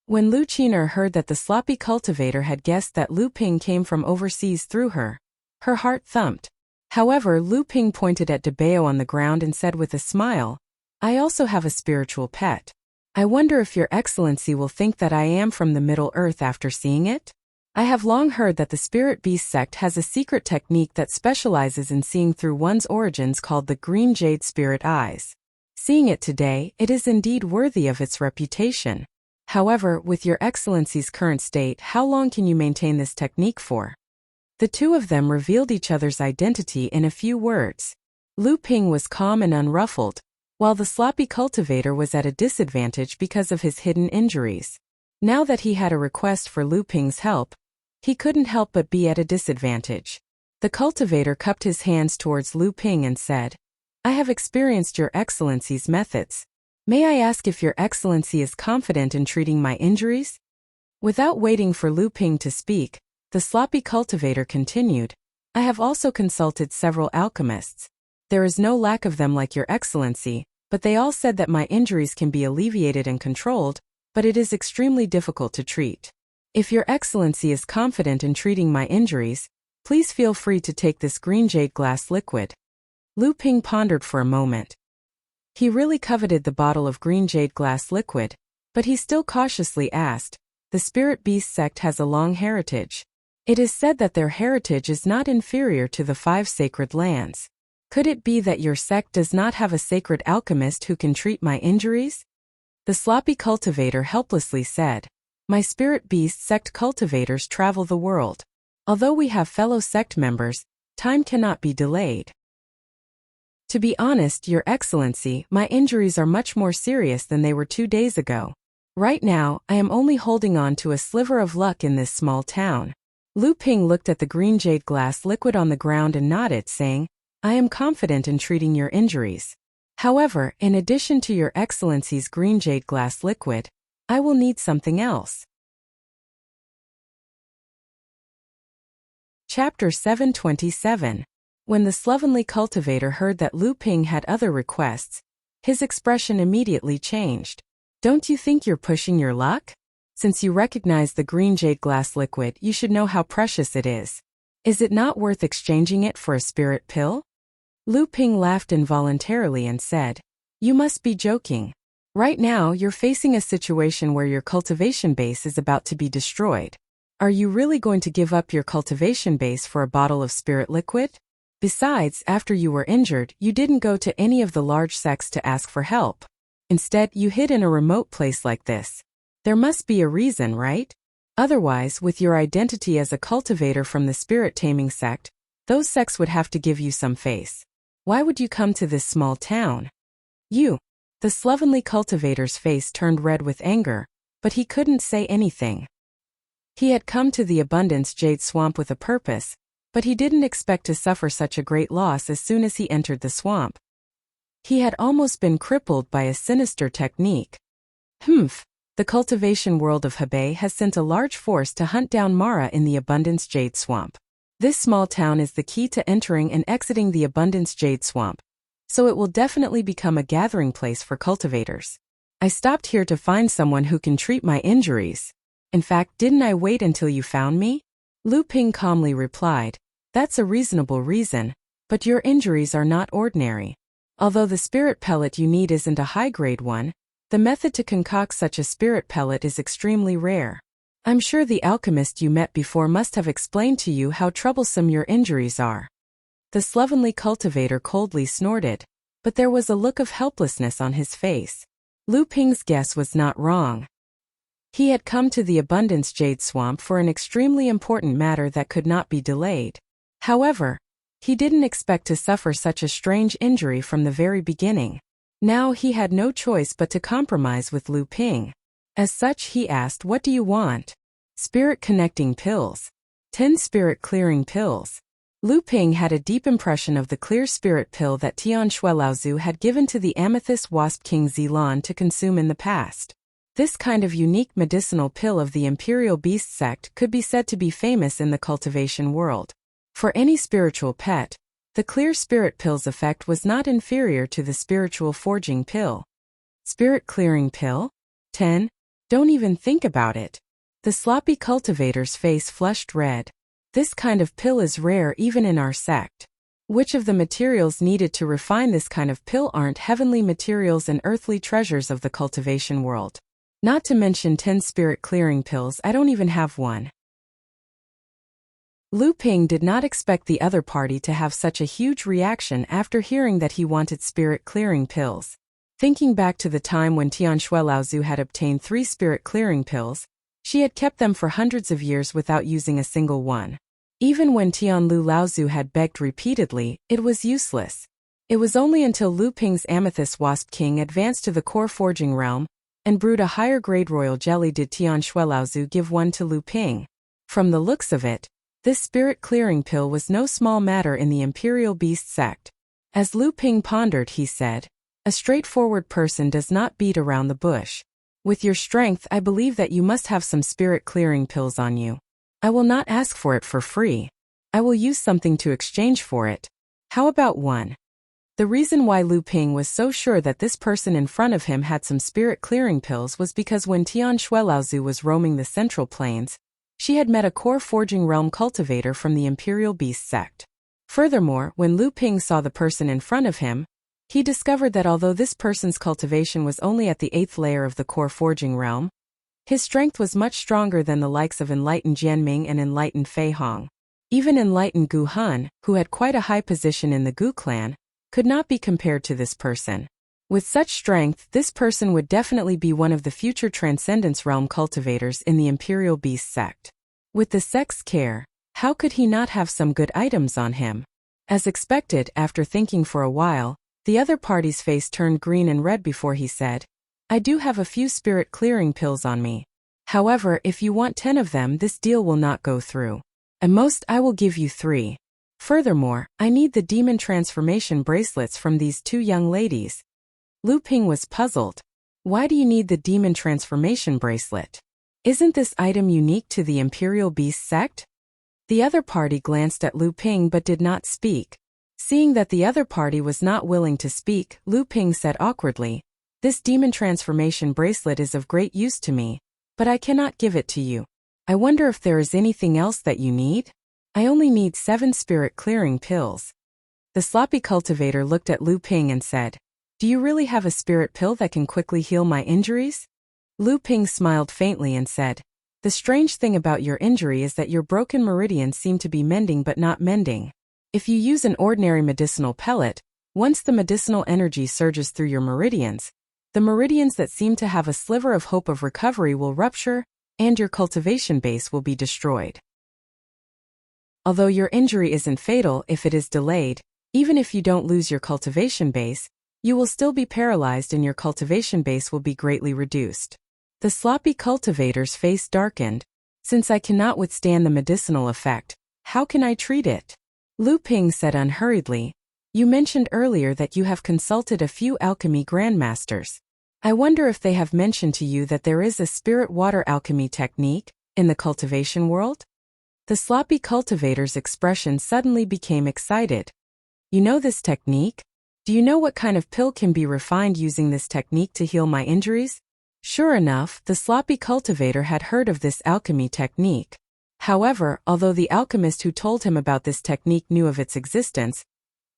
When Lu Qiner heard that the sloppy cultivator had guessed that Lu Ping came from overseas through her heart thumped. However, Lu Ping pointed at Debao on the ground and said with a smile, "I also have a spiritual pet. I wonder if your excellency will think that I am from the Middle Earth after seeing it? I have long heard that the Spirit Beast sect has a secret technique that specializes in seeing through one's origins called the Green Jade Spirit Eyes. Seeing it today, it is indeed worthy of its reputation. However, with your excellency's current state, how long can you maintain this technique for?" The two of them revealed each other's identity in a few words. Lu Ping was calm and unruffled, while the sloppy cultivator was at a disadvantage because of his hidden injuries. Now that he had a request for Lu Ping's help, he couldn't help but be at a disadvantage. The cultivator cupped his hands towards Lu Ping and said, "I have experienced your excellency's methods. May I ask if your excellency is confident in treating my injuries?" Without waiting for Lu Ping to speak, the sloppy cultivator continued, "I have also consulted several alchemists. There is no lack of them like your excellency, but they all said that my injuries can be alleviated and controlled, but it is extremely difficult to treat. If your excellency is confident in treating my injuries, please feel free to take this green jade glass liquid." Lu Ping pondered for a moment. He really coveted the bottle of green jade glass liquid, but he still cautiously asked, "The Spirit Beast sect has a long heritage. It is said that their heritage is not inferior to the 5 sacred lands. Could it be that your sect does not have a sacred alchemist who can treat my injuries?" The sloppy cultivator helplessly said, "My Spirit Beast sect cultivators travel the world. Although we have fellow sect members, time cannot be delayed. To be honest, your excellency, my injuries are much more serious than they were 2 days ago. Right now, I am only holding on to a sliver of luck in this small town." Lu Ping looked at the green jade glass liquid on the ground and nodded, saying, "I am confident in treating your injuries. However, in addition to your excellency's green jade glass liquid, I will need something else." Chapter 727. When the slovenly cultivator heard that Lu Ping had other requests, his expression immediately changed. "Don't you think you're pushing your luck? Since you recognize the green jade glass liquid, you should know how precious it is. Is it not worth exchanging it for a spirit pill?" Lu Ping laughed involuntarily and said, "You must be joking. Right now, you're facing a situation where your cultivation base is about to be destroyed. Are you really going to give up your cultivation base for a bottle of spirit liquid? Besides, after you were injured, you didn't go to any of the large sects to ask for help. Instead, you hid in a remote place like this. There must be a reason, right? Otherwise, with your identity as a cultivator from the spirit taming sect, those sects would have to give you some face. Why would you come to this small town?" "You." The slovenly cultivator's face turned red with anger, but he couldn't say anything. He had come to the Abundance Jade Swamp with a purpose, but he didn't expect to suffer such a great loss as soon as he entered the swamp. He had almost been crippled by a sinister technique. The cultivation world of Hebei has sent a large force to hunt down Mara in the Abundance Jade Swamp. This small town is the key to entering and exiting the Abundance Jade Swamp, so it will definitely become a gathering place for cultivators. I stopped here to find someone who can treat my injuries. In fact, didn't I wait until you found me? Lu Ping calmly replied, that's a reasonable reason, but your injuries are not ordinary. Although the spirit pellet you need isn't a high-grade one, the method to concoct such a spirit pellet is extremely rare. I'm sure the alchemist you met before must have explained to you how troublesome your injuries are. The slovenly cultivator coldly snorted, but there was a look of helplessness on his face. Lu Ping's guess was not wrong. He had come to the Abundance Jade Swamp for an extremely important matter that could not be delayed. However, he didn't expect to suffer such a strange injury from the very beginning. Now he had no choice but to compromise with Lu Ping. As such, he asked, what do you want? Spirit connecting pills. 10 spirit clearing pills. Lu Ping had a deep impression of the clear spirit pill that Tian Shuelaozu had given to the Amethyst Wasp King Zilan to consume in the past. This kind of unique medicinal pill of the Imperial Beast sect could be said to be famous in the cultivation world. For any spiritual pet, the clear spirit pill's effect was not inferior to the spiritual forging pill. Spirit clearing pill? 10? Don't even think about it. The sloppy cultivator's face flushed red. This kind of pill is rare even in our sect. Which of the materials needed to refine this kind of pill aren't heavenly materials and earthly treasures of the cultivation world? Not to mention 10 spirit clearing pills, I don't even have one. Lu Ping did not expect the other party to have such a huge reaction after hearing that he wanted spirit clearing pills. Thinking back to the time when Tian Shuelaozu had obtained 3 spirit clearing pills, she had kept them for hundreds of years without using a single one. Even when Tian Lu Laozu had begged repeatedly, it was useless. It was only until Lu Ping's Amethyst Wasp King advanced to the core forging realm and brewed a higher grade royal jelly did Tian Shuelaozu give one to Lu Ping. From the looks of it, this spirit clearing pill was no small matter in the Imperial Beast sect. As Lu Ping pondered, he said, a straightforward person does not beat around the bush. With your strength, I believe that you must have some spirit clearing pills on you. I will not ask for it for free. I will use something to exchange for it. How about one? The reason why Lu Ping was so sure that this person in front of him had some spirit clearing pills was because when Tian Shuelaozu was roaming the Central Plains, she had met a core forging realm cultivator from the Imperial Beast sect. Furthermore, when Lu Ping saw the person in front of him, he discovered that although this person's cultivation was only at the 8th layer of the core forging realm, his strength was much stronger than the likes of enlightened Jianming and enlightened Fei Hong. Even enlightened Gu Han, who had quite a high position in the Gu clan, could not be compared to this person. With such strength, this person would definitely be one of the future Transcendence Realm cultivators in the Imperial Beast sect. With the sect's care, how could he not have some good items on him? As expected, after thinking for a while, the other party's face turned green and red before he said, I do have a few spirit clearing pills on me. However, if you want 10 of them, this deal will not go through. At most, I will give you 3. Furthermore, I need the demon transformation bracelets from these 2 young ladies. Lu Ping was puzzled. Why do you need the demon transformation bracelet? Isn't this item unique to the Imperial Beast sect? The other party glanced at Lu Ping but did not speak. Seeing that the other party was not willing to speak, Lu Ping said awkwardly, this demon transformation bracelet is of great use to me, but I cannot give it to you. I wonder if there is anything else that you need? I only need 7 spirit clearing pills. The sloppy cultivator looked at Lu Ping and said, do you really have a spirit pill that can quickly heal my injuries? Lu Ping smiled faintly and said, the strange thing about your injury is that your broken meridians seem to be mending but not mending. If you use an ordinary medicinal pellet, once the medicinal energy surges through your meridians, the meridians that seem to have a sliver of hope of recovery will rupture, and your cultivation base will be destroyed. Although your injury isn't fatal if it is delayed, even if you don't lose your cultivation base, you will still be paralyzed and your cultivation base will be greatly reduced. The sloppy cultivator's face darkened. Since I cannot withstand the medicinal effect, how can I treat it? Lu Ping said unhurriedly. You mentioned earlier that you have consulted a few alchemy grandmasters. I wonder if they have mentioned to you that there is a spirit water alchemy technique in the cultivation world? The sloppy cultivator's expression suddenly became excited. You know this technique? Do you know what kind of pill can be refined using this technique to heal my injuries? Sure enough, the sloppy cultivator had heard of this alchemy technique. However, although the alchemist who told him about this technique knew of its existence,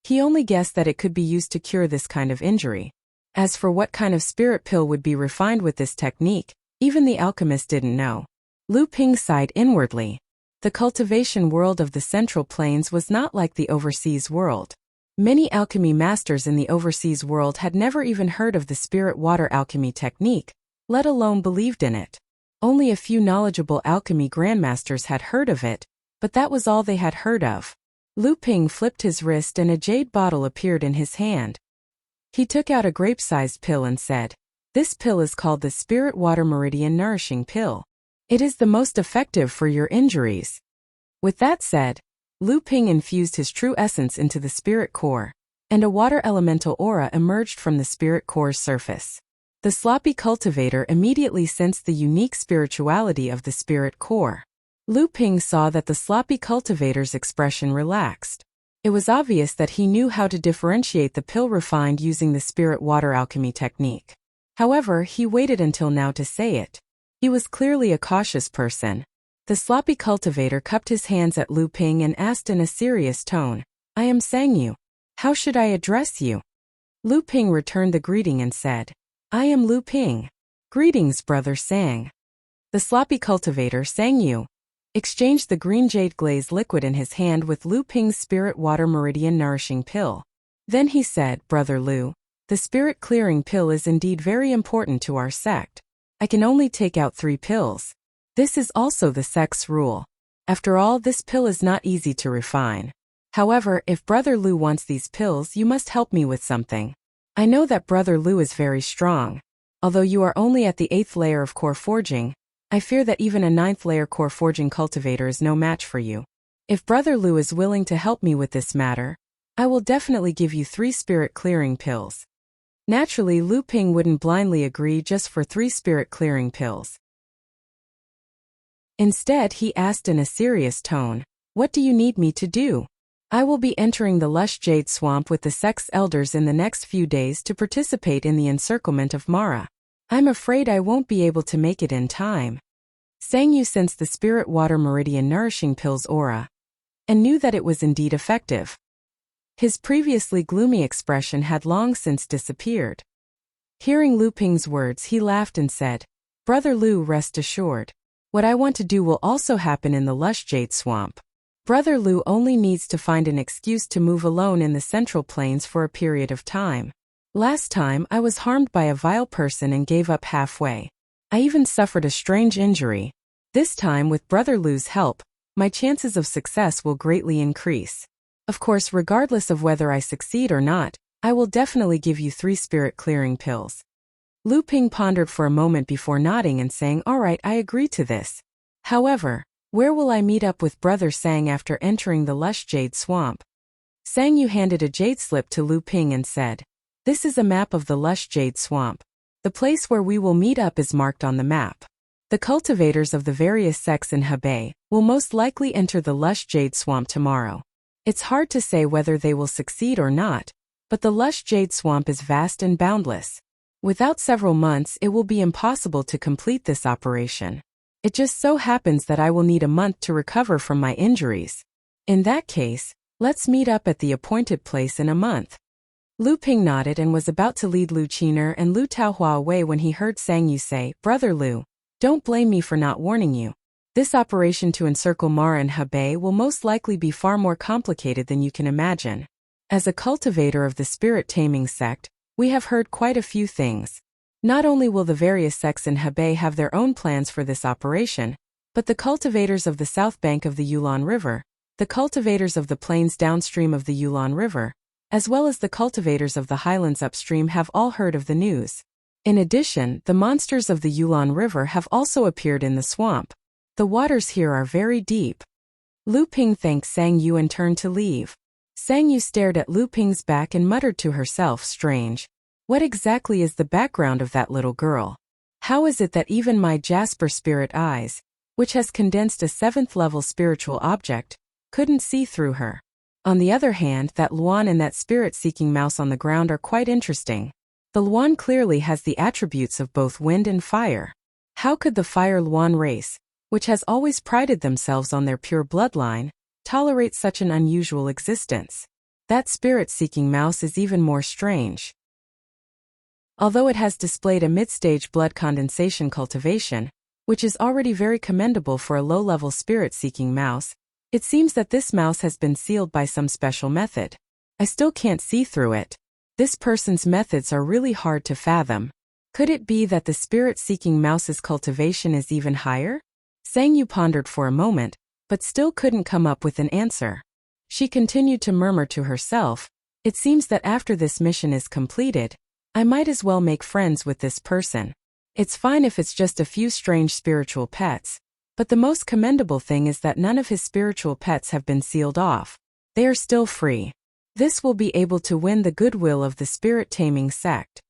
he only guessed that it could be used to cure this kind of injury. As for what kind of spirit pill would be refined with this technique, even the alchemist didn't know. Lu Ping sighed inwardly. The cultivation world of the Central Plains was not like the overseas world. Many alchemy masters in the overseas world had never even heard of the spirit water alchemy technique, let alone believed in it. Only a few knowledgeable alchemy grandmasters had heard of it, but that was all they had heard of. Lu Ping flipped his wrist and a jade bottle appeared in his hand. He took out a grape-sized pill and said, "This pill is called the Spirit Water Meridian Nourishing Pill. It is the most effective for your injuries." With that said, Lu Ping infused his true essence into the spirit core, and a water elemental aura emerged from the spirit core's surface. The sloppy cultivator immediately sensed the unique spirituality of the spirit core. Lu Ping saw that the sloppy cultivator's expression relaxed. It was obvious that he knew how to differentiate the pill refined using the spirit water alchemy technique. However, he waited until now to say it. He was clearly a cautious person. The sloppy cultivator cupped his hands at Lu Ping and asked in a serious tone, "I am Sang Yu. How should I address you?" Lu Ping returned the greeting and said, "I am Lu Ping. Greetings, brother Sang." The sloppy cultivator, Sang Yu, exchanged the green jade glaze liquid in his hand with Lu Ping's Spirit Water Meridian Nourishing Pill. Then he said, "Brother Lu, the spirit clearing pill is indeed very important to our sect. I can only take out 3 pills. This is also the sect's rule. After all, this pill is not easy to refine. However, if Brother Lu wants these pills, you must help me with something. I know that Brother Lu is very strong. Although you are only at the 8th layer of core forging, I fear that even a 9th layer core forging cultivator is no match for you. If Brother Lu is willing to help me with this matter, I will definitely give you 3 spirit clearing pills." Naturally, Lu Ping wouldn't blindly agree just for 3 spirit clearing pills. Instead, he asked in a serious tone, "What do you need me to do?" "I will be entering the lush jade swamp with the sect's elders in the next few days to participate in the encirclement of Mara. I'm afraid I won't be able to make it in time." Sang Yu sensed the Spirit Water Meridian Nourishing Pill's aura, and knew that it was indeed effective. His previously gloomy expression had long since disappeared. Hearing Lu Ping's words, he laughed and said, "Brother Lu, rest assured. What I want to do will also happen in the lush jade swamp. Brother Lu only needs to find an excuse to move alone in the Central Plains for a period of time. Last time, I was harmed by a vile person and gave up halfway. I even suffered a strange injury. This time, with Brother Lu's help, my chances of success will greatly increase. Of course, regardless of whether I succeed or not, I will definitely give you 3 spirit clearing pills." Lu Ping pondered for a moment before nodding and saying, "All right, I agree to this. However, where will I meet up with Brother Sang after entering the lush jade swamp?" Sang Yu handed a jade slip to Lu Ping and said, "This is a map of the lush jade swamp. The place where we will meet up is marked on the map. The cultivators of the various sects in Hebei will most likely enter the lush jade swamp tomorrow. It's hard to say whether they will succeed or not, but the lush jade swamp is vast and boundless. Without several months, it will be impossible to complete this operation. It just so happens that I will need a month to recover from my injuries. In that case, let's meet up at the appointed place in a month." Lu Ping nodded and was about to lead Lu Qiner and Lu Taohua away when he heard Sang Yu say, "Brother Lu, don't blame me for not warning you. This operation to encircle Mara and Hebei will most likely be far more complicated than you can imagine. As a cultivator of the spirit taming sect, we have heard quite a few things. Not only will the various sects in Hebei have their own plans for this operation, but the cultivators of the south bank of the Yulon River, the cultivators of the plains downstream of the Yulon River, as well as the cultivators of the highlands upstream have all heard of the news. In addition, the monsters of the Yulon River have also appeared in the swamp. The waters here are very deep. Lu Ping thanked Sang Yu and turned to leave. Sang Yu stared at Lu Ping's back and muttered to herself, strange. What exactly is the background of that little girl? How is it that even my Jasper spirit eyes, which has condensed a 7th-level spiritual object, couldn't see through her? On the other hand, that Luan and that spirit-seeking mouse on the ground are quite interesting. The Luan clearly has the attributes of both wind and fire. How could the Fire Luan race, which has always prided themselves on their pure bloodline, tolerate such an unusual existence? That spirit-seeking mouse is even more strange. Although it has displayed a mid-stage blood condensation cultivation, which is already very commendable for a low-level spirit-seeking mouse, it seems that this mouse has been sealed by some special method. I still can't see through it. This person's methods are really hard to fathom. Could it be that the spirit-seeking mouse's cultivation is even higher? Sang Yu pondered for a moment, but still couldn't come up with an answer. She continued to murmur to herself, it seems that after this mission is completed, I might as well make friends with this person. It's fine if it's just a few strange spiritual pets, but the most commendable thing is that none of his spiritual pets have been sealed off. They are still free. This will be able to win the goodwill of the spirit-taming sect.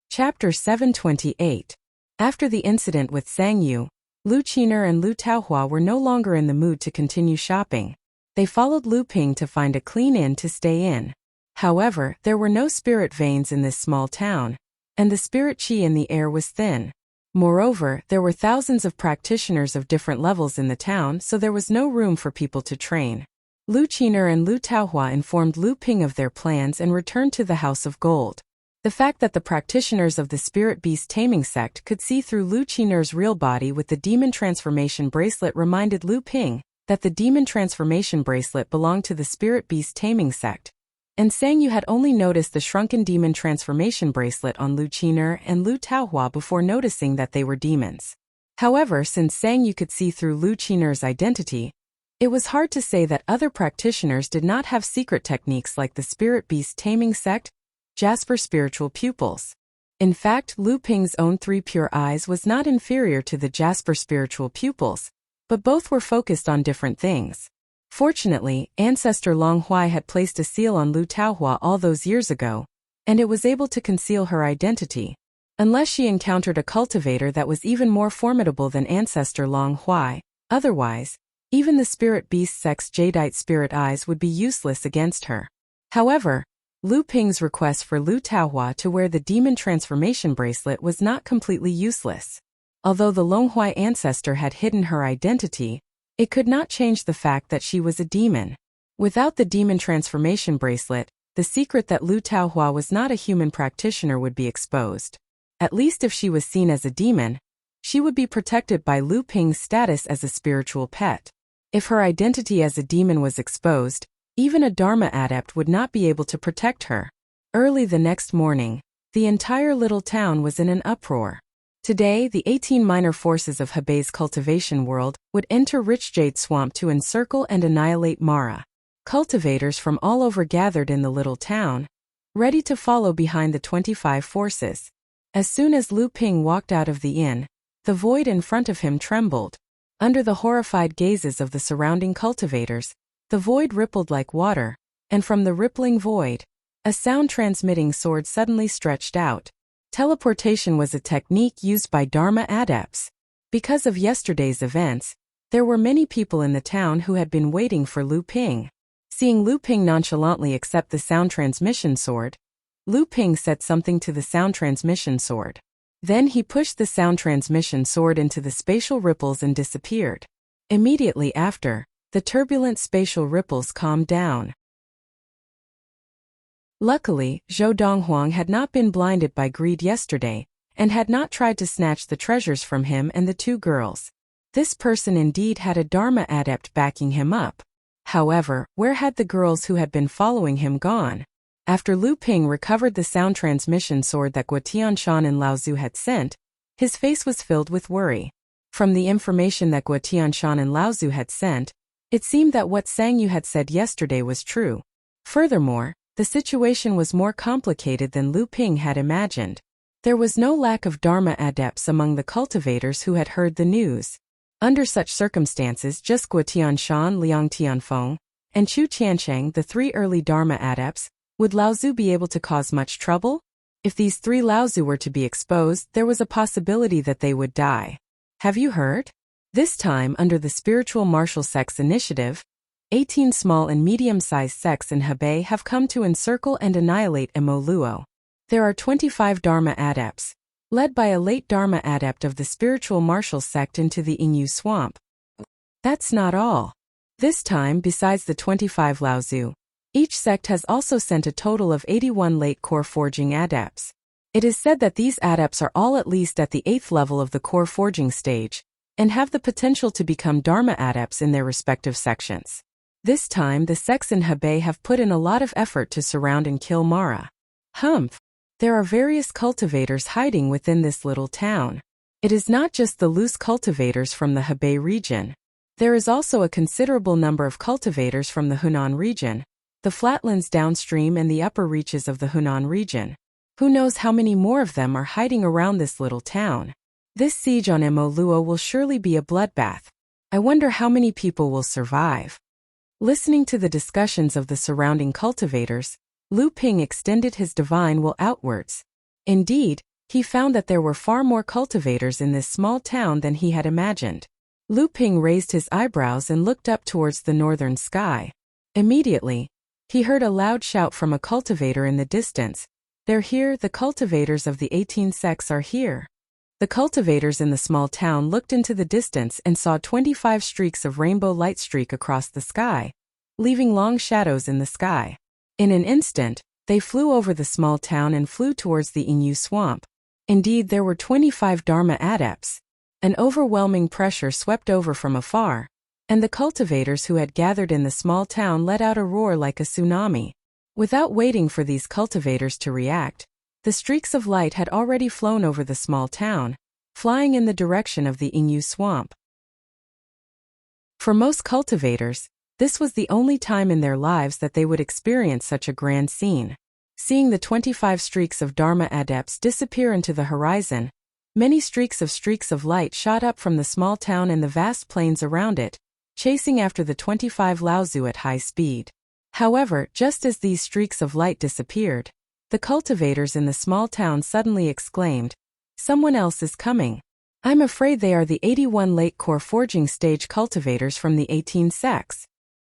Chapter 728. After the incident with Sang Yu, Lu Qiner and Lu Taohua were no longer in the mood to continue shopping. They followed Lu Ping to find a clean inn to stay in. However, there were no spirit veins in this small town, and the spirit qi in the air was thin. Moreover, there were thousands of practitioners of different levels in the town, so there was no room for people to train. Lu Qiner and Lu Taohua informed Lu Ping of their plans and returned to the House of Gold. The fact that the practitioners of the spirit beast taming sect could see through Lu Qiner's real body with the demon transformation bracelet reminded Lu Ping that the demon transformation bracelet belonged to the spirit beast taming sect. And Sang Yu had only noticed the shrunken demon transformation bracelet on Lu Qiner and Lu Taohua before noticing that they were demons. However, since Sang Yu could see through Lu Qiner's identity, it was hard to say that other practitioners did not have secret techniques like the spirit beast taming sect, Jasper spiritual pupils. In fact, Lu Ping's own 3 pure eyes was not inferior to the Jasper spiritual pupils, but both were focused on different things. Fortunately, Ancestor Long Huai had placed a seal on Lu Taohua all those years ago, and it was able to conceal her identity, unless she encountered a cultivator that was even more formidable than Ancestor Long Huai. Otherwise, even the spirit beast sect's jadeite spirit eyes would be useless against her. However, Lu Ping's request for Lu Taohua to wear the demon transformation bracelet was not completely useless. Although the Long Huai ancestor had hidden her identity, it could not change the fact that she was a demon. Without the demon transformation bracelet, the secret that Lu Taohua was not a human practitioner would be exposed. At least if she was seen as a demon, she would be protected by Lu Ping's status as a spiritual pet. If her identity as a demon was exposed, even a Dharma adept would not be able to protect her. Early the next morning, the entire little town was in an uproar. Today, the 18 minor forces of Hebei's cultivation world would enter Rich Jade Swamp to encircle and annihilate Mara. Cultivators from all over gathered in the little town, ready to follow behind the 25 forces. As soon as Lu Ping walked out of the inn, the void in front of him trembled. Under the horrified gazes of the surrounding cultivators, the void rippled like water, and from the rippling void, a sound-transmitting sword suddenly stretched out. Teleportation was a technique used by Dharma adepts. Because of yesterday's events, there were many people in the town who had been waiting for Lu Ping. Seeing Lu Ping nonchalantly accept the sound transmission sword, Lu Ping said something to the sound transmission sword. Then he pushed the sound transmission sword into the spatial ripples and disappeared. Immediately after, the turbulent spatial ripples calmed down. Luckily, Zhou Donghuang had not been blinded by greed yesterday, and had not tried to snatch the treasures from him and the 2 girls. This person indeed had a Dharma adept backing him up. However, where had the girls who had been following him gone? After Lu Ping recovered the sound transmission sword that Guo Tianshan and Lao Zu had sent, his face was filled with worry. From the information that Guo Tianshan and Lao Zu had sent, it seemed that what Sang Yu had said yesterday was true. Furthermore, the situation was more complicated than Lu Ping had imagined. There was no lack of Dharma adepts among the cultivators who had heard the news. Under such circumstances, just Guo Tianshan, Liang Tianfeng, and Chu Qiansheng, the 3 early Dharma adepts, would Laozu be able to cause much trouble? If these 3 Laozu were to be exposed, there was a possibility that they would die. Have you heard? This time, under the Spiritual Martial Sects Initiative, 18 small and medium-sized sects in Hebei have come to encircle and annihilate Emo Luo. There are 25 Dharma adepts, led by a late Dharma adept of the Spiritual Martial Sect into the Yingyu Swamp. That's not all. This time, besides the 25 Laozu, each sect has also sent a total of 81 late core forging adepts. It is said that these adepts are all at least at the 8th level of the core forging stage, and have the potential to become Dharma adepts in their respective sections. This time, the sects in Hebei have put in a lot of effort to surround and kill Mara. Humph! There are various cultivators hiding within this little town. It is not just the loose cultivators from the Hebei region. There is also a considerable number of cultivators from the Hunan region, the flatlands downstream and the upper reaches of the Hunan region. Who knows how many more of them are hiding around this little town? This siege on Emo Luo will surely be a bloodbath. I wonder how many people will survive. Listening to the discussions of the surrounding cultivators, Lu Ping extended his divine will outwards. Indeed, he found that there were far more cultivators in this small town than he had imagined. Lu Ping raised his eyebrows and looked up towards the northern sky. Immediately, he heard a loud shout from a cultivator in the distance. They're here, the cultivators of the 18 sects are here. The cultivators in the small town looked into the distance and saw 25 streaks of rainbow light streak across the sky, leaving long shadows in the sky. In an instant, they flew over the small town and flew towards the Yingyu Swamp. Indeed, there were 25 Dharma adepts. An overwhelming pressure swept over from afar, and the cultivators who had gathered in the small town let out a roar like a tsunami. Without waiting for these cultivators to react, the streaks of light had already flown over the small town, flying in the direction of the Yingyu Swamp. For most cultivators, this was the only time in their lives that they would experience such a grand scene. Seeing the 25 streaks of Dharma adepts disappear into the horizon, many streaks of light shot up from the small town and the vast plains around it, chasing after the 25 Laozu at high speed. However, just as these streaks of light disappeared, the cultivators in the small town suddenly exclaimed, "Someone else is coming. I'm afraid they are the 81 late core forging stage cultivators from the 18 sects."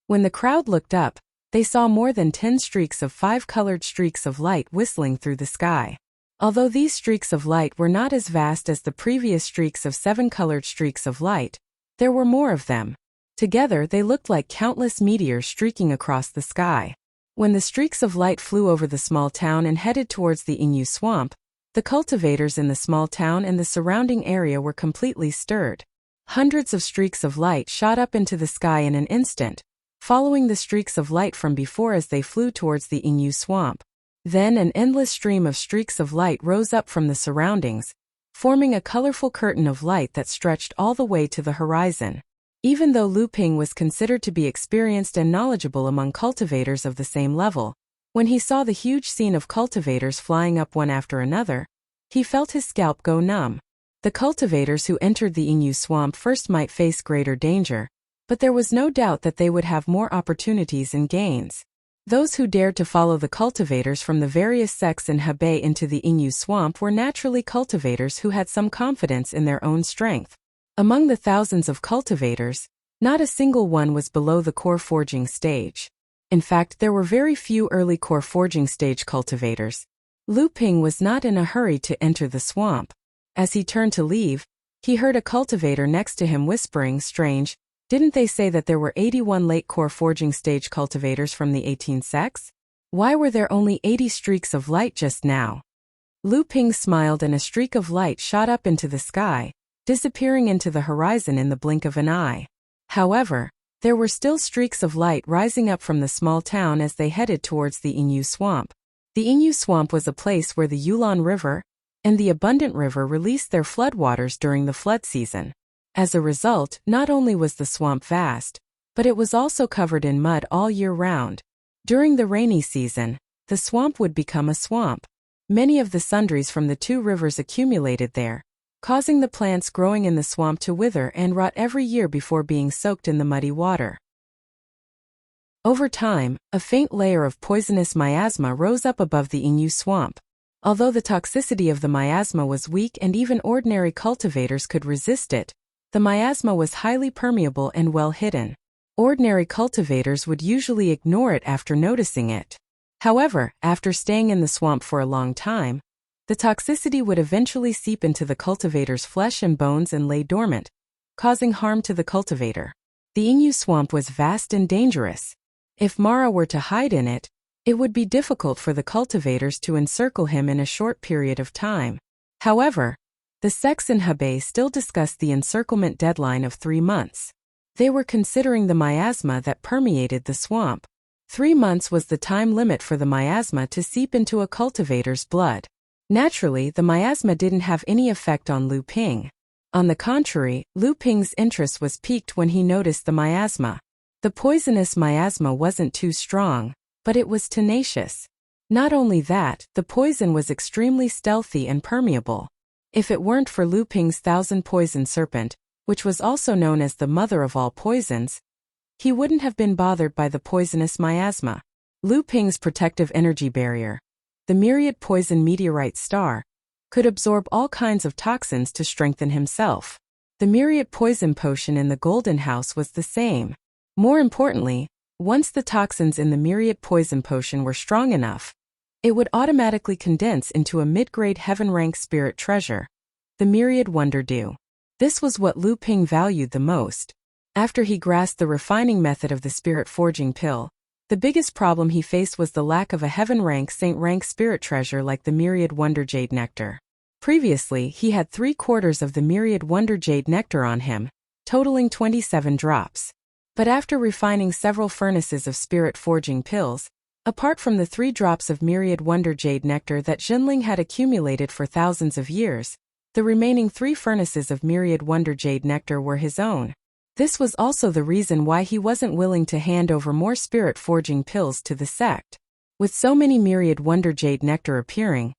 When the crowd looked up, they saw more than 10 streaks of 5-colored streaks of light whistling through the sky. Although these streaks of light were not as vast as the previous streaks of 7-colored streaks of light, there were more of them. Together they looked like countless meteors streaking across the sky. When the streaks of light flew over the small town and headed towards the Yingyu Swamp, the cultivators in the small town and the surrounding area were completely stirred. Hundreds of streaks of light shot up into the sky in an instant, following the streaks of light from before as they flew towards the Yingyu Swamp. Then an endless stream of streaks of light rose up from the surroundings, forming a colorful curtain of light that stretched all the way to the horizon. Even though Lu Ping was considered to be experienced and knowledgeable among cultivators of the same level, when he saw the huge scene of cultivators flying up one after another, he felt his scalp go numb. The cultivators who entered the Yingyu Swamp first might face greater danger, but there was no doubt that they would have more opportunities and gains. Those who dared to follow the cultivators from the various sects in Hebei into the Yingyu Swamp were naturally cultivators who had some confidence in their own strength. Among the thousands of cultivators, not a single one was below the core forging stage. In fact, there were very few early core forging stage cultivators. Lu Ping was not in a hurry to enter the swamp. As he turned to leave, he heard a cultivator next to him whispering, "Strange, didn't they say that there were 81 late core forging stage cultivators from the 18 sects? Why were there only 80 streaks of light just now?" Lu Ping smiled and a streak of light shot up into the sky, disappearing into the horizon in the blink of an eye. However, there were still streaks of light rising up from the small town as they headed towards the Yingyu Swamp. The Yingyu Swamp was a place where the Yulon River and the Abundant River released their floodwaters during the flood season. As a result, not only was the swamp vast, but it was also covered in mud all year round. During the rainy season, the swamp would become a swamp. Many of the sundries from the two rivers accumulated there, causing the plants growing in the swamp to wither and rot every year before being soaked in the muddy water. Over time, a faint layer of poisonous miasma rose up above the Inyu swamp. Although the toxicity of the miasma was weak and even ordinary cultivators could resist it, the miasma was highly permeable and well hidden. Ordinary cultivators would usually ignore it after noticing it. However, after staying in the swamp for a long time, the toxicity would eventually seep into the cultivator's flesh and bones and lay dormant, causing harm to the cultivator. The Inyu swamp was vast and dangerous. If Mara were to hide in it, it would be difficult for the cultivators to encircle him in a short period of time. However, the sects in Hebei still discussed the encirclement deadline of 3 months. They were considering the miasma that permeated the swamp. 3 months was the time limit for the miasma to seep into a cultivator's blood. Naturally, the miasma didn't have any effect on Lu Ping. On the contrary, Lu Ping's interest was piqued when he noticed the miasma. The poisonous miasma wasn't too strong, but it was tenacious. Not only that, the poison was extremely stealthy and permeable. If it weren't for Lu Ping's thousand-poison serpent, which was also known as the mother of all poisons, he wouldn't have been bothered by the poisonous miasma. Lu Ping's protective energy barrier, the myriad poison meteorite star, could absorb all kinds of toxins to strengthen himself. The myriad poison potion in the Golden House was the same. More importantly, once the toxins in the myriad poison potion were strong enough, it would automatically condense into a mid-grade heaven-rank spirit treasure, the myriad wonder dew. This was what Lu Ping valued the most. After he grasped the refining method of the spirit forging pill, the biggest problem he faced was the lack of a heaven-rank saint-rank spirit treasure like the myriad wonder jade nectar. Previously, he had 3/4 of the myriad wonder jade nectar on him, totaling 27 drops. But after refining several furnaces of spirit forging pills, apart from the 3 drops of myriad wonder jade nectar that Jinling had accumulated for thousands of years, the remaining 3 furnaces of myriad wonder jade nectar were his own. This was also the reason why he wasn't willing to hand over more spirit forging pills to the sect. With so many myriad wonder jade nectar appearing,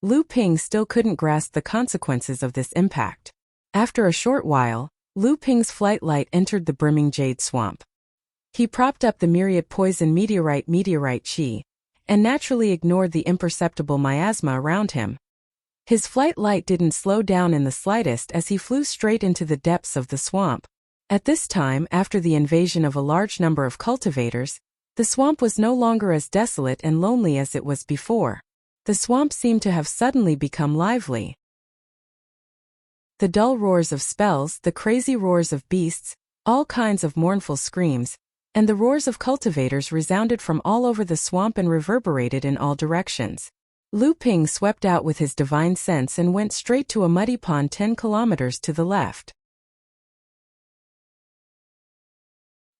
Lu Ping still couldn't grasp the consequences of this impact. After a short while, Lu Ping's flight light entered the brimming jade swamp. He propped up the myriad poison meteorite chi, and naturally ignored the imperceptible miasma around him. His flight light didn't slow down in the slightest as he flew straight into the depths of the swamp. At this time, after the invasion of a large number of cultivators, the swamp was no longer as desolate and lonely as it was before. The swamp seemed to have suddenly become lively. The dull roars of spells, the crazy roars of beasts, all kinds of mournful screams, and the roars of cultivators resounded from all over the swamp and reverberated in all directions. Lu Ping swept out with his divine sense and went straight to a muddy pond 10 kilometers to the left.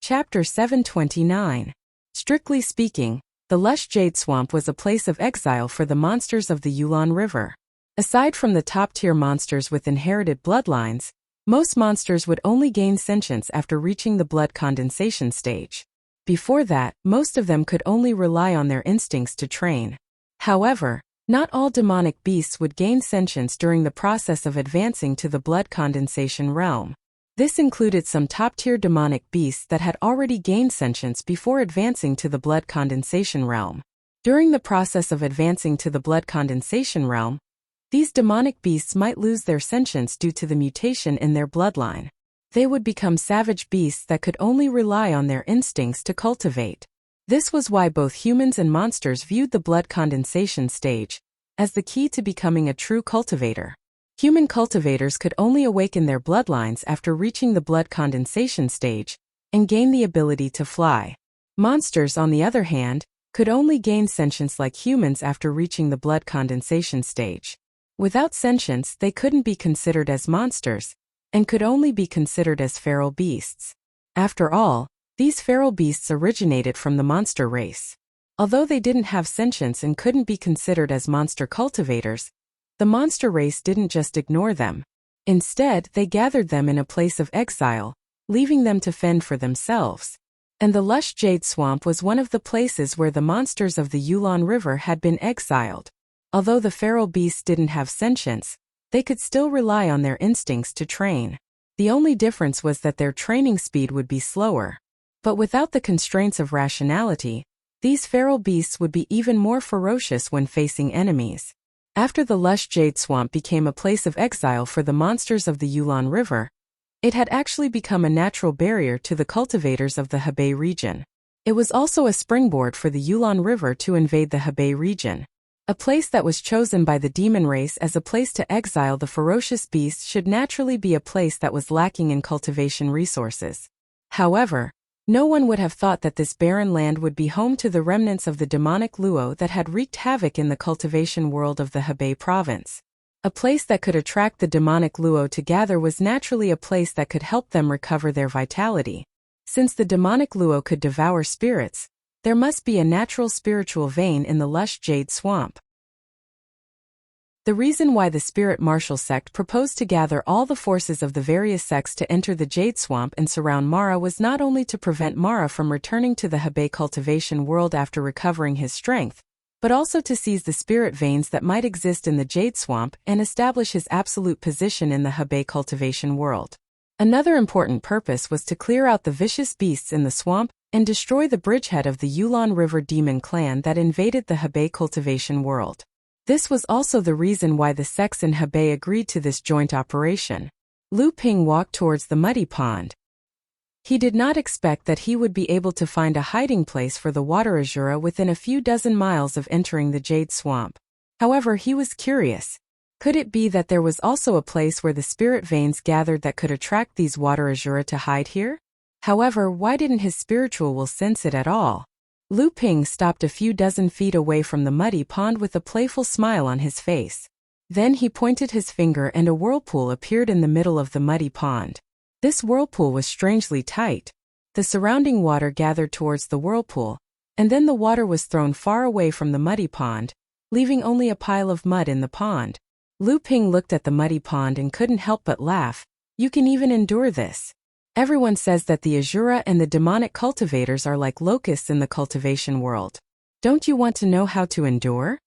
Chapter 729. Strictly speaking, the lush jade swamp was a place of exile for the monsters of the Yulon River. Aside from the top-tier monsters with inherited bloodlines, most monsters would only gain sentience after reaching the blood condensation stage. Before that, most of them could only rely on their instincts to train. However, not all demonic beasts would gain sentience during the process of advancing to the blood condensation realm. This included some top-tier demonic beasts that had already gained sentience before advancing to the blood condensation realm. During the process of advancing to the blood condensation realm, these demonic beasts might lose their sentience due to the mutation in their bloodline. They would become savage beasts that could only rely on their instincts to cultivate. This was why both humans and monsters viewed the blood condensation stage as the key to becoming a true cultivator. Human cultivators could only awaken their bloodlines after reaching the blood condensation stage and gain the ability to fly. Monsters, on the other hand, could only gain sentience like humans after reaching the blood condensation stage. Without sentience, they couldn't be considered as monsters, and could only be considered as feral beasts. After all, these feral beasts originated from the monster race. Although they didn't have sentience and couldn't be considered as monster cultivators, the monster race didn't just ignore them. Instead, they gathered them in a place of exile, leaving them to fend for themselves. and the lush jade swamp was one of the places where the monsters of the Yulon River had been exiled. Although the feral beasts didn't have sentience, they could still rely on their instincts to train. The only difference was that their training speed would be slower. But without the constraints of rationality, these feral beasts would be even more ferocious when facing enemies. After the lush jade swamp became a place of exile for the monsters of the Yulon River, it had actually become a natural barrier to the cultivators of the Hebei region. It was also a springboard for the Yulon River to invade the Hebei region. A place that was chosen by the demon race as a place to exile the ferocious beasts should naturally be a place that was lacking in cultivation resources. However, no one would have thought that this barren land would be home to the remnants of the demonic Luo that had wreaked havoc in the cultivation world of the Hebei province. A place that could attract the demonic Luo to gather was naturally a place that could help them recover their vitality. Since the demonic Luo could devour spirits, there must be a natural spiritual vein in the lush jade swamp. The reason why the spirit martial sect proposed to gather all the forces of the various sects to enter the jade swamp and surround Mara was not only to prevent Mara from returning to the Hebei cultivation world after recovering his strength, but also to seize the spirit veins that might exist in the jade swamp and establish his absolute position in the Hebei cultivation world. Another important purpose was to clear out the vicious beasts in the swamp and destroy the bridgehead of the Yulon River demon clan that invaded the Hebei cultivation world. This was also the reason why the sects in Hebei agreed to this joint operation. Lu Ping walked towards the muddy pond. He did not expect that he would be able to find a hiding place for the water azura within a few dozen miles of entering the jade swamp. However, he was curious. Could it be that there was also a place where the spirit veins gathered that could attract these water azura to hide here? However, why didn't his spiritual will sense it at all? Lu Ping stopped a few dozen feet away from the muddy pond with a playful smile on his face. Then he pointed his finger and a whirlpool appeared in the middle of the muddy pond. This whirlpool was strangely tight. The surrounding water gathered towards the whirlpool, and then the water was thrown far away from the muddy pond, leaving only a pile of mud in the pond. Lu Ping looked at the muddy pond and couldn't help but laugh. You can even endure this. Everyone says that the Azura and the demonic cultivators are like locusts in the cultivation world. Don't you want to know how to endure?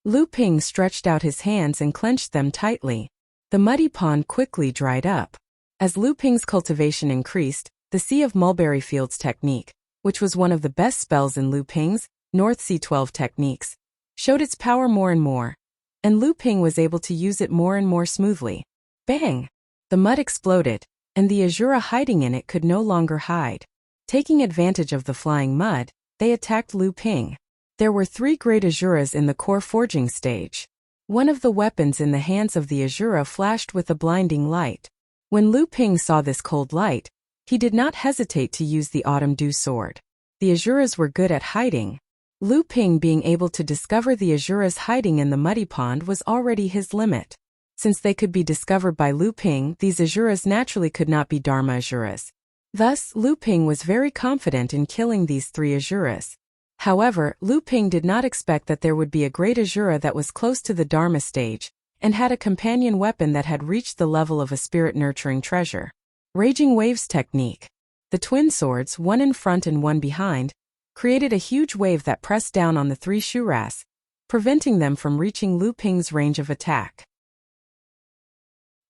Lu Ping stretched out his hands and clenched them tightly. The muddy pond quickly dried up. As Lu Ping's cultivation increased, the Sea of Mulberry Fields technique, which was one of the best spells in Lu Ping's North Sea 12 techniques, showed its power more and more, and Lu Ping was able to use it more and more smoothly. Bang! The mud exploded, and the Azura hiding in it could no longer hide. Taking advantage of the flying mud, they attacked Lu Ping. There were 3 great Azuras in the core forging stage. One of the weapons in the hands of the Azura flashed with a blinding light. When Lu Ping saw this cold light, he did not hesitate to use the Autumn Dew sword. The Azuras were good at hiding. Lu Ping being able to discover the Azuras hiding in the muddy pond was already his limit. Since they could be discovered by Lu Ping, these Azuras naturally could not be Dharma Azuras. Thus, Lu Ping was very confident in killing these 3 Azuras. However, Lu Ping did not expect that there would be a great Azura that was close to the Dharma stage, and had a companion weapon that had reached the level of a spirit-nurturing treasure. Raging Waves technique. The twin swords, one in front and one behind, created a huge wave that pressed down on the 3 Shuras, preventing them from reaching Lu Ping's range of attack.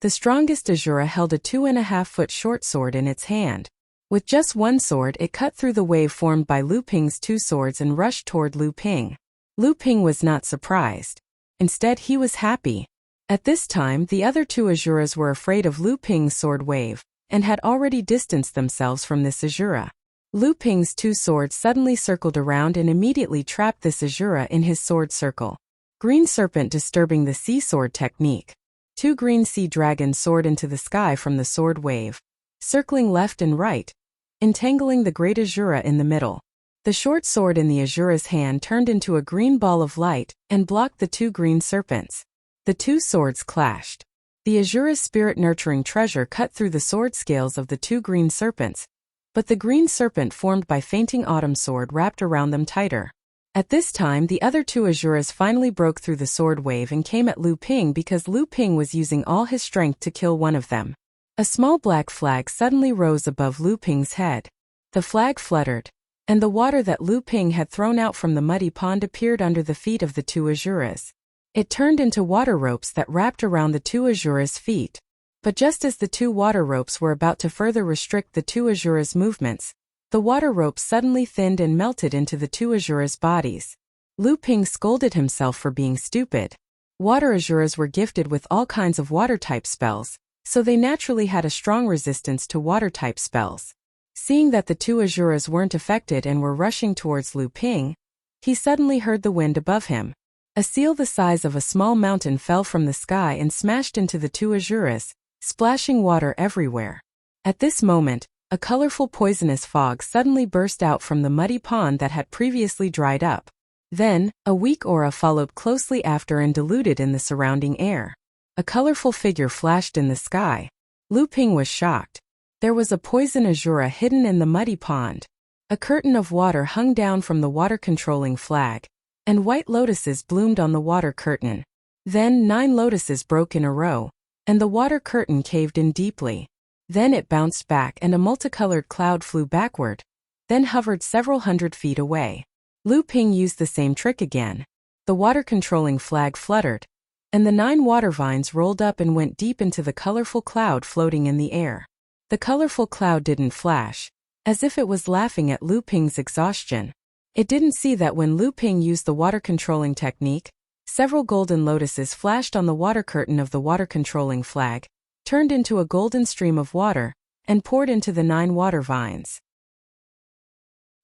The strongest Azura held a 2.5-foot short sword in its hand. With just one sword, it cut through the wave formed by Lu Ping's 2 swords and rushed toward Lu Ping. Lu Ping was not surprised. Instead, he was happy. At this time, the other 2 Azuras were afraid of Lu Ping's sword wave, and had already distanced themselves from this Azura. Lu Ping's 2 swords suddenly circled around and immediately trapped this Azura in his sword circle. Green Serpent disturbing the sea sword technique. 2 green sea dragons soared into the sky from the sword wave, circling left and right, entangling the great Azura in the middle. The short sword in the Azura's hand turned into a green ball of light and blocked the 2 green serpents. The 2 swords clashed. The Azura's spirit-nurturing treasure cut through the sword scales of the 2 green serpents, but the green serpent formed by fainting autumn sword wrapped around them tighter. At this time, the other 2 Azuras finally broke through the sword wave and came at Lu Ping because Lu Ping was using all his strength to kill one of them. A small black flag suddenly rose above Lu Ping's head. The flag fluttered, and the water that Lu Ping had thrown out from the muddy pond appeared under the feet of the two Azuras. It turned into water ropes that wrapped around the two Azuras' feet. But just as the two water ropes were about to further restrict the two Azuras' movements, the water ropes suddenly thinned and melted into the two Azuras' bodies. Lu Ping scolded himself for being stupid. Water Azuras were gifted with all kinds of water-type spells, so they naturally had a strong resistance to water-type spells. Seeing that the two Azuras weren't affected and were rushing towards Lu Ping, he suddenly heard the wind above him. A seal the size of a small mountain fell from the sky and smashed into the two Azuras, splashing water everywhere. At this moment, a colorful poisonous fog suddenly burst out from the muddy pond that had previously dried up. Then, a weak aura followed closely after and diluted in the surrounding air. A colorful figure flashed in the sky. Lu Ping was shocked. There was a poison Azura hidden in the muddy pond. A curtain of water hung down from the water-controlling flag, and white lotuses bloomed on the water curtain. Then 9 lotuses broke in a row, and the water curtain caved in deeply. Then it bounced back and a multicolored cloud flew backward, then hovered several hundred feet away. Lu Ping used the same trick again. The water-controlling flag fluttered, and the 9 water vines rolled up and went deep into the colorful cloud floating in the air. The colorful cloud didn't flash, as if it was laughing at Lu Ping's exhaustion. It didn't see that when Lu Ping used the water-controlling technique, several golden lotuses flashed on the water curtain of the water-controlling flag, turned into a golden stream of water, and poured into the 9 water vines.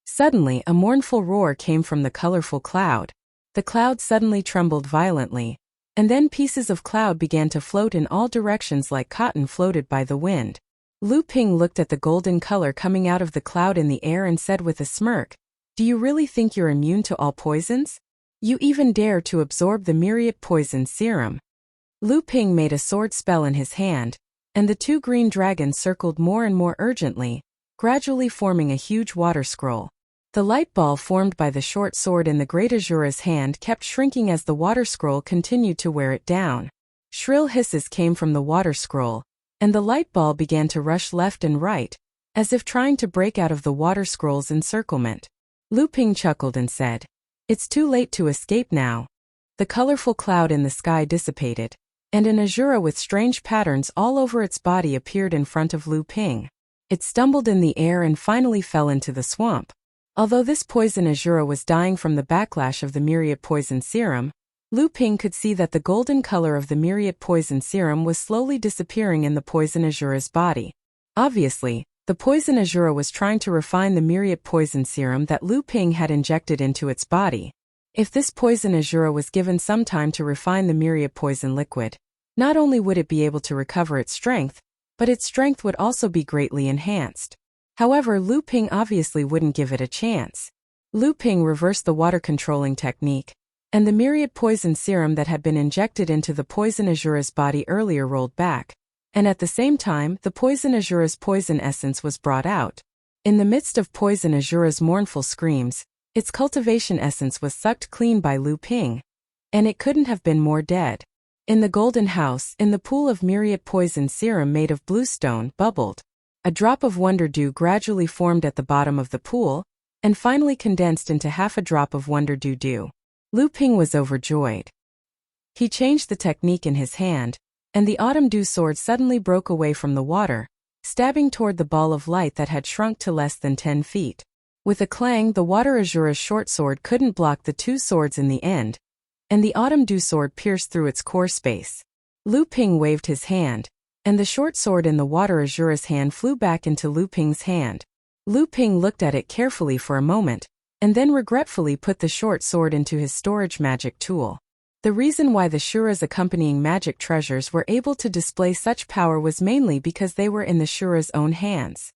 Suddenly, a mournful roar came from the colorful cloud. The cloud suddenly trembled violently, and then pieces of cloud began to float in all directions like cotton floated by the wind. Lu Ping looked at the golden color coming out of the cloud in the air and said with a smirk, "Do you really think you're immune to all poisons? You even dare to absorb the myriad poison serum." Lu Ping made a sword spell in his hand, and the 2 green dragons circled more and more urgently, gradually forming a huge water scroll. The light ball formed by the short sword in the Great Azura's hand kept shrinking as the water scroll continued to wear it down. Shrill hisses came from the water scroll, and the light ball began to rush left and right, as if trying to break out of the water scroll's encirclement. Lu Ping chuckled and said, "It's too late to escape now." The colorful cloud in the sky dissipated, and an Azura with strange patterns all over its body appeared in front of Lu Ping. It stumbled in the air and finally fell into the swamp. Although this poison Azura was dying from the backlash of the myriad poison serum, Lu Ping could see that the golden color of the myriad poison serum was slowly disappearing in the poison Azura's body. Obviously, the poison Azura was trying to refine the myriad poison serum that Lu Ping had injected into its body. If this poison Azura was given some time to refine the myriad poison liquid, not only would it be able to recover its strength, but its strength would also be greatly enhanced. However, Lu Ping obviously wouldn't give it a chance. Lu Ping reversed the water-controlling technique, and the myriad poison serum that had been injected into the poison Azura's body earlier rolled back, and at the same time, the poison Azura's poison essence was brought out. In the midst of poison Azura's mournful screams, its cultivation essence was sucked clean by Lu Ping, and it couldn't have been more dead. In the golden house, in the pool of myriad poison serum made of blue stone, bubbled. A drop of wonder dew gradually formed at the bottom of the pool, and finally condensed into half a drop of wonder dew. Lu Ping was overjoyed. He changed the technique in his hand, and the autumn dew sword suddenly broke away from the water, stabbing toward the ball of light that had shrunk to less than 10 feet. With a clang, the water Azura's short sword couldn't block the 2 swords in the end, and the autumn dew sword pierced through its core space. Lu Ping waved his hand, and the short sword in the water Azura's hand flew back into Lu Ping's hand. Lu Ping looked at it carefully for a moment, and then regretfully put the short sword into his storage magic tool. The reason why the Shura's accompanying magic treasures were able to display such power was mainly because they were in the Shura's own hands.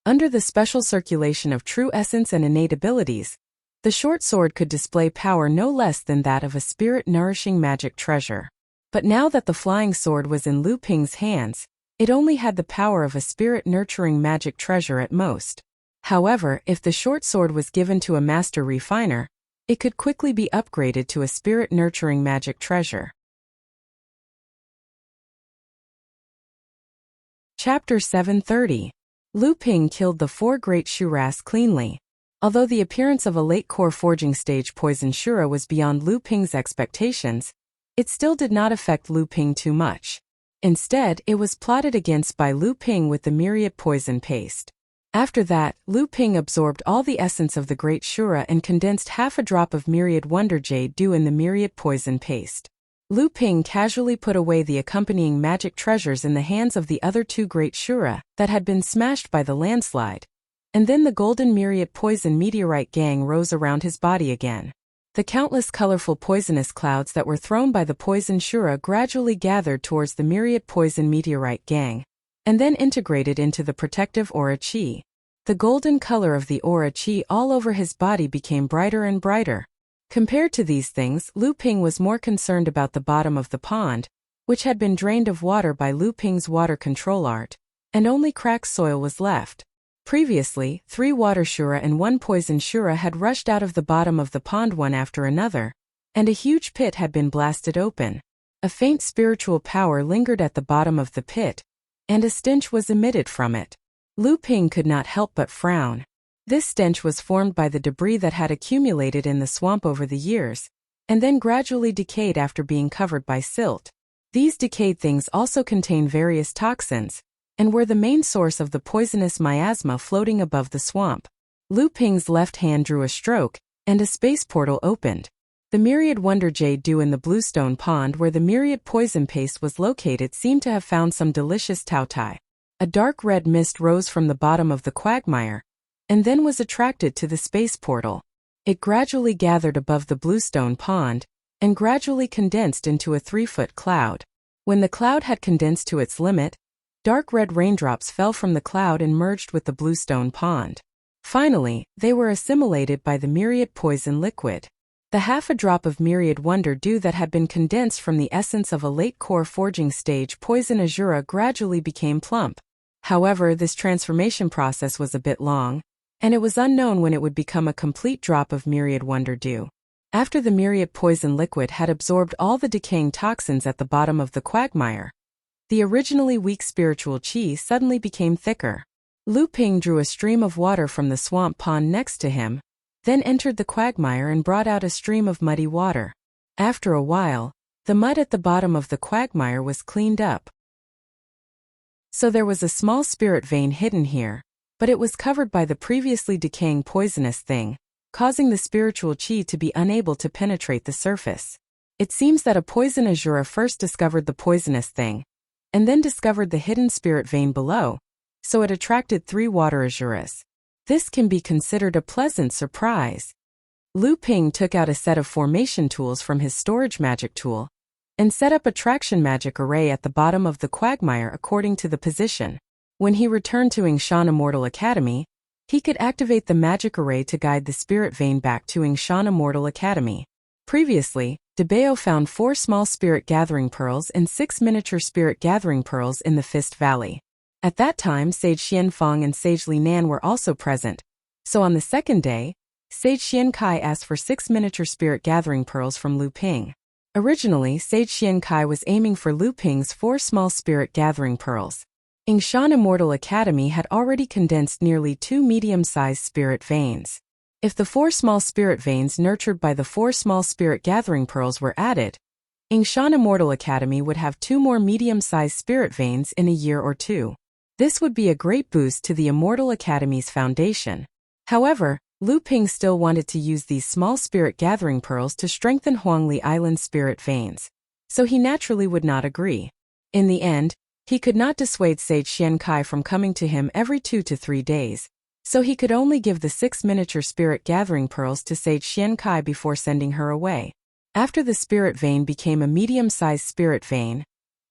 Under the special circulation of true essence and innate abilities, the short sword could display power no less than that of a spirit-nourishing magic treasure. But now that the flying sword was in Lu Ping's hands, it only had the power of a spirit-nurturing magic treasure at most. However, if the short sword was given to a master refiner, it could quickly be upgraded to a spirit-nurturing magic treasure. Chapter 730. Lu Ping killed the 4 great Shuras cleanly. Although the appearance of a late core forging stage poison Shura was beyond Lu Ping's expectations, it still did not affect Lu Ping too much. Instead, it was plotted against by Lu Ping with the myriad poison paste. After that, Lu Ping absorbed all the essence of the great Shura and condensed half a drop of myriad wonder jade dew in the myriad poison paste. Lu Ping casually put away the accompanying magic treasures in the hands of the other 2 great Shura that had been smashed by the landslide, and then the golden myriad poison meteorite gang rose around his body again. The countless colorful poisonous clouds that were thrown by the poison Shura gradually gathered towards the myriad poison meteorite gang, and then integrated into the protective aura chi. The golden color of the aura chi all over his body became brighter and brighter. Compared to these things, Lu Ping was more concerned about the bottom of the pond, which had been drained of water by Lu Ping's water control art, and only cracked soil was left. Previously, 3 water Shura and 1 poison Shura had rushed out of the bottom of the pond one after another, and a huge pit had been blasted open. A faint spiritual power lingered at the bottom of the pit, and a stench was emitted from it. Lu Ping could not help but frown. This stench was formed by the debris that had accumulated in the swamp over the years, and then gradually decayed after being covered by silt. These decayed things also contain various toxins, and were the main source of the poisonous miasma floating above the swamp. Lu Ping's left hand drew a stroke, and a space portal opened. The myriad wonder jade dew in the bluestone pond where the myriad poison paste was located seemed to have found some delicious tautai. A dark red mist rose from the bottom of the quagmire, and then was attracted to the space portal. It gradually gathered above the bluestone pond, and gradually condensed into a 3-foot cloud. When the cloud had condensed to its limit, dark red raindrops fell from the cloud and merged with the bluestone pond. Finally, they were assimilated by the myriad poison liquid. The half a drop of myriad wonder dew that had been condensed from the essence of a late core forging stage poison azura gradually became plump. However, this transformation process was a bit long, and it was unknown when it would become a complete drop of myriad wonder dew. After the myriad poison liquid had absorbed all the decaying toxins at the bottom of the quagmire, the originally weak spiritual chi suddenly became thicker. Lu Ping drew a stream of water from the swamp pond next to him, then entered the quagmire and brought out a stream of muddy water. After a while, the mud at the bottom of the quagmire was cleaned up. So there was a small spirit vein hidden here, but it was covered by the previously decaying poisonous thing, causing the spiritual chi to be unable to penetrate the surface. It seems that a poison azura first discovered the poisonous thing, and then discovered the hidden spirit vein below, so it attracted 3 water azuras. This can be considered a pleasant surprise. Lu Ping took out a set of formation tools from his storage magic tool, and set up a traction magic array at the bottom of the quagmire according to the position. When he returned to Yingshan Immortal Academy, he could activate the magic array to guide the spirit vein back to Yingshan Immortal Academy. Previously, Debao found 4 small spirit gathering pearls and 6 miniature spirit gathering pearls in the Fist Valley. At that time, Sage Xianfang and Sage Li Nan were also present, so on the second day, Sage Xiankai asked for 6 miniature spirit gathering pearls from Lu Ping. Originally, Sage Xiankai was aiming for Lu Ping's 4 small spirit gathering pearls. Yingshan Immortal Academy had already condensed nearly 2 medium-sized spirit veins. If the 4 small spirit veins nurtured by the 4 small spirit gathering pearls were added, Yingshan Immortal Academy would have 2 more medium-sized spirit veins in a year or 2. This would be a great boost to the Immortal Academy's foundation. However, Lu Ping still wanted to use these small spirit gathering pearls to strengthen Huangli Island spirit veins, so he naturally would not agree. In the end, he could not dissuade Sage Xiankai from coming to him every 2 to 3 days, so he could only give the 6 miniature spirit gathering pearls to Sage Xiankai before sending her away. After the spirit vein became a medium-sized spirit vein,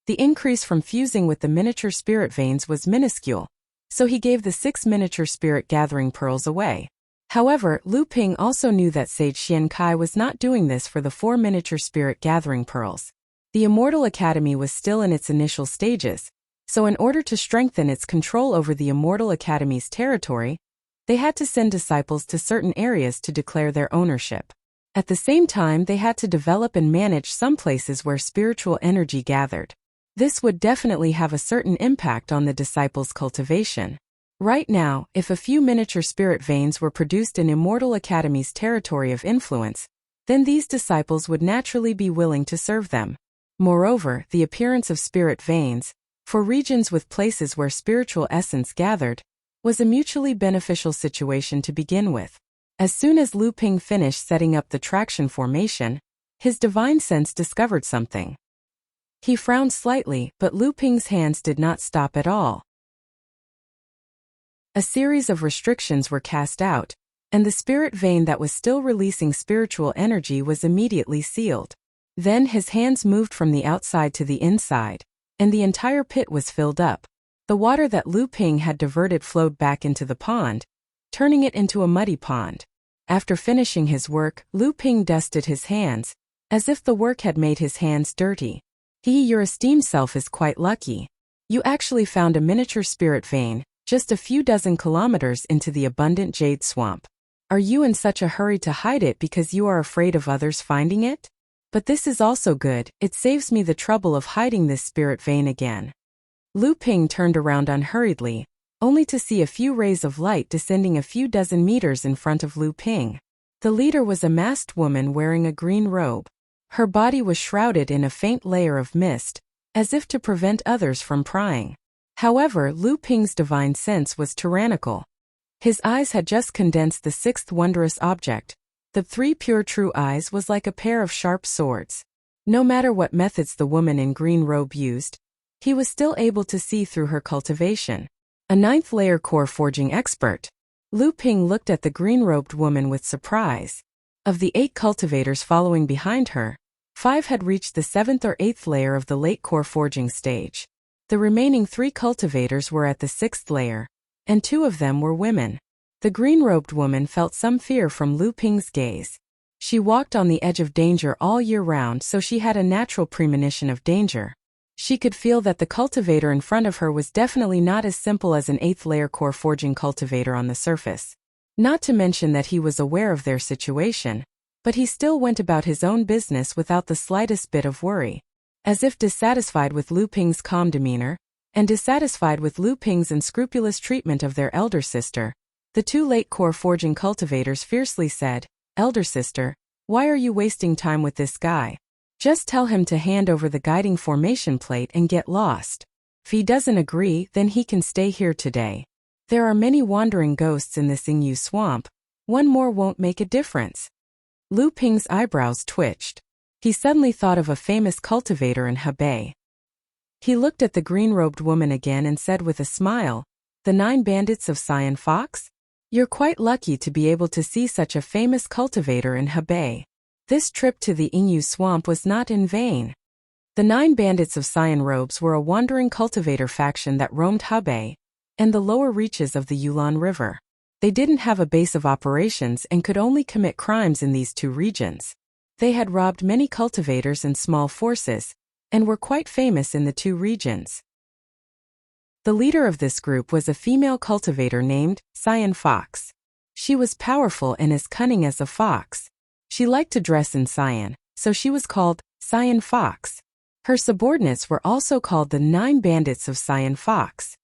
the increase from fusing with the miniature spirit veins was minuscule, so he gave the 6 miniature spirit gathering pearls away. However, Lu Ping also knew that Sage Xiankai was not doing this for the 4 miniature spirit gathering pearls. The Immortal Academy was still in its initial stages, so in order to strengthen its control over the Immortal Academy's territory, they had to send disciples to certain areas to declare their ownership. At the same time, they had to develop and manage some places where spiritual energy gathered. This would definitely have a certain impact on the disciples' cultivation. Right now, if a few miniature spirit veins were produced in Immortal Academy's territory of influence, then these disciples would naturally be willing to serve them. Moreover, the appearance of spirit veins, for regions with places where spiritual essence gathered, was a mutually beneficial situation to begin with. As soon as Lu Ping finished setting up the traction formation, his divine sense discovered something. He frowned slightly, but Lu Ping's hands did not stop at all. A series of restrictions were cast out, and the spirit vein that was still releasing spiritual energy was immediately sealed. Then his hands moved from the outside to the inside, and the entire pit was filled up. The water that Lu Ping had diverted flowed back into the pond, turning it into a muddy pond. After finishing his work, Lu Ping dusted his hands, as if the work had made his hands dirty. Your esteemed self is quite lucky. You actually found a miniature spirit vein, just a few dozen kilometers into the abundant jade swamp. Are you in such a hurry to hide it because you are afraid of others finding it? But this is also good, it saves me the trouble of hiding this spirit vein again. Lu Ping turned around unhurriedly, only to see a few rays of light descending a few dozen meters in front of Lu Ping. The leader was a masked woman wearing a green robe. Her body was shrouded in a faint layer of mist, as if to prevent others from prying. However, Lu Ping's divine sense was tyrannical. His eyes had just condensed the sixth wondrous object. The three pure true eyes was like a pair of sharp swords. No matter what methods the woman in green robe used, he was still able to see through her cultivation. A ninth layer core forging expert. Lu Ping looked at the green-robed woman with surprise. Of the 8 cultivators following behind her, 5 had reached the 7th or 8th layer of the late core forging stage. The remaining 3 cultivators were at the 6th layer, and 2 of them were women. The green-robed woman felt some fear from Lu Ping's gaze. She walked on the edge of danger all year round, so she had a natural premonition of danger. She could feel that the cultivator in front of her was definitely not as simple as an 8th layer core forging cultivator on the surface. Not to mention that he was aware of their situation, but he still went about his own business without the slightest bit of worry. As if dissatisfied with Lu Ping's calm demeanor, and dissatisfied with Lu Ping's unscrupulous treatment of their elder sister, the 2 late core forging cultivators fiercely said, "Elder sister, why are you wasting time with this guy? Just tell him to hand over the guiding formation plate and get lost. If he doesn't agree, then he can stay here today. There are many wandering ghosts in this Yingyu swamp. One more won't make a difference." Lu Ping's eyebrows twitched. He suddenly thought of a famous cultivator in Hebei. He looked at the green-robed woman again and said with a smile, "The 9 bandits of Cyan Fox? You're quite lucky to be able to see such a famous cultivator in Hebei. This trip to the Yingyu swamp was not in vain." The 9 bandits of Cyan Robes were a wandering cultivator faction that roamed Hebei and the lower reaches of the Yulon River. They didn't have a base of operations and could only commit crimes in these 2 regions. They had robbed many cultivators and small forces, and were quite famous in the 2 regions. The leader of this group was a female cultivator named Cyan Fox. She was powerful and as cunning as a fox. She liked to dress in cyan, so she was called Cyan Fox. Her subordinates were also called the 9 bandits of Cyan Fox.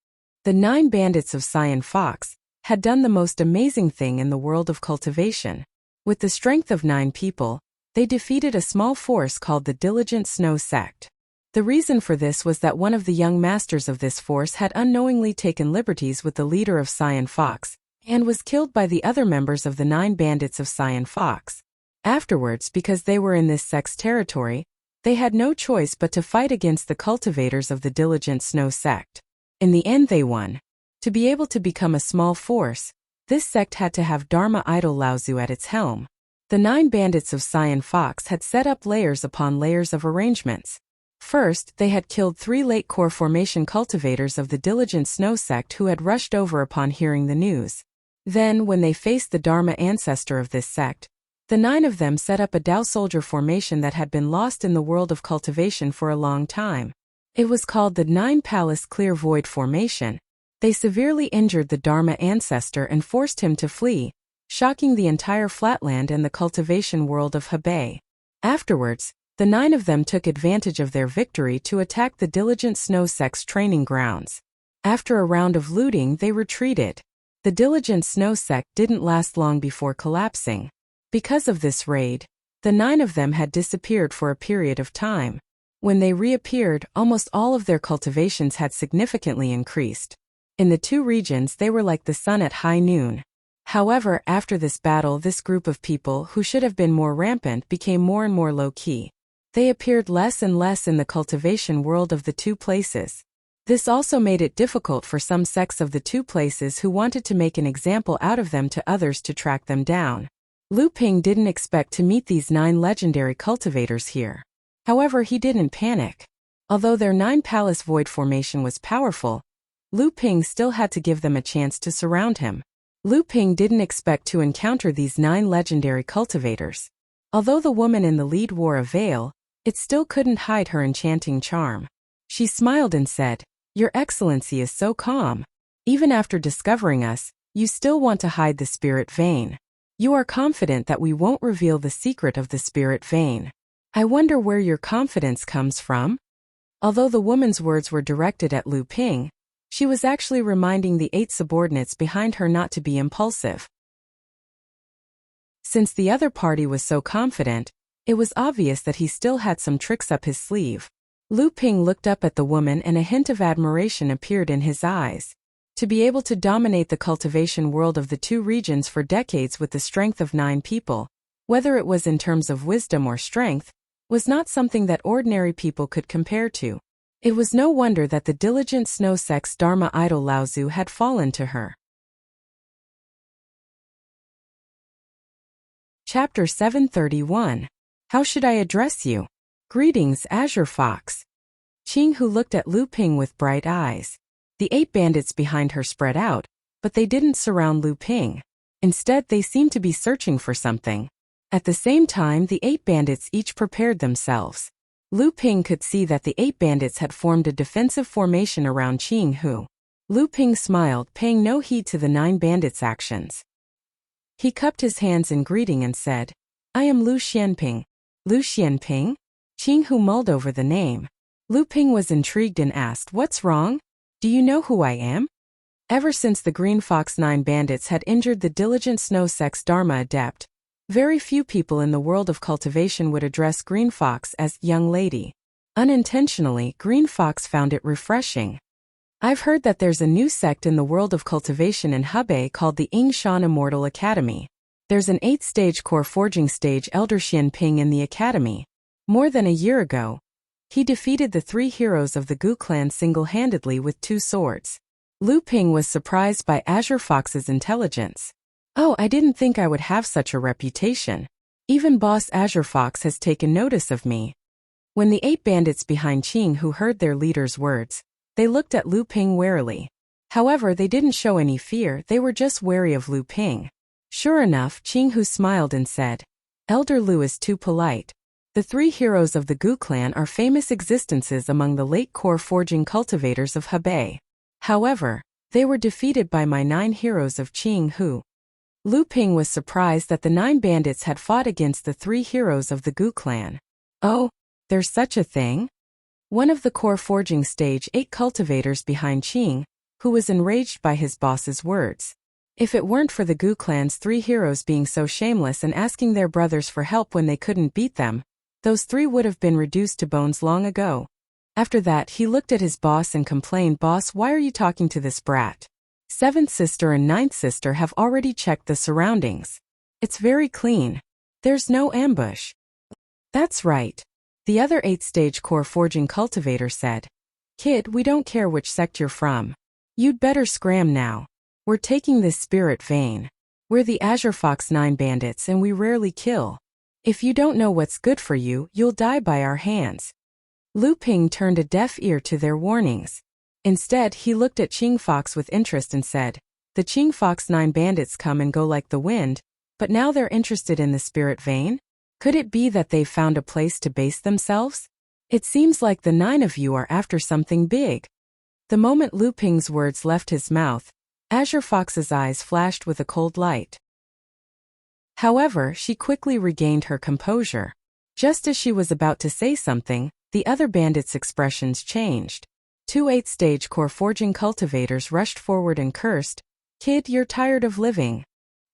The 9 bandits of Cyan Fox had done the most amazing thing in the world of cultivation. With the strength of 9 people, they defeated a small force called the Diligent Snow Sect. The reason for this was that one of the young masters of this force had unknowingly taken liberties with the leader of Cyan Fox, and was killed by the other members of the 9 bandits of Cyan Fox. Afterwards, because they were in this sect's territory, they had no choice but to fight against the cultivators of the Diligent Snow Sect. In the end they won. To be able to become a small force, this sect had to have Dharma idol Laozu at its helm. The 9 bandits of Cyan Fox had set up layers upon layers of arrangements. First, they had killed 3 late core formation cultivators of the Diligent Snow Sect who had rushed over upon hearing the news. Then, when they faced the Dharma ancestor of this sect, the 9 of them set up a Dao soldier formation that had been lost in the world of cultivation for a long time. It was called the 9 Palace Clear Void Formation. They severely injured the Dharma ancestor and forced him to flee, shocking the entire flatland and the cultivation world of Hebei. Afterwards, the 9 of them took advantage of their victory to attack the Diligent Snow Sect's training grounds. After a round of looting, they retreated. The diligent snow sect didn't last long before collapsing. Because of this raid, the 9 of them had disappeared for a period of time. When they reappeared, almost all of their cultivations had significantly increased. In the 2 regions, they were like the sun at high noon. However, after this battle, this group of people who should have been more rampant became more and more low-key. They appeared less and less in the cultivation world of the 2 places. This also made it difficult for some sects of the 2 places who wanted to make an example out of them to others to track them down. Lu Ping didn't expect to meet these 9 legendary cultivators here. However, he didn't panic. Although their 9 palace void formation was powerful, Lu Ping still had to give them a chance to surround him. Lu Ping didn't expect to encounter these 9 legendary cultivators. Although the woman in the lead wore a veil, it still couldn't hide her enchanting charm. She smiled and said, "Your Excellency is so calm. Even after discovering us, you still want to hide the spirit vein. You are confident that we won't reveal the secret of the spirit vein. I wonder where your confidence comes from?" Although the woman's words were directed at Lu Ping, she was actually reminding the 8 subordinates behind her not to be impulsive. Since the other party was so confident, it was obvious that he still had some tricks up his sleeve. Lu Ping looked up at the woman and a hint of admiration appeared in his eyes. To be able to dominate the cultivation world of the 2 regions for decades with the strength of 9 people, whether it was in terms of wisdom or strength, was not something that ordinary people could compare to. It was no wonder that the diligent snow sect's Dharma idol Laozu had fallen to her. Chapter 731. How should I address you? Greetings, Azure Fox. Qing Hu looked at Lu Ping with bright eyes. The 8 bandits behind her spread out, but they didn't surround Lu Ping. Instead, they seemed to be searching for something. At the same time, the 8 bandits each prepared themselves. Lu Ping could see that the 8 bandits had formed a defensive formation around Qing Hu. Lu Ping smiled, paying no heed to the 9 bandits' actions. He cupped his hands in greeting and said, "I am Lu Xianping." Lu Xianping? Qing Hu mulled over the name. Lu Ping was intrigued and asked, "What's wrong? Do you know who I am?" Ever since the Green Fox 9 bandits had injured the diligent snow sect's Dharma adept, very few people in the world of cultivation would address Green Fox as young lady. Unintentionally, Green Fox found it refreshing. "I've heard that there's a new sect in the world of cultivation in Hebei called the Yingshan Immortal Academy. There's an 8-stage core forging stage Elder Xianping in the academy. More than a year ago, he defeated the 3 heroes of the Gu clan single-handedly with 2 swords. Lu Ping was surprised by Azure Fox's intelligence. "Oh, I didn't think I would have such a reputation. Even Boss Azure Fox has taken notice of me." When the 8 bandits behind Qing Hu heard their leader's words, they looked at Lu Ping warily. However, they didn't show any fear, they were just wary of Lu Ping. Sure enough, Qing Hu smiled and said, "Elder Lu is too polite. The 3 heroes of the Gu clan are famous existences among the late core forging cultivators of Hebei. However, they were defeated by my 9 heroes of Qing Hu." Lu Ping was surprised that the 9 bandits had fought against the 3 heroes of the Gu clan. "Oh, there's such a thing?" One of the core forging stage 8 cultivators behind Qing Hu was enraged by his boss's words. If it weren't for the Gu clan's 3 heroes being so shameless and asking their brothers for help when they couldn't beat them, those 3 would have been reduced to bones long ago. After that, he looked at his boss and complained, "Boss, why are you talking to this brat? 7th sister and 9th sister have already checked the surroundings. It's very clean. There's no ambush." "That's right," the other 8-stage core forging cultivator said. "Kid, we don't care which sect you're from. You'd better scram now. We're taking this spirit vein. We're the Azure Fox 9 bandits and we rarely kill. If you don't know what's good for you, you'll die by our hands." Lu Ping turned a deaf ear to their warnings. Instead, he looked at Qing Fox with interest and said, "The Qing Fox 9 bandits come and go like the wind, but now they're interested in the spirit vein? Could it be that they've found a place to base themselves? It seems like the 9 of you are after something big." The moment Lu Ping's words left his mouth, Azure Fox's eyes flashed with a cold light. However, she quickly regained her composure. Just as she was about to say something, the other bandits' expressions changed. Two 8th-stage core forging cultivators rushed forward and cursed, "Kid, you're tired of living."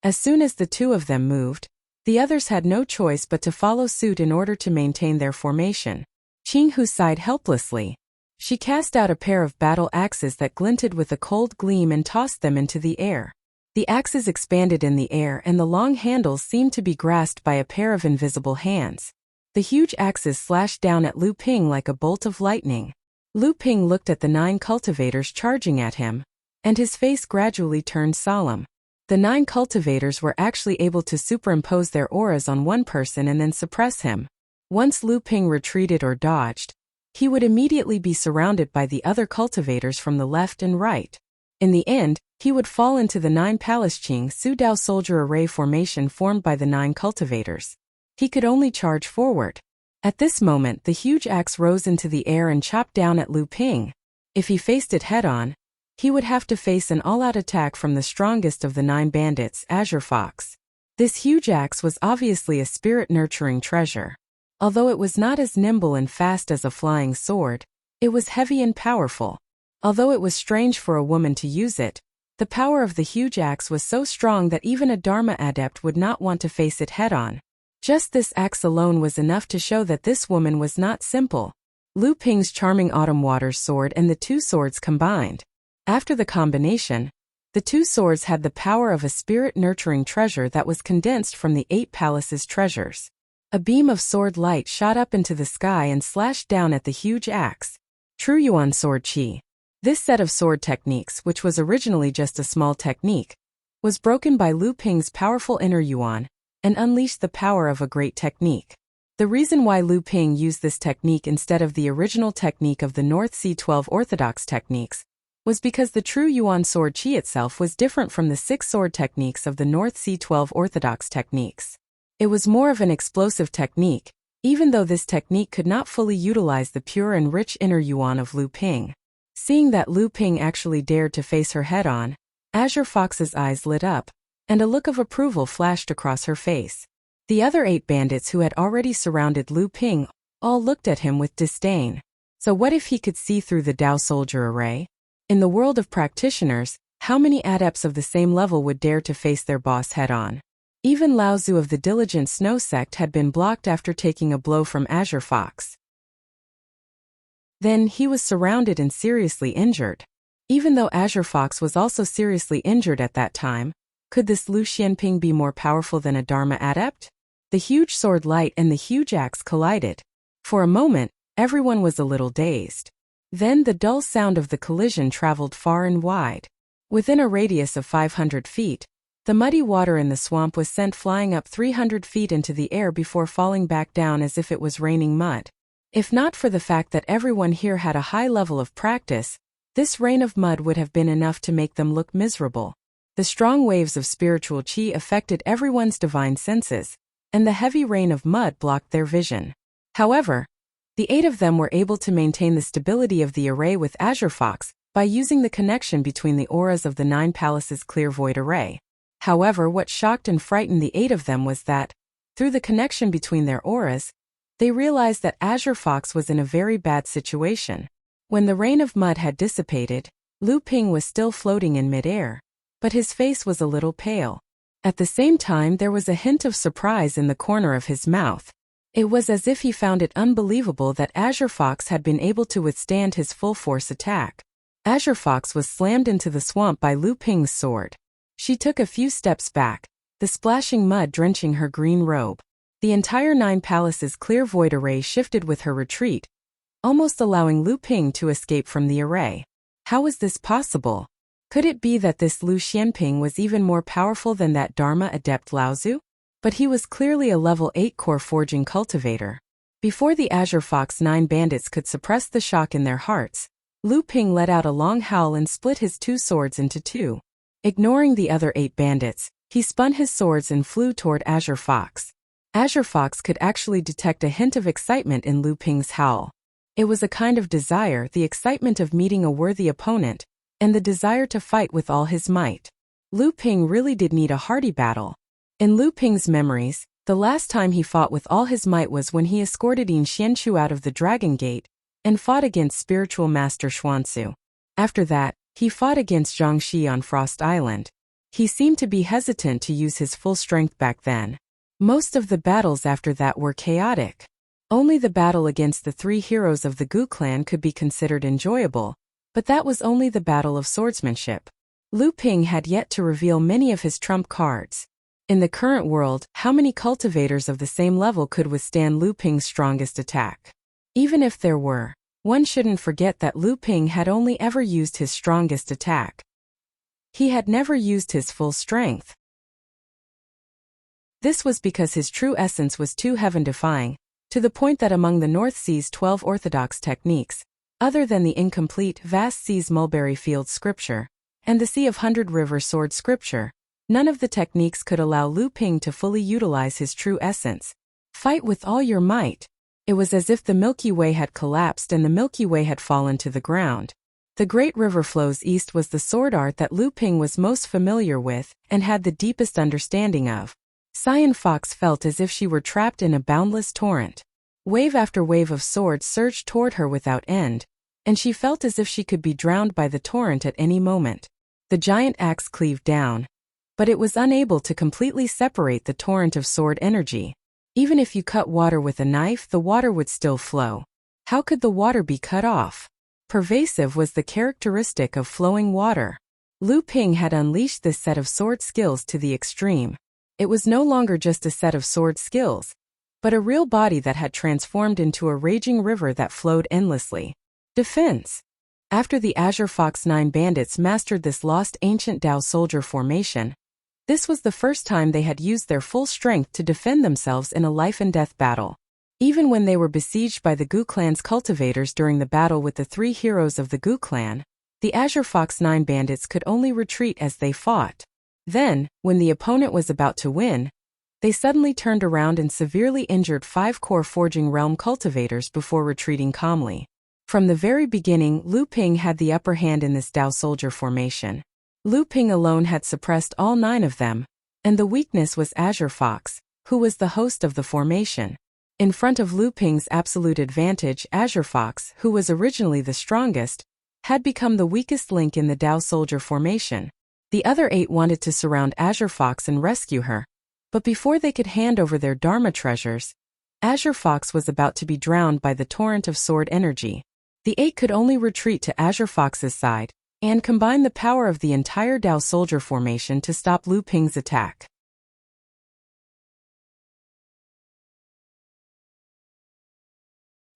As soon as the two of them moved, the others had no choice but to follow suit in order to maintain their formation. Qinghu sighed helplessly. She cast out a pair of battle axes that glinted with a cold gleam and tossed them into the air. The axes expanded in the air and the long handles seemed to be grasped by a pair of invisible hands. The huge axes slashed down at Lu Ping like a bolt of lightning. Lu Ping looked at the 9 cultivators charging at him, and his face gradually turned solemn. The 9 cultivators were actually able to superimpose their auras on one person and then suppress him. Once Lu Ping retreated or dodged, he would immediately be surrounded by the other cultivators from the left and right. In the end, he would fall into the 9 Palace Qing Su Dao soldier array formation formed by the 9 cultivators. He could only charge forward. At this moment, the huge axe rose into the air and chopped down at Lu Ping. If he faced it head-on, he would have to face an all-out attack from the strongest of the 9 bandits, Azure Fox. This huge axe was obviously a spirit-nurturing treasure. Although it was not as nimble and fast as a flying sword, it was heavy and powerful. Although it was strange for a woman to use it, the power of the huge axe was so strong that even a Dharma adept would not want to face it head-on. Just this axe alone was enough to show that this woman was not simple. Lu Ping's charming Autumn Waters sword and the 2 swords combined. After the combination, the 2 swords had the power of a spirit-nurturing treasure that was condensed from the 8 palaces' treasures. A beam of sword light shot up into the sky and slashed down at the huge axe. True Yuan Sword Qi. This set of sword techniques, which was originally just a small technique, was broken by Lu Ping's powerful inner Yuan and unleashed the power of a great technique. The reason why Lu Ping used this technique instead of the original technique of the North Sea 12 orthodox techniques was because the true Yuan Sword Qi itself was different from the 6 sword techniques of the North Sea 12 orthodox techniques. It was more of an explosive technique, even though this technique could not fully utilize the pure and rich inner Yuan of Lu Ping. Seeing that Lu Ping actually dared to face her head-on, Azure Fox's eyes lit up, and a look of approval flashed across her face. The other 8 bandits who had already surrounded Lu Ping all looked at him with disdain. So what if he could see through the Dao soldier array? In the world of practitioners, how many adepts of the same level would dare to face their boss head-on? Even Lao Zu of the Diligent Snow sect had been blocked after taking a blow from Azure Fox. Then he was surrounded and seriously injured. Even though Azure Fox was also seriously injured at that time, could this Lu Xianping be more powerful than a Dharma adept? The huge sword light and the huge axe collided. For a moment, everyone was a little dazed. Then the dull sound of the collision traveled far and wide. Within a radius of 500 feet, the muddy water in the swamp was sent flying up 300 feet into the air before falling back down as if it was raining mud. If not for the fact that everyone here had a high level of practice, this rain of mud would have been enough to make them look miserable. The strong waves of spiritual qi affected everyone's divine senses, and the heavy rain of mud blocked their vision. However, the 8 of them were able to maintain the stability of the array with Azure Fox by using the connection between the auras of the 9 palaces' clear void array. However, what shocked and frightened the 8 of them was that, through the connection between their auras, they realized that Azure Fox was in a very bad situation. When the rain of mud had dissipated, Lu Ping was still floating in midair, but his face was a little pale. At the same time, there was a hint of surprise in the corner of his mouth. It was as if he found it unbelievable that Azure Fox had been able to withstand his full-force attack. Azure Fox was slammed into the swamp by Lu Ping's sword. She took a few steps back, the splashing mud drenching her green robe. The entire 9 palaces' clear void array shifted with her retreat, almost allowing Lu Ping to escape from the array. How was this possible? Could it be that this Lu Xianping was even more powerful than that Dharma adept Lao Zu? But he was clearly a level 8 core forging cultivator. Before the Azure Fox 9 bandits could suppress the shock in their hearts, Lu Ping let out a long howl and split his 2 swords into 2. Ignoring the other 8 bandits, he spun his swords and flew toward Azure Fox. Azure Fox could actually detect a hint of excitement in Lu Ping's howl. It was a kind of desire, the excitement of meeting a worthy opponent, and the desire to fight with all his might. Lu Ping really did need a hearty battle. In Lu Ping's memories, the last time he fought with all his might was when he escorted Yin Xianchu out of the Dragon Gate, and fought against spiritual master Xuansu. After that, he fought against Zhangxi on Frost Island. He seemed to be hesitant to use his full strength back then. Most of the battles after that were chaotic. Only the battle against the 3 heroes of the Gu clan could be considered enjoyable, but that was only the battle of swordsmanship. Lu Ping had yet to reveal many of his trump cards. In the current world, how many cultivators of the same level could withstand Lu Ping's strongest attack? Even if there were, one shouldn't forget that Lu Ping had only ever used his strongest attack. He had never used his full strength. This was because his true essence was too heaven-defying, to the point that among the North Sea's 12 orthodox techniques, other than the incomplete Vast Sea's Mulberry Field scripture, and the Sea of Hundred River sword scripture, none of the techniques could allow Lu Ping to fully utilize his true essence. Fight with all your might. It was as if the Milky Way had collapsed and the Milky Way had fallen to the ground. The great river flows east was the sword art that Lu Ping was most familiar with and had the deepest understanding of. Cyan Fox felt as if she were trapped in a boundless torrent. Wave after wave of swords surged toward her without end, and she felt as if she could be drowned by the torrent at any moment. The giant axe cleaved down, but it was unable to completely separate the torrent of sword energy. Even if you cut water with a knife, the water would still flow. How could the water be cut off? Pervasive was the characteristic of flowing water. Lu Ping had unleashed this set of sword skills to the extreme. It was no longer just a set of sword skills, but a real body that had transformed into a raging river that flowed endlessly. Defense. After the Azure Fox 9 bandits mastered this lost ancient Dao soldier formation, this was the first time they had used their full strength to defend themselves in a life-and-death battle. Even when they were besieged by the Gu clan's cultivators during the battle with the 3 heroes of the Gu clan, the Azure Fox 9 bandits could only retreat as they fought. Then, when the opponent was about to win, they suddenly turned around and severely injured 5 core Forging Realm cultivators before retreating calmly. From the very beginning, Lu Ping had the upper hand in this Dao soldier formation. Lu Ping alone had suppressed all 9 of them, and the weakness was Azure Fox, who was the host of the formation. In front of Lu Ping's absolute advantage, Azure Fox, who was originally the strongest, had become the weakest link in the Dao soldier formation. The other 8 wanted to surround Azure Fox and rescue her, but before they could hand over their Dharma treasures, Azure Fox was about to be drowned by the torrent of sword energy. The 8 could only retreat to Azure Fox's side and combine the power of the entire Dao soldier formation to stop Lu Ping's attack.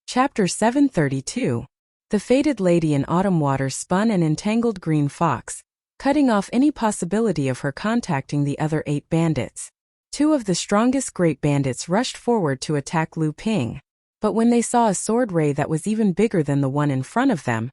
Chapter 732. The fated lady in autumn water spun an entangled green fox, cutting off any possibility of her contacting the other 8 bandits. 2 of the strongest great bandits rushed forward to attack Lu Ping, but when they saw a sword ray that was even bigger than the one in front of them,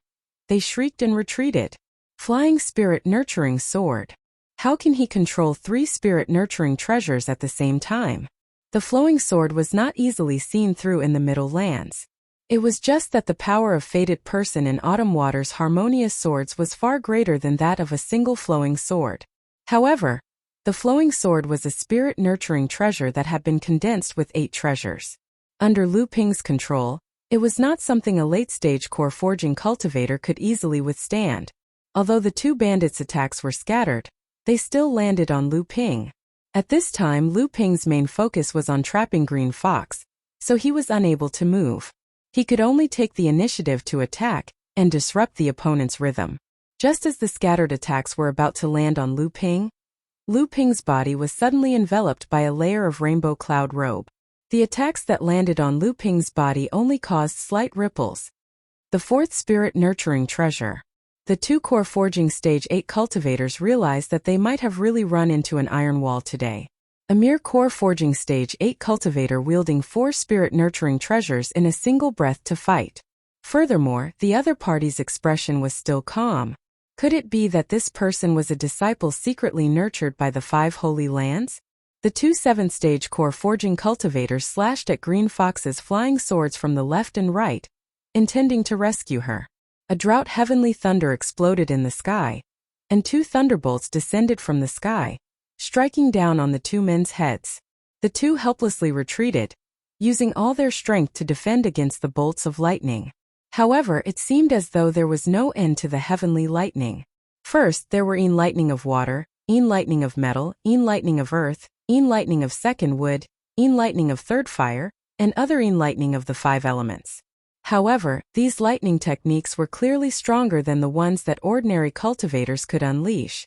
they shrieked and retreated. Flying spirit nurturing sword. How can he control 3 spirit nurturing treasures at the same time? The flowing sword was not easily seen through in the Middle Lands. It was just that the power of fated person in autumn water's harmonious swords was far greater than that of a single flowing sword. However, the flowing sword was a spirit-nurturing treasure that had been condensed with 8 treasures. Under Lu Ping's control, it was not something a late-stage core forging cultivator could easily withstand. Although the 2 bandits' attacks were scattered, they still landed on Lu Ping. At this time, Lu Ping's main focus was on trapping Green Fox, so he was unable to move. He could only take the initiative to attack and disrupt the opponent's rhythm. Just as the scattered attacks were about to land on Lu Ping's body was suddenly enveloped by a layer of rainbow cloud robe. The attacks that landed on Lu Ping's body only caused slight ripples. The 4th spirit nurturing treasure. The 2 core forging stage 8 cultivators realized that they might have really run into an iron wall today. A mere core forging stage 8 cultivator wielding 4 spirit nurturing treasures in a single breath to fight. Furthermore, the other party's expression was still calm. Could it be that this person was a disciple secretly nurtured by the 5 holy lands? The 2 7th stage core forging cultivators slashed at Green Fox's flying swords from the left and right, intending to rescue her. A drought heavenly thunder exploded in the sky, and 2 thunderbolts descended from the sky, striking down on the 2 men's heads. The 2 helplessly retreated, using all their strength to defend against the bolts of lightning. However, it seemed as though there was no end to the heavenly lightning. First, there were een lightning of water, een lightning of metal, een lightning of earth, een lightning of second wood, een lightning of third fire, and other een lightning of the 5 elements. However, these lightning techniques were clearly stronger than the ones that ordinary cultivators could unleash.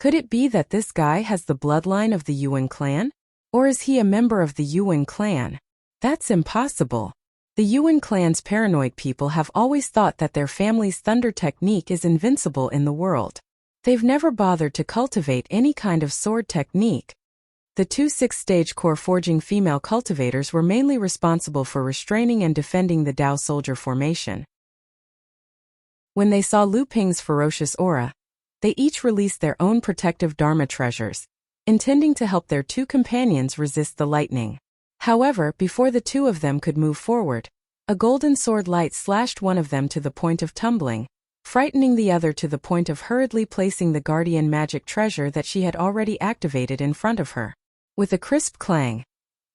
Could it be that this guy has the bloodline of the Yuan clan? Or is he a member of the Yuan clan? That's impossible. The Yuan clan's paranoid people have always thought that their family's thunder technique is invincible in the world. They've never bothered to cultivate any kind of sword technique. The 2 6-stage core forging female cultivators were mainly responsible for restraining and defending the Dao soldier formation. When they saw Lu Ping's ferocious aura, they each released their own protective Dharma treasures, intending to help their 2 companions resist the lightning. However, before the 2 of them could move forward, a golden sword light slashed one of them to the point of tumbling, frightening the other to the point of hurriedly placing the guardian magic treasure that she had already activated in front of her. With a crisp clang,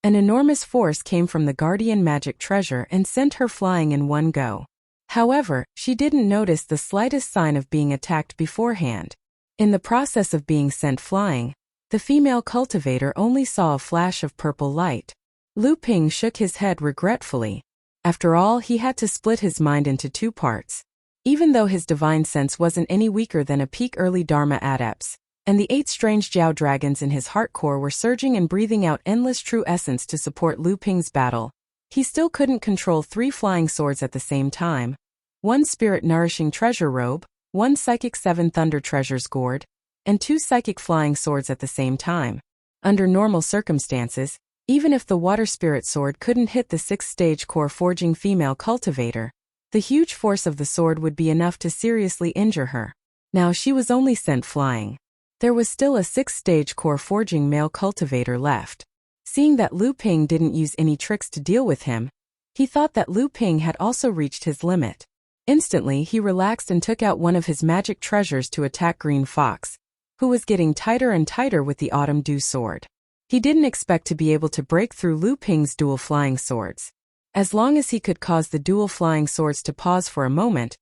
an enormous force came from the guardian magic treasure and sent her flying in one go. However, she didn't notice the slightest sign of being attacked beforehand. In the process of being sent flying, the female cultivator only saw a flash of purple light. Lu Ping shook his head regretfully. After all, he had to split his mind into 2 parts. Even though his divine sense wasn't any weaker than a peak early Dharma adept's, and the 8 strange Jiao dragons in his heart core were surging and breathing out endless true essence to support Lu Ping's battle, he still couldn't control 3 flying swords at the same time, 1 spirit-nourishing treasure robe, 1 psychic 7 thunder treasures gourd, and 2 psychic flying swords at the same time. Under normal circumstances, even if the water spirit sword couldn't hit the 6th-stage core forging female cultivator, the huge force of the sword would be enough to seriously injure her. Now she was only sent flying. There was still a 6th-stage core forging male cultivator left. Seeing that Lu Ping didn't use any tricks to deal with him, he thought that Lu Ping had also reached his limit. Instantly, he relaxed and took out one of his magic treasures to attack Green Fox, who was getting tighter and tighter with the Autumn Dew sword. He didn't expect to be able to break through Lu Ping's dual flying swords. As long as he could cause the dual flying swords to pause for a moment,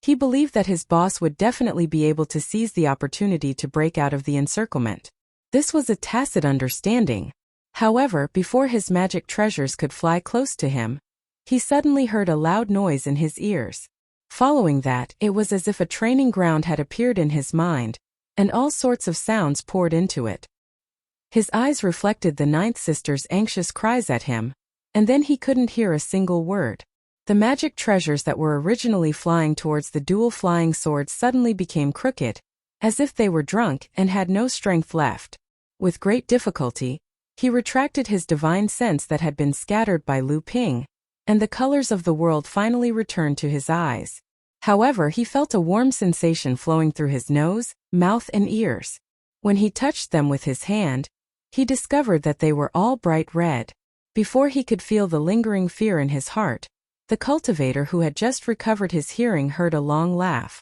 he believed that his boss would definitely be able to seize the opportunity to break out of the encirclement. This was a tacit understanding. However, before his magic treasures could fly close to him, he suddenly heard a loud noise in his ears. Following that, it was as if a training ground had appeared in his mind, and all sorts of sounds poured into it. His eyes reflected the 9th sister's anxious cries at him, and then he couldn't hear a single word. The magic treasures that were originally flying towards the dual flying swords suddenly became crooked, as if they were drunk and had no strength left. With great difficulty, he retracted his divine sense that had been scattered by Lu Ping, and the colors of the world finally returned to his eyes. However, he felt a warm sensation flowing through his nose, mouth, and ears. When he touched them with his hand, he discovered that they were all bright red. Before he could feel the lingering fear in his heart, the cultivator who had just recovered his hearing heard a long laugh.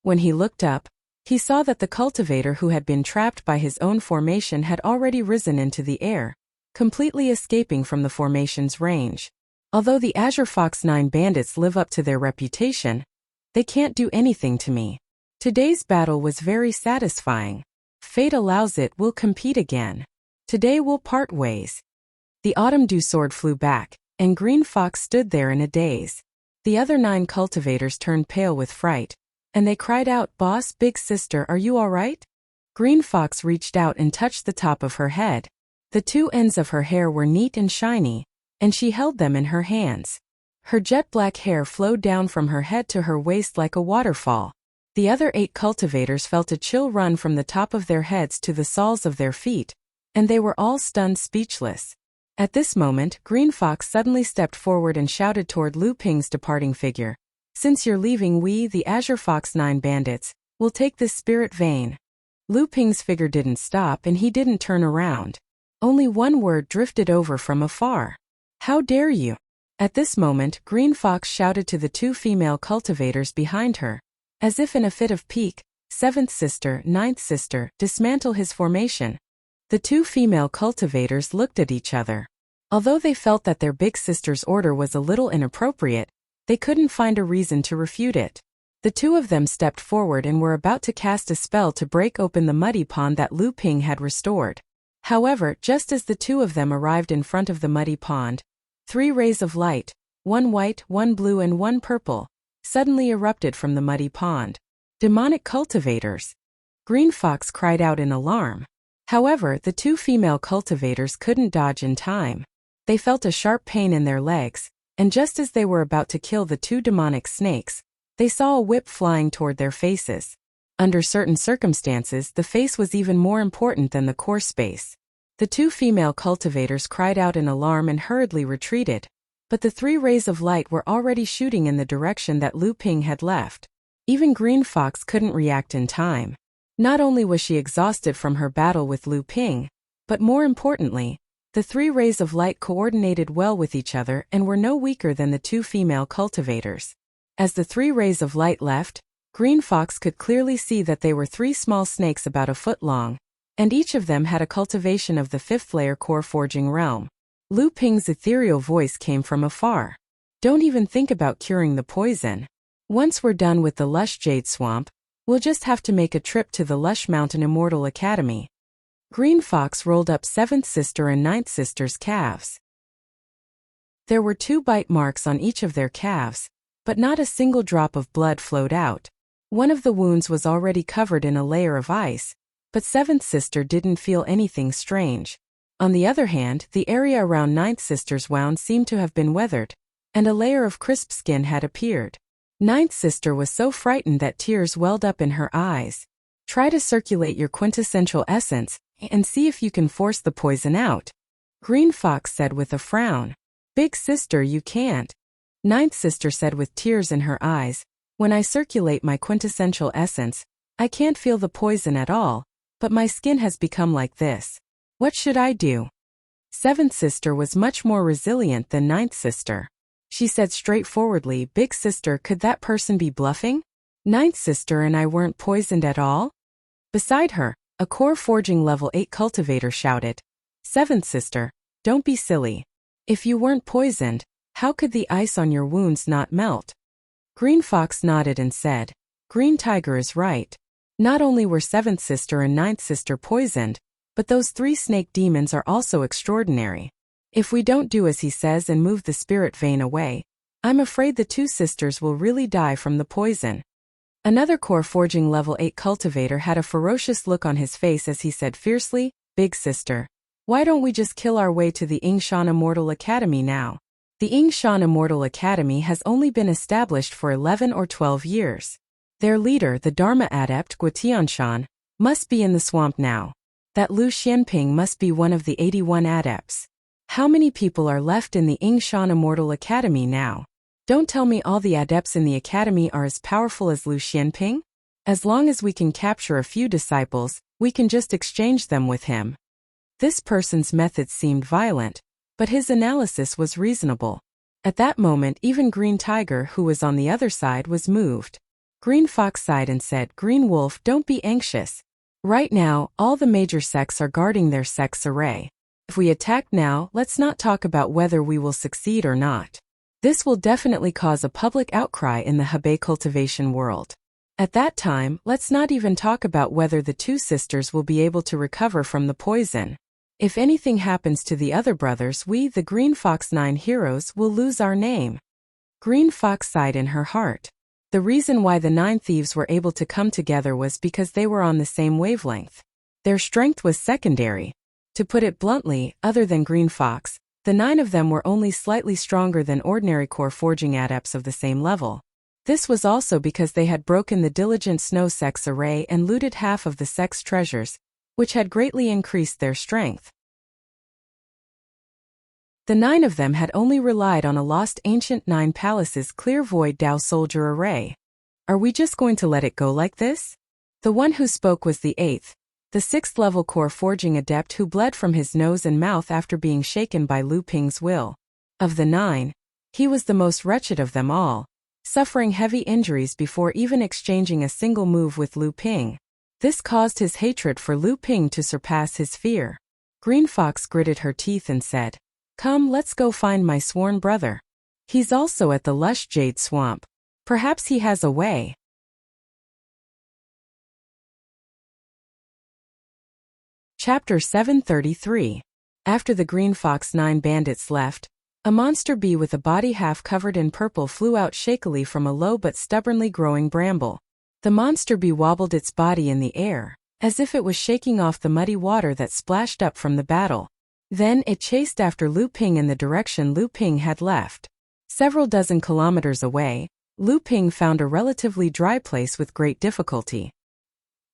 When he looked up, he saw that the cultivator who had been trapped by his own formation had already risen into the air, completely escaping from the formation's range. Although the Azure Fox 9 bandits live up to their reputation, they can't do anything to me. Today's battle was very satisfying. Fate allows it, we'll compete again. Today we'll part ways. The Autumn Dew sword flew back, and Green Fox stood there in a daze. The other 9 cultivators turned pale with fright, and they cried out, "Boss, big sister, are you all right?" Green Fox reached out and touched the top of her head. The 2 ends of her hair were neat and shiny, and she held them in her hands. Her jet-black hair flowed down from her head to her waist like a waterfall. The other 8 cultivators felt a chill run from the top of their heads to the soles of their feet, and they were all stunned speechless. At this moment, Green Fox suddenly stepped forward and shouted toward Lu Ping's departing figure, "Since you're leaving, we, the Azure Fox 9 bandits, will take this spirit vein." Lu Ping's figure didn't stop and he didn't turn around. Only one word drifted over from afar. "How dare you?" At this moment, Green Fox shouted to the 2 female cultivators behind her, as if in a fit of pique, "7th sister, 9th sister, dismantle his formation." The 2 female cultivators looked at each other. Although they felt that their big sister's order was a little inappropriate, they couldn't find a reason to refute it. The two of them stepped forward and were about to cast a spell to break open the muddy pond that Lu Ping had restored. However, just as the two of them arrived in front of the muddy pond, 3 rays of light, one white, one blue and one purple, suddenly erupted from the muddy pond. Demonic cultivators! Green Fox cried out in alarm. However, the 2 female cultivators couldn't dodge in time. They felt a sharp pain in their legs, and just as they were about to kill the 2 demonic snakes, they saw a whip flying toward their faces. Under certain circumstances, the face was even more important than the core space. The 2 female cultivators cried out in alarm and hurriedly retreated, but the 3 rays of light were already shooting in the direction that Lu Ping had left. Even Green Fox couldn't react in time. Not only was she exhausted from her battle with Lu Ping, but more importantly, the 3 rays of light coordinated well with each other and were no weaker than the 2 female cultivators. As the 3 rays of light left, Green Fox could clearly see that they were 3 small snakes about a foot long, and each of them had a cultivation of the 5th layer core forging realm. Lu Ping's ethereal voice came from afar. Don't even think about curing the poison. Once we're done with the lush jade swamp, we'll just have to make a trip to the lush mountain immortal academy. Green Fox rolled up 7th sister and 9th sister's calves. There were 2 bite marks on each of their calves, but not a single drop of blood flowed out. One of the wounds was already covered in a layer of ice, but 7th sister didn't feel anything strange. On the other hand, the area around 9th sister's wound seemed to have been weathered, and a layer of crisp skin had appeared. 9th sister was so frightened that tears welled up in her eyes. Try to circulate your quintessential essence, and see if you can force the poison out, Green Fox said with a frown. Big sister, you can't. 9th sister said with tears in her eyes, when I circulate my quintessential essence, I can't feel the poison at all, but my skin has become like this. What should I do? 7th sister was much more resilient than 9th sister. She said straightforwardly, Big sister, could that person be bluffing? 9th sister and I weren't poisoned at all? Beside her, a core forging level 8 cultivator shouted, 7th sister, don't be silly. If you weren't poisoned, how could the ice on your wounds not melt? Green Fox nodded and said, Green Tiger is right. Not only were 7th sister and 9th sister poisoned, but those 3 snake demons are also extraordinary. If we don't do as he says and move the spirit vein away, I'm afraid the 2 sisters will really die from the poison. Another core forging level 8 cultivator had a ferocious look on his face as he said fiercely, Big sister, why don't we just kill our way to the Yingshan Immortal Academy now? The Yingshan Immortal Academy has only been established for 11 or 12 years. Their leader, the Dharma adept Guotianshan, must be in the swamp now. That Lu Xianping must be one of the 81 adepts. How many people are left in the Yingshan Immortal Academy now? Don't tell me all the adepts in the academy are as powerful as Lu Xianping? As long as we can capture a few disciples, we can just exchange them with him. This person's methods seemed violent, but his analysis was reasonable. At that moment, even Green Tiger, who was on the other side, was moved. Green Fox sighed and said, Green Wolf, don't be anxious. Right now, all the major sects are guarding their sect's array. If we attack now, let's not talk about whether we will succeed or not. This will definitely cause a public outcry in the Hebei cultivation world. At that time, let's not even talk about whether the 2 sisters will be able to recover from the poison. If anything happens to the other brothers, we, the Green Fox 9 heroes, will lose our name. Green Fox sighed in her heart. The reason why the 9 thieves were able to come together was because they were on the same wavelength. Their strength was secondary. To put it bluntly, other than Green Fox, the 9 of them were only slightly stronger than ordinary core forging adepts of the same level. This was also because they had broken the Diligent Snow sect's array and looted half of the sect's treasures, which had greatly increased their strength. The 9 of them had only relied on a lost ancient 9 palaces clear void Dao soldier array. Are we just going to let it go like this? The one who spoke was the 8th, the 6th level core forging adept who bled from his nose and mouth after being shaken by Lu Ping's will. Of the 9, he was the most wretched of them all, suffering heavy injuries before even exchanging a single move with Lu Ping. This caused his hatred for Lu Ping to surpass his fear. Green Fox gritted her teeth and said, Come, let's go find my sworn brother. He's also at the lush jade swamp. Perhaps he has a way. Chapter 733. After the Green Fox 9 bandits left, a monster bee with a body half covered in purple flew out shakily from a low but stubbornly growing bramble. The monster bee wobbled its body in the air, as if it was shaking off the muddy water that splashed up from the battle. Then it chased after Lu Ping in the direction Lu Ping had left. Several dozen kilometers away, Lu Ping found a relatively dry place with great difficulty.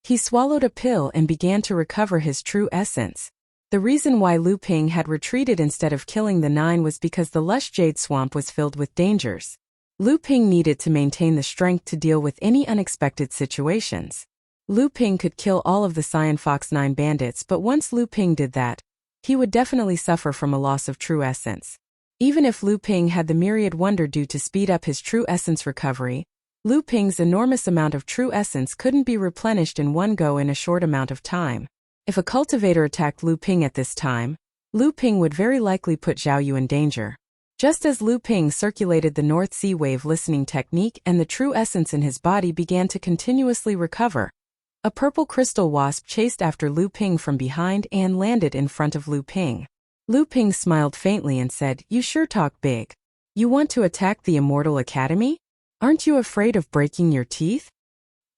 He swallowed a pill and began to recover his true essence. The reason why Lu Ping had retreated instead of killing the 9 was because the lush jade swamp was filled with dangers. Lu Ping needed to maintain the strength to deal with any unexpected situations. Lu Ping could kill all of the Cyan Fox 9 bandits, but once Lu Ping did that, he would definitely suffer from a loss of true essence. Even if Lu Ping had the myriad wonder due to speed up his true essence recovery, Lu Ping's enormous amount of true essence couldn't be replenished in one go in a short amount of time. If a cultivator attacked Lu Ping at this time, Lu Ping would very likely put Zhao Yu in danger. Just as Lu Ping circulated the North Sea wave listening technique and the true essence in his body began to continuously recover, a purple crystal wasp chased after Lu Ping from behind and landed in front of Lu Ping. Lu Ping smiled faintly and said, "You sure talk big. You want to attack the Immortal Academy? Aren't you afraid of breaking your teeth?"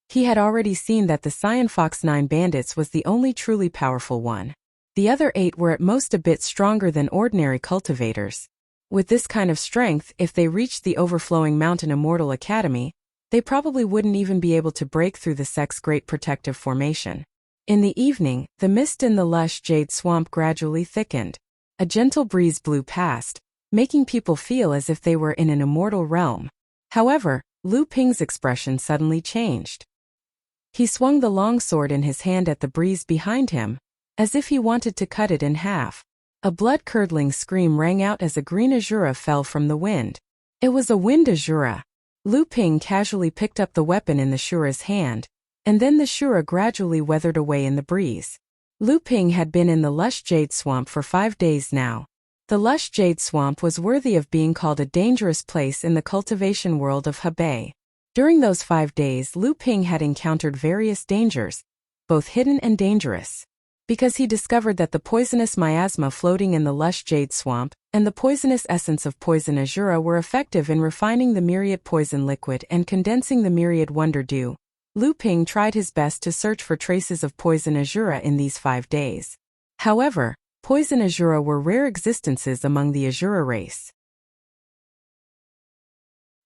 He had already seen that the Cyan Fox 9 bandits was the only truly powerful one. The other 8 were at most a bit stronger than ordinary cultivators. With this kind of strength, if they reached the overflowing Mountain Immortal Academy, they probably wouldn't even be able to break through the sect's great protective formation. In the evening, the mist in the lush jade swamp gradually thickened. A gentle breeze blew past, making people feel as if they were in an immortal realm. However, Lu Ping's expression suddenly changed. He swung the long sword in his hand at the breeze behind him, as if he wanted to cut it in half. A blood-curdling scream rang out as a green azura fell from the wind. It was a wind azura. Lu Ping casually picked up the weapon in the shura's hand, and then the shura gradually weathered away in the breeze. Lu Ping had been in the lush jade swamp for 5 days now. The lush jade swamp was worthy of being called a dangerous place in the cultivation world of Hebei. During those 5 days, Lu Ping had encountered various dangers, both hidden and dangerous. Because he discovered that the poisonous miasma floating in the lush jade swamp and the poisonous essence of poison azura were effective in refining the myriad poison liquid and condensing the myriad wonder dew, Lu Ping tried his best to search for traces of poison azura in these 5 days. However, poison azura were rare existences among the azura race.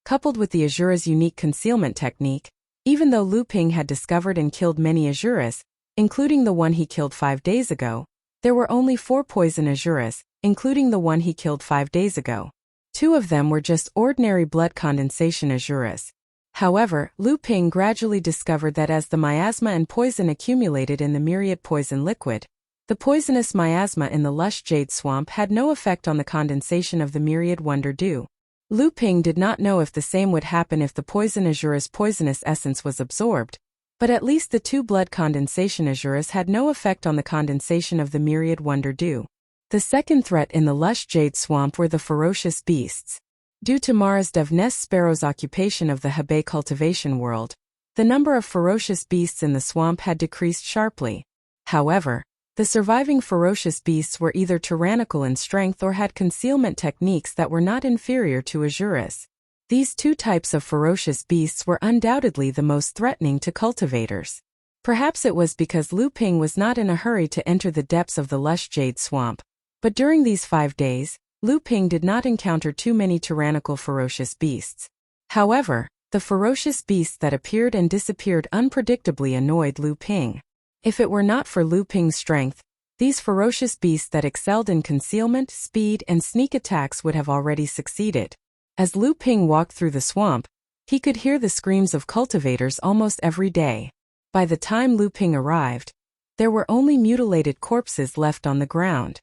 Coupled with the azura's unique concealment technique, even though Lu Ping had discovered and killed many azuras, including the one he killed 5 days ago, there were only 4 poison azuras, including the one he killed 5 days ago. 2 of them were just ordinary blood condensation azuras. However, Lu Ping gradually discovered that as the miasma and poison accumulated in the myriad poison liquid, the poisonous miasma in the lush jade swamp had no effect on the condensation of the myriad wonder dew. Lu Ping did not know if the same would happen if the poison azura's poisonous essence was absorbed, but at least the 2 blood condensation azuras had no effect on the condensation of the myriad wonder dew. The second threat in the lush jade swamp were the ferocious beasts. Due to Mars Devness Sparrow's occupation of the Hebei cultivation world, the number of ferocious beasts in the swamp had decreased sharply. However, the surviving ferocious beasts were either tyrannical in strength or had concealment techniques that were not inferior to azuras. These 2 types of ferocious beasts were undoubtedly the most threatening to cultivators. Perhaps it was because Lu Ping was not in a hurry to enter the depths of the lush jade swamp, but during these 5 days, Lu Ping did not encounter too many tyrannical ferocious beasts. However, the ferocious beasts that appeared and disappeared unpredictably annoyed Lu Ping. If it were not for Lu Ping's strength, these ferocious beasts that excelled in concealment, speed, and sneak attacks would have already succeeded. As Lu Ping walked through the swamp, he could hear the screams of cultivators almost every day. By the time Lu Ping arrived, there were only mutilated corpses left on the ground.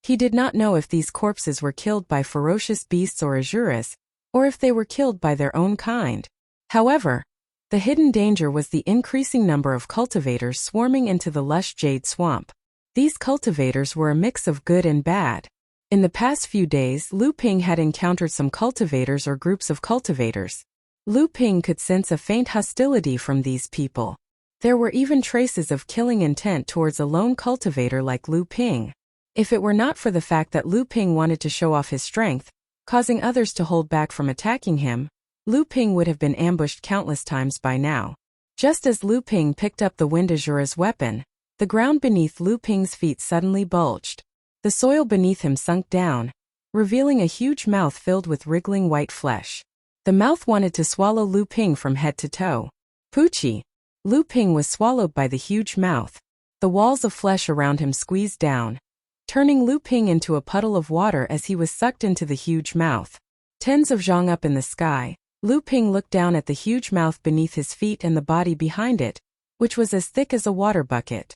He did not know if these corpses were killed by ferocious beasts or azuras, or if they were killed by their own kind. However, the hidden danger was the increasing number of cultivators swarming into the lush jade swamp. These cultivators were a mix of good and bad. In the past few days, Lu Ping had encountered some cultivators or groups of cultivators. Lu Ping could sense a faint hostility from these people. There were even traces of killing intent towards a lone cultivator like Lu Ping. If it were not for the fact that Lu Ping wanted to show off his strength, causing others to hold back from attacking him, Lu Ping would have been ambushed countless times by now. Just as Lu Ping picked up the wind Azura's weapon, the ground beneath Lu Ping's feet suddenly bulged. The soil beneath him sunk down, revealing a huge mouth filled with wriggling white flesh. The mouth wanted to swallow Lu Ping from head to toe. Poochie! Lu Ping was swallowed by the huge mouth. The walls of flesh around him squeezed down, turning Lu Ping into a puddle of water as he was sucked into the huge mouth. Tens of zhang up in the sky, Lu Ping looked down at the huge mouth beneath his feet and the body behind it, which was as thick as a water bucket.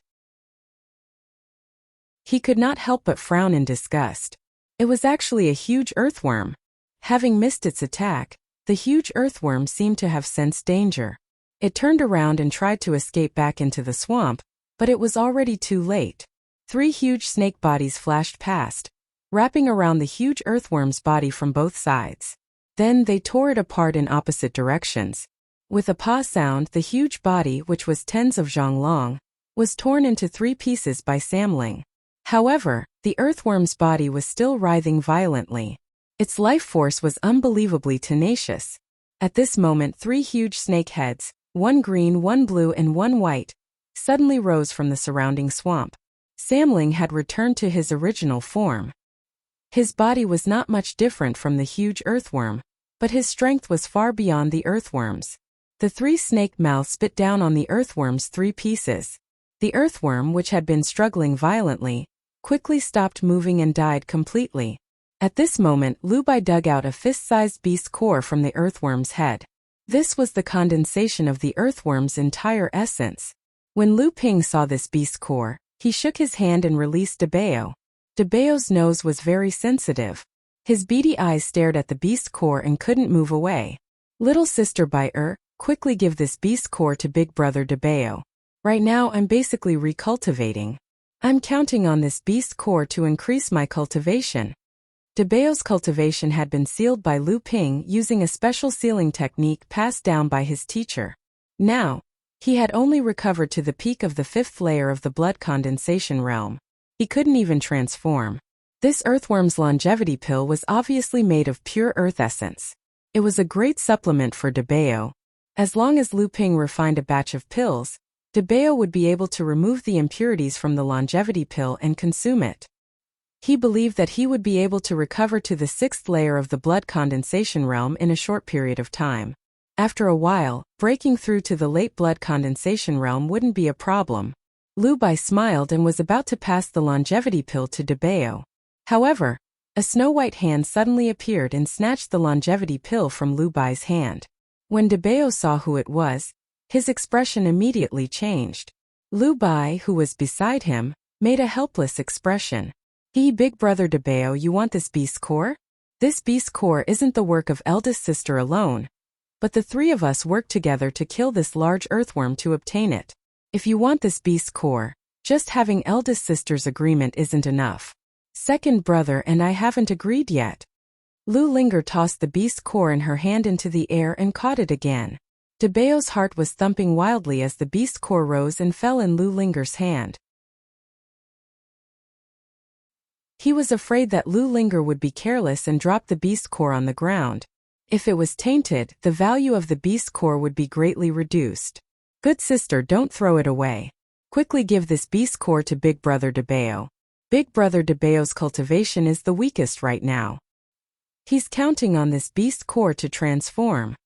He could not help but frown in disgust. It was actually a huge earthworm. Having missed its attack, the huge earthworm seemed to have sensed danger. It turned around and tried to escape back into the swamp, but it was already too late. 3 huge snake bodies flashed past, wrapping around the huge earthworm's body from both sides. Then they tore it apart in opposite directions. With a paw sound, the huge body, which was tens of zhang long, was torn into 3 pieces by Samling. However, the earthworm's body was still writhing violently. Its life force was unbelievably tenacious. At this moment 3 huge snake heads, one green, one blue and one white, suddenly rose from the surrounding swamp. Samling had returned to his original form. His body was not much different from the huge earthworm, but his strength was far beyond the earthworm's. The 3 snake mouths spit down on the earthworm's 3 pieces. The earthworm, which had been struggling violently, quickly stopped moving and died completely. At this moment, Lu Bai dug out a fist-sized beast core from the earthworm's head. This was the condensation of the earthworm's entire essence. When Lu Ping saw this beast core, he shook his hand and released Debao. Debao's nose was very sensitive. His beady eyes stared at the beast core and couldn't move away. Little sister Bai quickly give this beast core to big brother Debao. Right now I'm basically recultivating. I'm counting on this beast core to increase my cultivation. Debao's cultivation had been sealed by Lu Ping using a special sealing technique passed down by his teacher. Now, he had only recovered to the peak of the 5th layer of the blood condensation realm. He couldn't even transform. This earthworm's longevity pill was obviously made of pure earth essence. It was a great supplement for Debao. As long as Lu Ping refined a batch of pills, Debao would be able to remove the impurities from the longevity pill and consume it. He believed that he would be able to recover to the 6th layer of the blood condensation realm in a short period of time. After a while, breaking through to the late blood condensation realm wouldn't be a problem. Lu Bai smiled and was about to pass the longevity pill to Debao. However, a snow-white hand suddenly appeared and snatched the longevity pill from Lu Bai's hand. When Debao saw who it was, his expression immediately changed. Lu Bai, who was beside him, made a helpless expression. Big brother Debao, you want this beast core? This beast core isn't the work of eldest sister alone, but the 3 of us worked together to kill this large earthworm to obtain it. If you want this beast core, just having eldest sister's agreement isn't enough. Second brother and I haven't agreed yet. Lu Linger tossed the beast core in her hand into the air and caught it again. Debao's heart was thumping wildly as the beast core rose and fell in Lu Linger's hand. He was afraid that Lu Linger would be careless and drop the beast core on the ground. If it was tainted, the value of the beast core would be greatly reduced. Good sister, don't throw it away. Quickly give this beast core to big brother Debao. Big brother Debao's cultivation is the weakest right now. He's counting on this beast core to transform.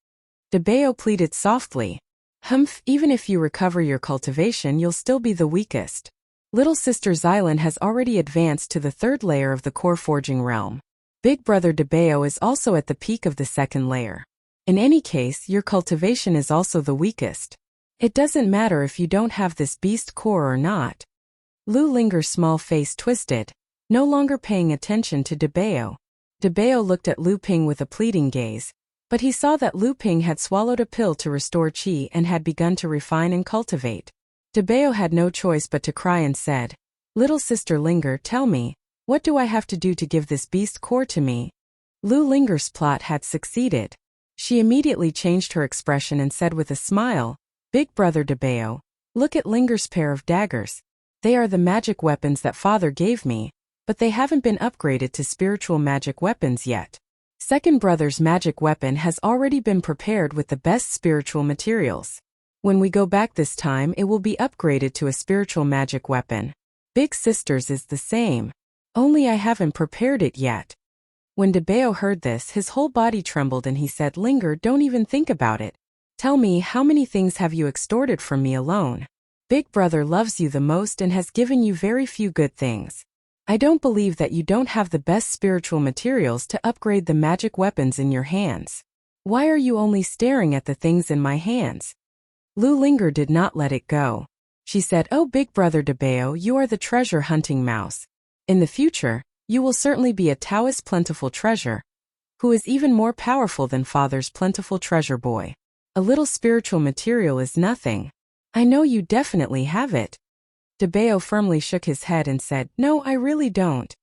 Debao pleaded softly. Humph, even if you recover your cultivation, you'll still be the weakest. Little sister Xylan has already advanced to the 3rd layer of the core forging realm. Big brother Debao is also at the peak of the 2nd layer. In any case, your cultivation is also the weakest. It doesn't matter if you don't have this beast core or not. Lu Linger's small face twisted, no longer paying attention to Debao. Debao looked at Lu Ping with a pleading gaze, but he saw that Lu Ping had swallowed a pill to restore qi and had begun to refine and cultivate. Debao had no choice but to cry and said, Little sister Linger, tell me, What do I have to do to give this beast core to me? Lu Linger's plot had succeeded. She immediately changed her expression and said with a smile, Big Brother Debeo, look at Linger's pair of daggers. They are the magic weapons that father gave me, but they haven't been upgraded to spiritual magic weapons yet. Second brother's magic weapon has already been prepared with the best spiritual materials. When we go back this time, it will be upgraded to a spiritual magic weapon. Big sister's is the same. Only I haven't prepared it yet. When Debeo heard this, his whole body trembled and he said, Linger, don't even think about it. Tell me, how many things have you extorted from me alone? Big brother loves you the most and has given you very few good things. I don't believe that you don't have the best spiritual materials to upgrade the magic weapons in your hands. Why are you only staring at the things in my hands? Lu Linger did not let it go. She said, Oh, Big Brother Debeo, you are the treasure hunting mouse. In the future, you will certainly be a Taoist plentiful treasure, who is even more powerful than father's plentiful treasure boy. A little spiritual material is nothing. I know you definitely have it. Debeo firmly shook his head and said, No, I really don't.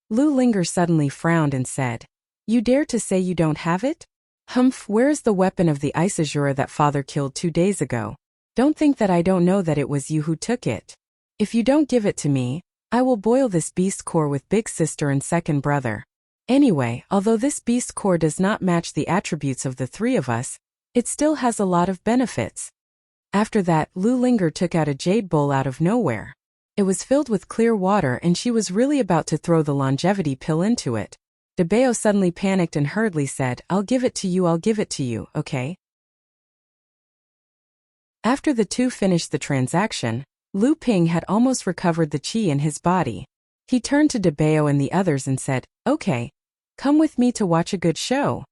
Lu Linger suddenly frowned and said, You dare to say you don't have it? Humph, where is the weapon of the Isazura that father killed 2 days ago? Don't think that I don't know that it was you who took it. If you don't give it to me, I will boil this beast core with big sister and second brother. Anyway, although this beast core does not match the attributes of the three of us, it still has a lot of benefits. After that, Lu Linger took out a jade bowl out of nowhere. It was filled with clear water and she was really about to throw the longevity pill into it. Debeo suddenly panicked and hurriedly said, I'll give it to you, okay? After the two finished the transaction, Lu Ping had almost recovered the qi in his body. He turned to Debeo and the others and said, Okay, come with me to watch a good show.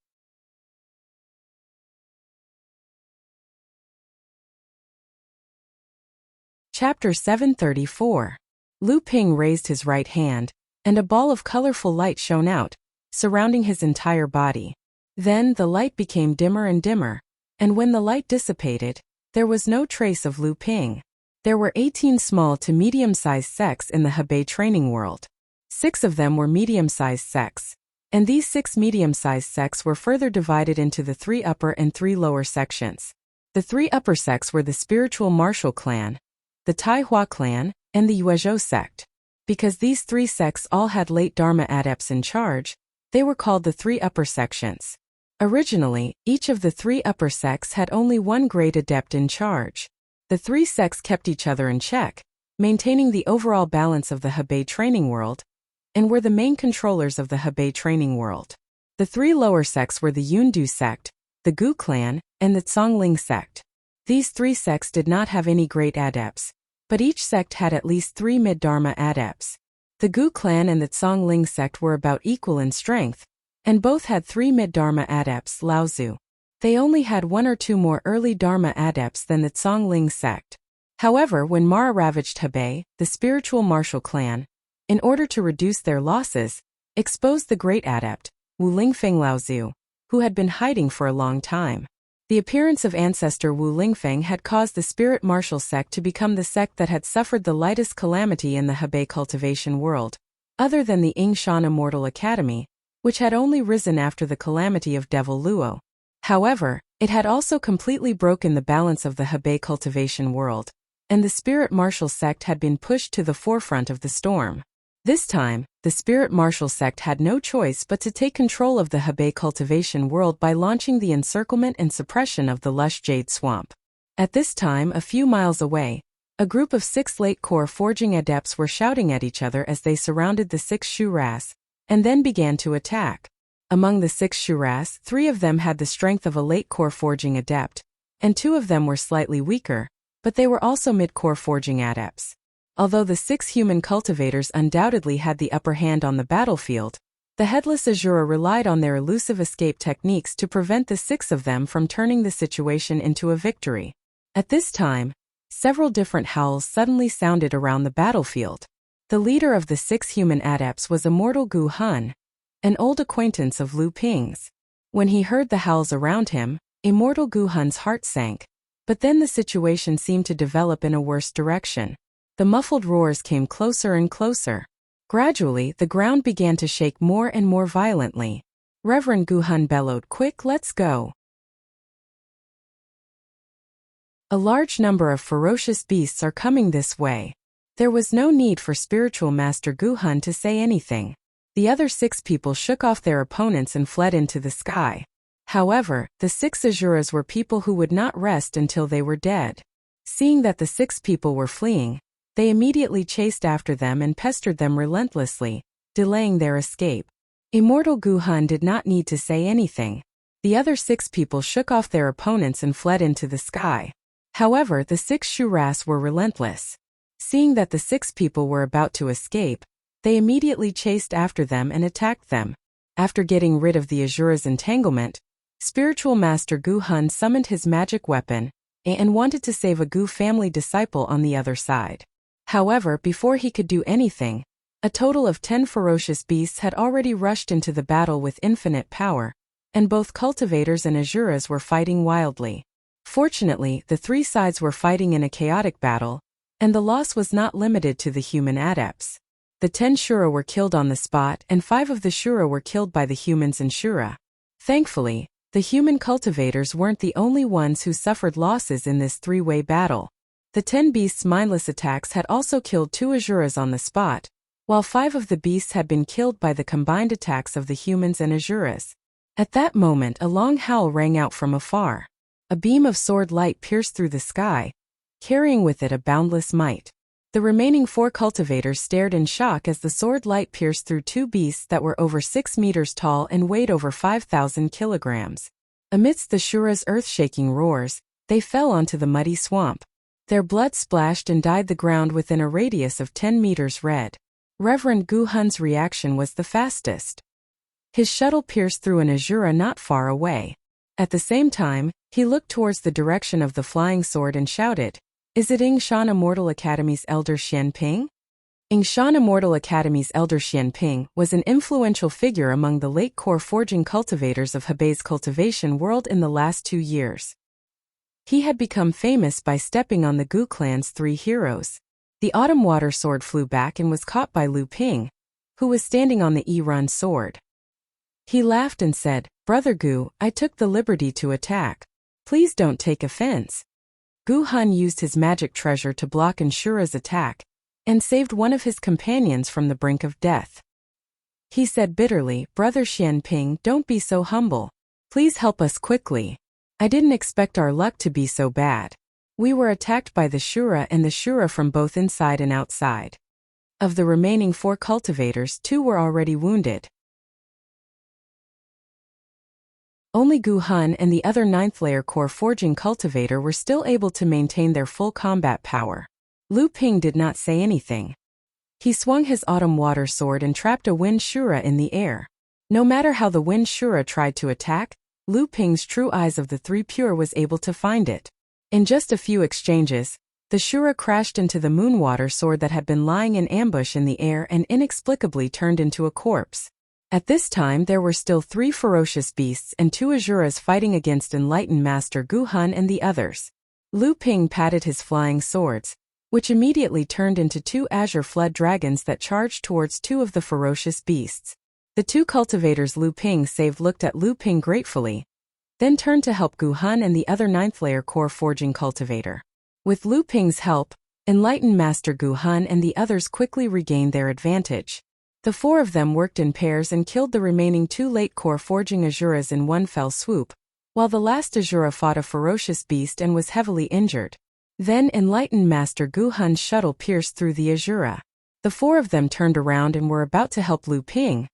Chapter 734. Lu Ping raised his right hand, and a ball of colorful light shone out, surrounding his entire body. Then the light became dimmer and dimmer, and when the light dissipated, there was no trace of Lu Ping. There were 18 small to medium-sized sects in the Hebei training world. 6 of them were medium-sized sects, and these 6 medium-sized sects were further divided into the 3 upper and 3 lower sections. The 3 upper sects were the spiritual martial clan, the Tai Hua clan, and the Yuezhou sect. Because these 3 sects all had late Dharma adepts in charge, they were called the 3 upper sections. Originally, each of the 3 upper sects had only 1 great adept in charge. The 3 sects kept each other in check, maintaining the overall balance of the Hebei training world, and were the main controllers of the Hebei training world. The 3 lower sects were the Yundu sect, the Gu clan, and the Zongling sect. These 3 sects did not have any great adepts, but each sect had at least 3 mid-Dharma adepts. The Gu clan and the Zongling sect were about equal in strength, and both had 3 mid-Dharma adepts, Laozu. They only had 1 or 2 more early Dharma adepts than the Zongling sect. However, when Mara ravaged Hebei, the spiritual martial clan, in order to reduce their losses, exposed the great adept, Wu Lingfeng Laozu, who had been hiding for a long time. The appearance of ancestor Wu Lingfeng had caused the spirit martial sect to become the sect that had suffered the lightest calamity in the Hebei cultivation world, other than the Yingshan Immortal Academy, which had only risen after the calamity of Devil Luo. However, it had also completely broken the balance of the Hebei cultivation world, and the spirit martial sect had been pushed to the forefront of the storm. This time, the spirit martial sect had no choice but to take control of the Hebei cultivation world by launching the encirclement and suppression of the lush jade swamp. At this time, a few miles away, a group of 6 late core forging adepts were shouting at each other as they surrounded the 6 Shuras, and then began to attack. Among the 6 Shuras, 3 of them had the strength of a late core forging adept, and 2 of them were slightly weaker, but they were also mid-core forging adepts. Although the 6 human cultivators undoubtedly had the upper hand on the battlefield, the Headless Azura relied on their elusive escape techniques to prevent the 6 of them from turning the situation into a victory. At this time, several different howls suddenly sounded around the battlefield. The leader of the 6 human adepts was Immortal Gu Hun, an old acquaintance of Lu Ping's. When he heard the howls around him, Immortal Gu Hun's heart sank, but then the situation seemed to develop in a worse direction. The muffled roars came closer and closer. Gradually, the ground began to shake more and more violently. Reverend Gu Hun bellowed, "Quick, let's go!" A large number of ferocious beasts are coming this way. There was no need for spiritual master Gu Hun to say anything. The other 6 people shook off their opponents and fled into the sky. However, the 6 Asuras were people who would not rest until they were dead. Seeing that the 6 people were fleeing, they immediately chased after them and pestered them relentlessly, delaying their escape. Immortal Gu Hun did not need to say anything. The other 6 people shook off their opponents and fled into the sky. However, the 6 Shuras were relentless. Seeing that the 6 people were about to escape, they immediately chased after them and attacked them. After getting rid of the Asura's entanglement, spiritual master Gu Hun summoned his magic weapon and wanted to save a Gu family disciple on the other side. However, before he could do anything, a total of 10 ferocious beasts had already rushed into the battle with infinite power, and both cultivators and Asuras were fighting wildly. Fortunately, the 3 sides were fighting in a chaotic battle, and the loss was not limited to the human adepts. The 10 Shura were killed on the spot and 5 of the Shura were killed by the humans and Shura. Thankfully, the human cultivators weren't the only ones who suffered losses in this 3-way battle. The 10 beasts' mindless attacks had also killed 2 Asuras on the spot, while 5 of the beasts had been killed by the combined attacks of the humans and Asuras. At that moment, a long howl rang out from afar. A beam of sword light pierced through the sky, carrying with it a boundless might. The remaining 4 cultivators stared in shock as the sword light pierced through 2 beasts that were over 6 meters tall and weighed over 5,000 kilograms. Amidst the Shura's earth-shaking roars, they fell onto the muddy swamp. Their blood splashed and dyed the ground within a radius of 10 meters red. Reverend Gu Hun's reaction was the fastest. His shuttle pierced through an Asura not far away. At the same time, he looked towards the direction of the flying sword and shouted, "Is it Yingshan Immortal Academy's elder Xian Ping?" Yingshan Immortal Academy's elder Xian Ping was an influential figure among the late core forging cultivators of Hebei's cultivation world in the last 2 years. He had become famous by stepping on the Gu clan's 3 heroes. The autumn water sword flew back and was caught by Lu Ping, who was standing on the Yi-Run sword. He laughed and said, "Brother Gu, I took the liberty to attack. Please don't take offense." Gu Hun used his magic treasure to block Anshura's attack, and saved one of his companions from the brink of death. He said bitterly, "Brother Xian Ping, don't be so humble. Please help us quickly. I didn't expect our luck to be so bad. We were attacked by the Shura and the Shura from both inside and outside. Of the remaining 4 cultivators, 2 were already wounded. Only Gu Hun and the other 9th layer core forging cultivator were still able to maintain their full combat power. Lu Ping did not say anything. He swung his autumn water sword and trapped a wind Shura in the air. No matter how the wind Shura tried to attack, Lu Ping's true eyes of the 3 pure was able to find it. In just a few exchanges, the Shura crashed into the moonwater sword that had been lying in ambush in the air and inexplicably turned into a corpse. At this time there were still 3 ferocious beasts and 2 Asuras fighting against enlightened Master Gu Hun and the others. Lu Ping patted his flying swords, which immediately turned into 2 azure flood dragons that charged towards 2 of the ferocious beasts. The 2 cultivators Lu Ping saved looked at Lu Ping gratefully, then turned to help Gu Hun and the other 9th layer core forging cultivator. With Lu Ping's help, enlightened Master Gu Hun and the others quickly regained their advantage. The 4 of them worked in pairs and killed the remaining 2 late core forging Asuras in one fell swoop, while the last Asura fought a ferocious beast and was heavily injured. Then enlightened Master Gu Hun's shuttle pierced through the Asura. The 4 of them turned around and were about to help Lu Ping,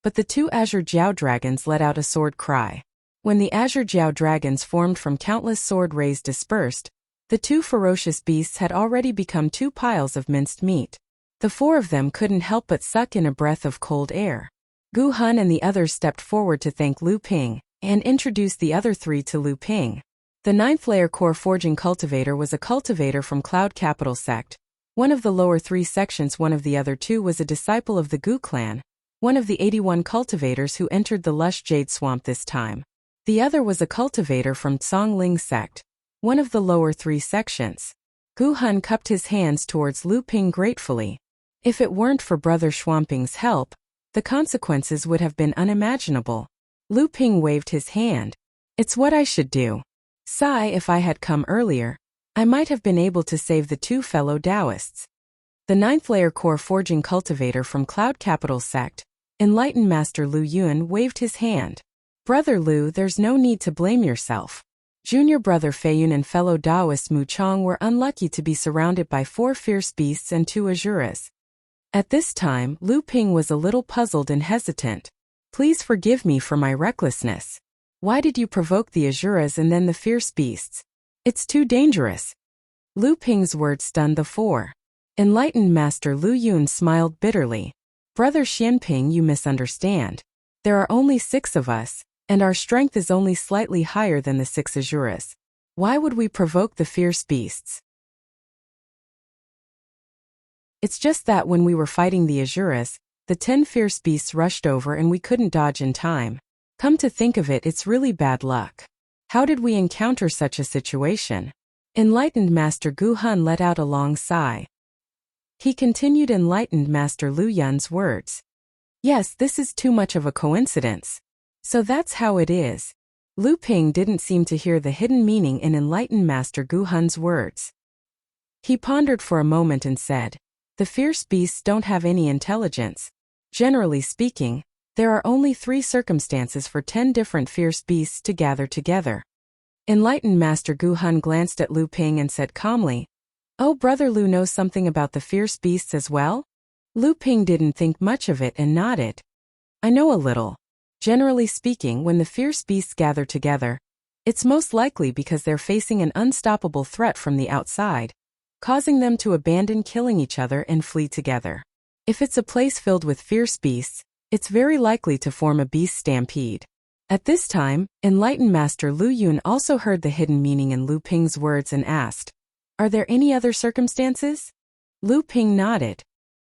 but the 2 azure Jiao dragons let out a sword cry. When the azure Jiao dragons formed from countless sword rays dispersed, the 2 ferocious beasts had already become 2 piles of minced meat. The 4 of them couldn't help but suck in a breath of cold air. Gu Hun and the others stepped forward to thank Lu Ping, and introduced the other 3 to Lu Ping. The 9th layer core forging cultivator was a cultivator from Cloud Capital sect, one of the lower 3 sections. One of the other 2 was a disciple of the Gu clan, one of the 81 cultivators who entered the lush jade swamp this time. The other was a cultivator from Tsong Ling sect, one of the lower 3 sections. Gu Hun cupped his hands towards Lu Ping gratefully. If it weren't for Brother Schwamping's help, the consequences would have been unimaginable. Lu Ping waved his hand. It's what I should do. Sigh, if I had come earlier, I might have been able to save the two fellow Taoists. The 9th layer core forging cultivator from Cloud Capital Sect, Enlightened Master Lu Yun, waved his hand. Brother Lu, there's no need to blame yourself. Junior Brother Feiyun and fellow Taoist Mu Chong were unlucky to be surrounded by 4 fierce beasts and 2 Azuras. At this time, Lu Ping was a little puzzled and hesitant. Please forgive me for my recklessness. Why did you provoke the Azuras and then the fierce beasts? It's too dangerous. Lu Ping's words stunned the 4. Enlightened Master Lu Yun smiled bitterly. Brother Xianping, you misunderstand. There are only 6 of us, and our strength is only slightly higher than the 6 Azuras. Why would we provoke the fierce beasts? It's just that when we were fighting the Azuras, the 10 fierce beasts rushed over and we couldn't dodge in time. Come to think of it, it's really bad luck. How did we encounter such a situation? Enlightened Master Gu Hun let out a long sigh. He continued Enlightened Master Lu Yun's words. Yes, this is too much of a coincidence. So that's how it is. Lu Ping didn't seem to hear the hidden meaning in Enlightened Master Gu Hun's words. He pondered for a moment and said, the fierce beasts don't have any intelligence. Generally speaking, there are only 3 circumstances for 10 different fierce beasts to gather together. Enlightened Master Gu Hun glanced at Lu Ping and said calmly, Oh, Brother Lu knows something about the fierce beasts as well? Lu Ping didn't think much of it and nodded. I know a little. Generally speaking, when the fierce beasts gather together, it's most likely because they're facing an unstoppable threat from the outside, causing them to abandon killing each other and flee together. If it's a place filled with fierce beasts, it's very likely to form a beast stampede. At this time, Enlightened Master Lu Yun also heard the hidden meaning in Lu Ping's words and asked, Are there any other circumstances? Lu Ping nodded.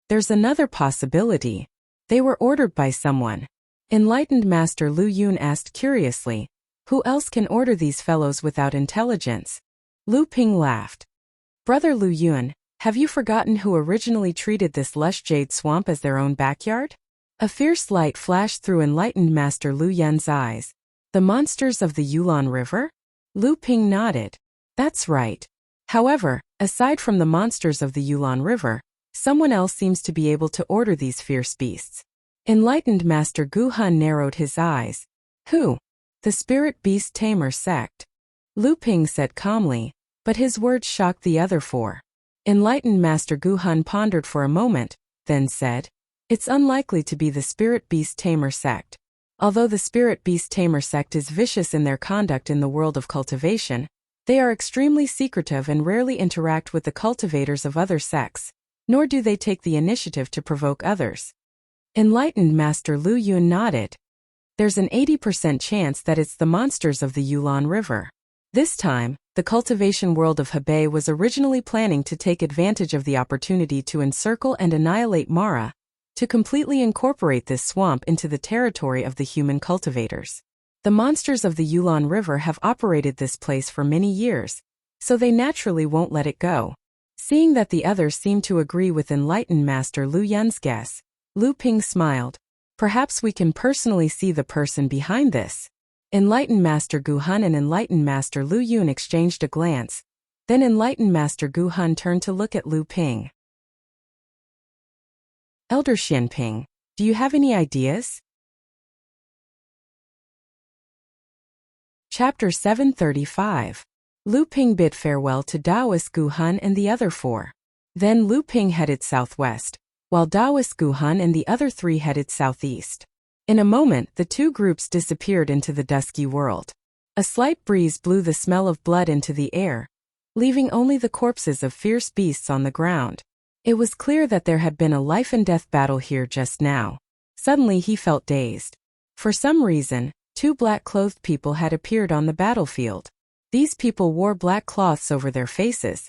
There's another possibility. They were ordered by someone. Enlightened Master Lu Yun asked curiously, Who else can order these fellows without intelligence? Lu Ping laughed. Brother Lu Yun, have you forgotten who originally treated this lush jade swamp as their own backyard? A fierce light flashed through Enlightened Master Lu Yun's eyes. The monsters of the Yulon River? Lu Ping nodded. That's right. However, aside from the monsters of the Yulon River, someone else seems to be able to order these fierce beasts. Enlightened Master Gu Hun narrowed his eyes. Who? The Spirit Beast Tamer Sect. Lu Ping said calmly, but his words shocked the other 4. Enlightened Master Gu Hun pondered for a moment, then said, It's unlikely to be the Spirit Beast Tamer Sect. Although the Spirit Beast Tamer Sect is vicious in their conduct in the world of cultivation, they are extremely secretive and rarely interact with the cultivators of other sects, nor do they take the initiative to provoke others. Enlightened Master Lu Yun nodded. There's an 80% chance that it's the monsters of the Yulon River. This time, the cultivation world of Hebei was originally planning to take advantage of the opportunity to encircle and annihilate Mara, to completely incorporate this swamp into the territory of the human cultivators. The monsters of the Yulon River have operated this place for many years, so they naturally won't let it go. Seeing that the others seemed to agree with Enlightened Master Lu Yun's guess, Lu Ping smiled. Perhaps we can personally see the person behind this. Enlightened Master Gu Hun and Enlightened Master Lu Yun exchanged a glance. Then Enlightened Master Gu Hun turned to look at Lu Ping. Elder Xianping, do you have any ideas? Chapter 735. Lu Ping bid farewell to Taoist Gu Hun and the other 4. Then Lu Ping headed southwest, while Taoist Gu Hun and the other 3 headed southeast. In a moment, the 2 groups disappeared into the dusky world. A slight breeze blew the smell of blood into the air, leaving only the corpses of fierce beasts on the ground. It was clear that there had been a life-and-death battle here just now. Suddenly he felt dazed. For some reason, 2 black-clothed people had appeared on the battlefield. These people wore black cloths over their faces.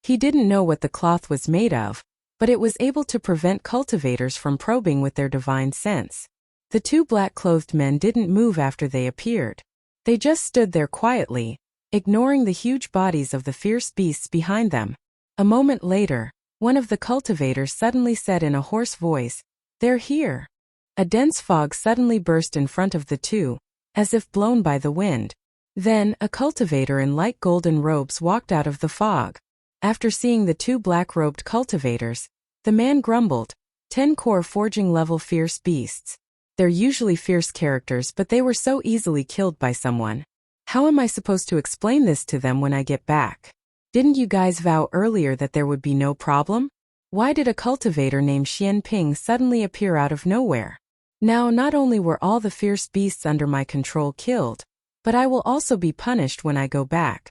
He didn't know what the cloth was made of, but it was able to prevent cultivators from probing with their divine sense. The 2 black-clothed men didn't move after they appeared. They just stood there quietly, ignoring the huge bodies of the fierce beasts behind them. A moment later, One of the cultivators suddenly said in a hoarse voice, "They're here." A dense fog suddenly burst in front of the two, as if blown by the wind. Then, a cultivator in light golden robes walked out of the fog. After seeing the two black-robed cultivators, the man grumbled, 10 core forging level fierce beasts. They're usually fierce characters, but they were so easily killed by someone. How am I supposed to explain this to them when I get back? Didn't you guys vow earlier that there would be no problem? Why did a cultivator named Xian Ping suddenly appear out of nowhere? Now not only were all the fierce beasts under my control killed, but I will also be punished when I go back.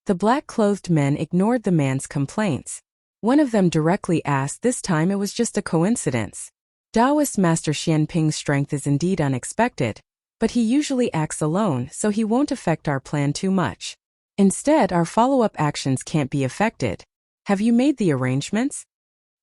The black-clothed men ignored the man's complaints. One of them directly asked this time it was just a coincidence. Taoist Master Xian Ping's strength is indeed unexpected, but he usually acts alone, so he won't affect our plan too much. Instead, our follow-up actions can't be affected. Have you made the arrangements?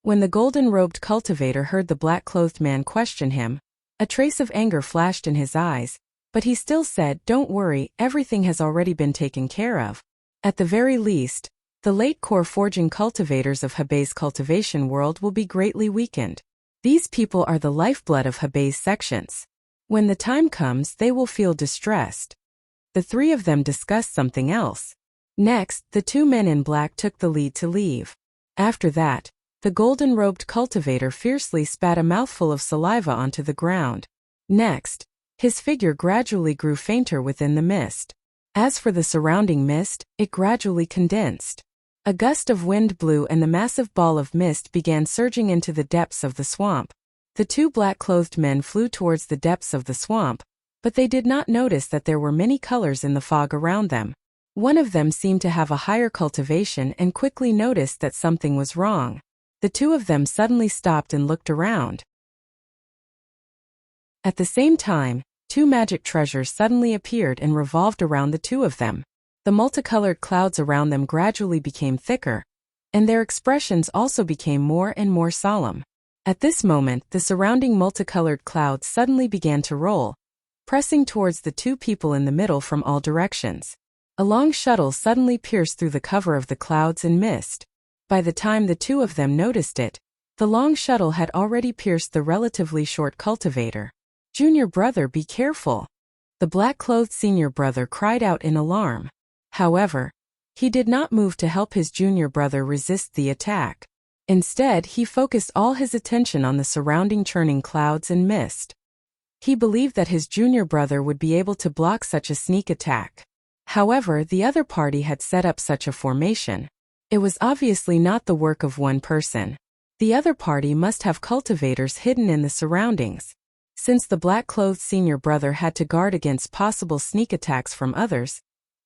When the golden-robed cultivator heard the black-clothed man question him, a trace of anger flashed in his eyes, but he still said, "Don't worry, everything has already been taken care of." At the very least, the late-core forging cultivators of Hebei's cultivation world will be greatly weakened. These people are the lifeblood of Hebei's sections. When the time comes, they will feel distressed. The three of them discussed something else. Next, the two men in black took the lead to leave. After that, the golden-robed cultivator fiercely spat a mouthful of saliva onto the ground. Next, his figure gradually grew fainter within the mist. As for the surrounding mist, it gradually condensed. A gust of wind blew and the massive ball of mist began surging into the depths of the swamp. The two black-clothed men flew towards the depths of the swamp, but they did not notice that there were many colors in the fog around them. One of them seemed to have a higher cultivation and quickly noticed that something was wrong. The two of them suddenly stopped and looked around. At the same time, two magic treasures suddenly appeared and revolved around the two of them. The multicolored clouds around them gradually became thicker, and their expressions also became more and more solemn. At this moment, the surrounding multicolored clouds suddenly began to roll, pressing towards the two people in the middle from all directions. A long shuttle suddenly pierced through the cover of the clouds and mist. By the time the two of them noticed it, the long shuttle had already pierced the relatively short cultivator. "Junior brother, be careful!" The black-clothed senior brother cried out in alarm. However, he did not move to help his junior brother resist the attack. Instead, he focused all his attention on the surrounding churning clouds and mist. He believed that his junior brother would be able to block such a sneak attack. However, the other party had set up such a formation. It was obviously not the work of one person. The other party must have cultivators hidden in the surroundings. Since the black-clothed senior brother had to guard against possible sneak attacks from others,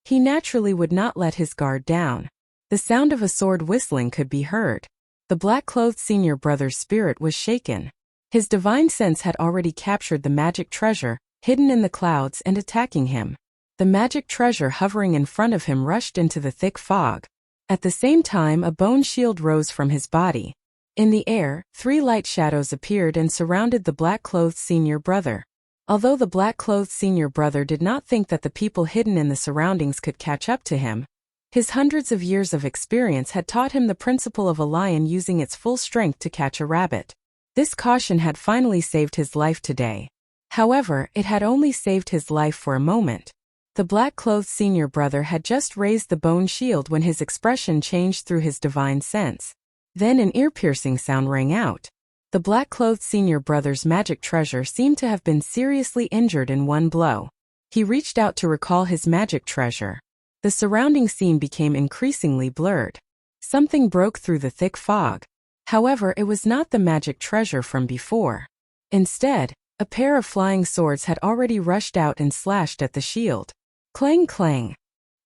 he naturally would not let his guard down. The sound of a sword whistling could be heard. The black-clothed senior brother's spirit was shaken. His divine sense had already captured the magic treasure, hidden in the clouds and attacking him. The magic treasure hovering in front of him rushed into the thick fog. At the same time, a bone shield rose from his body. In the air, 3 light shadows appeared and surrounded the black-clothed senior brother. Although the black-clothed senior brother did not think that the people hidden in the surroundings could catch up to him, his hundreds of years of experience had taught him the principle of a lion using its full strength to catch a rabbit. This caution had finally saved his life today. However, it had only saved his life for a moment. The black-clothed senior brother had just raised the bone shield when his expression changed through his divine sense. Then an ear-piercing sound rang out. The black-clothed senior brother's magic treasure seemed to have been seriously injured in one blow. He reached out to recall his magic treasure. The surrounding scene became increasingly blurred. Something broke through the thick fog. However, it was not the magic treasure from before. Instead, a pair of flying swords had already rushed out and slashed at the shield. Clang clang.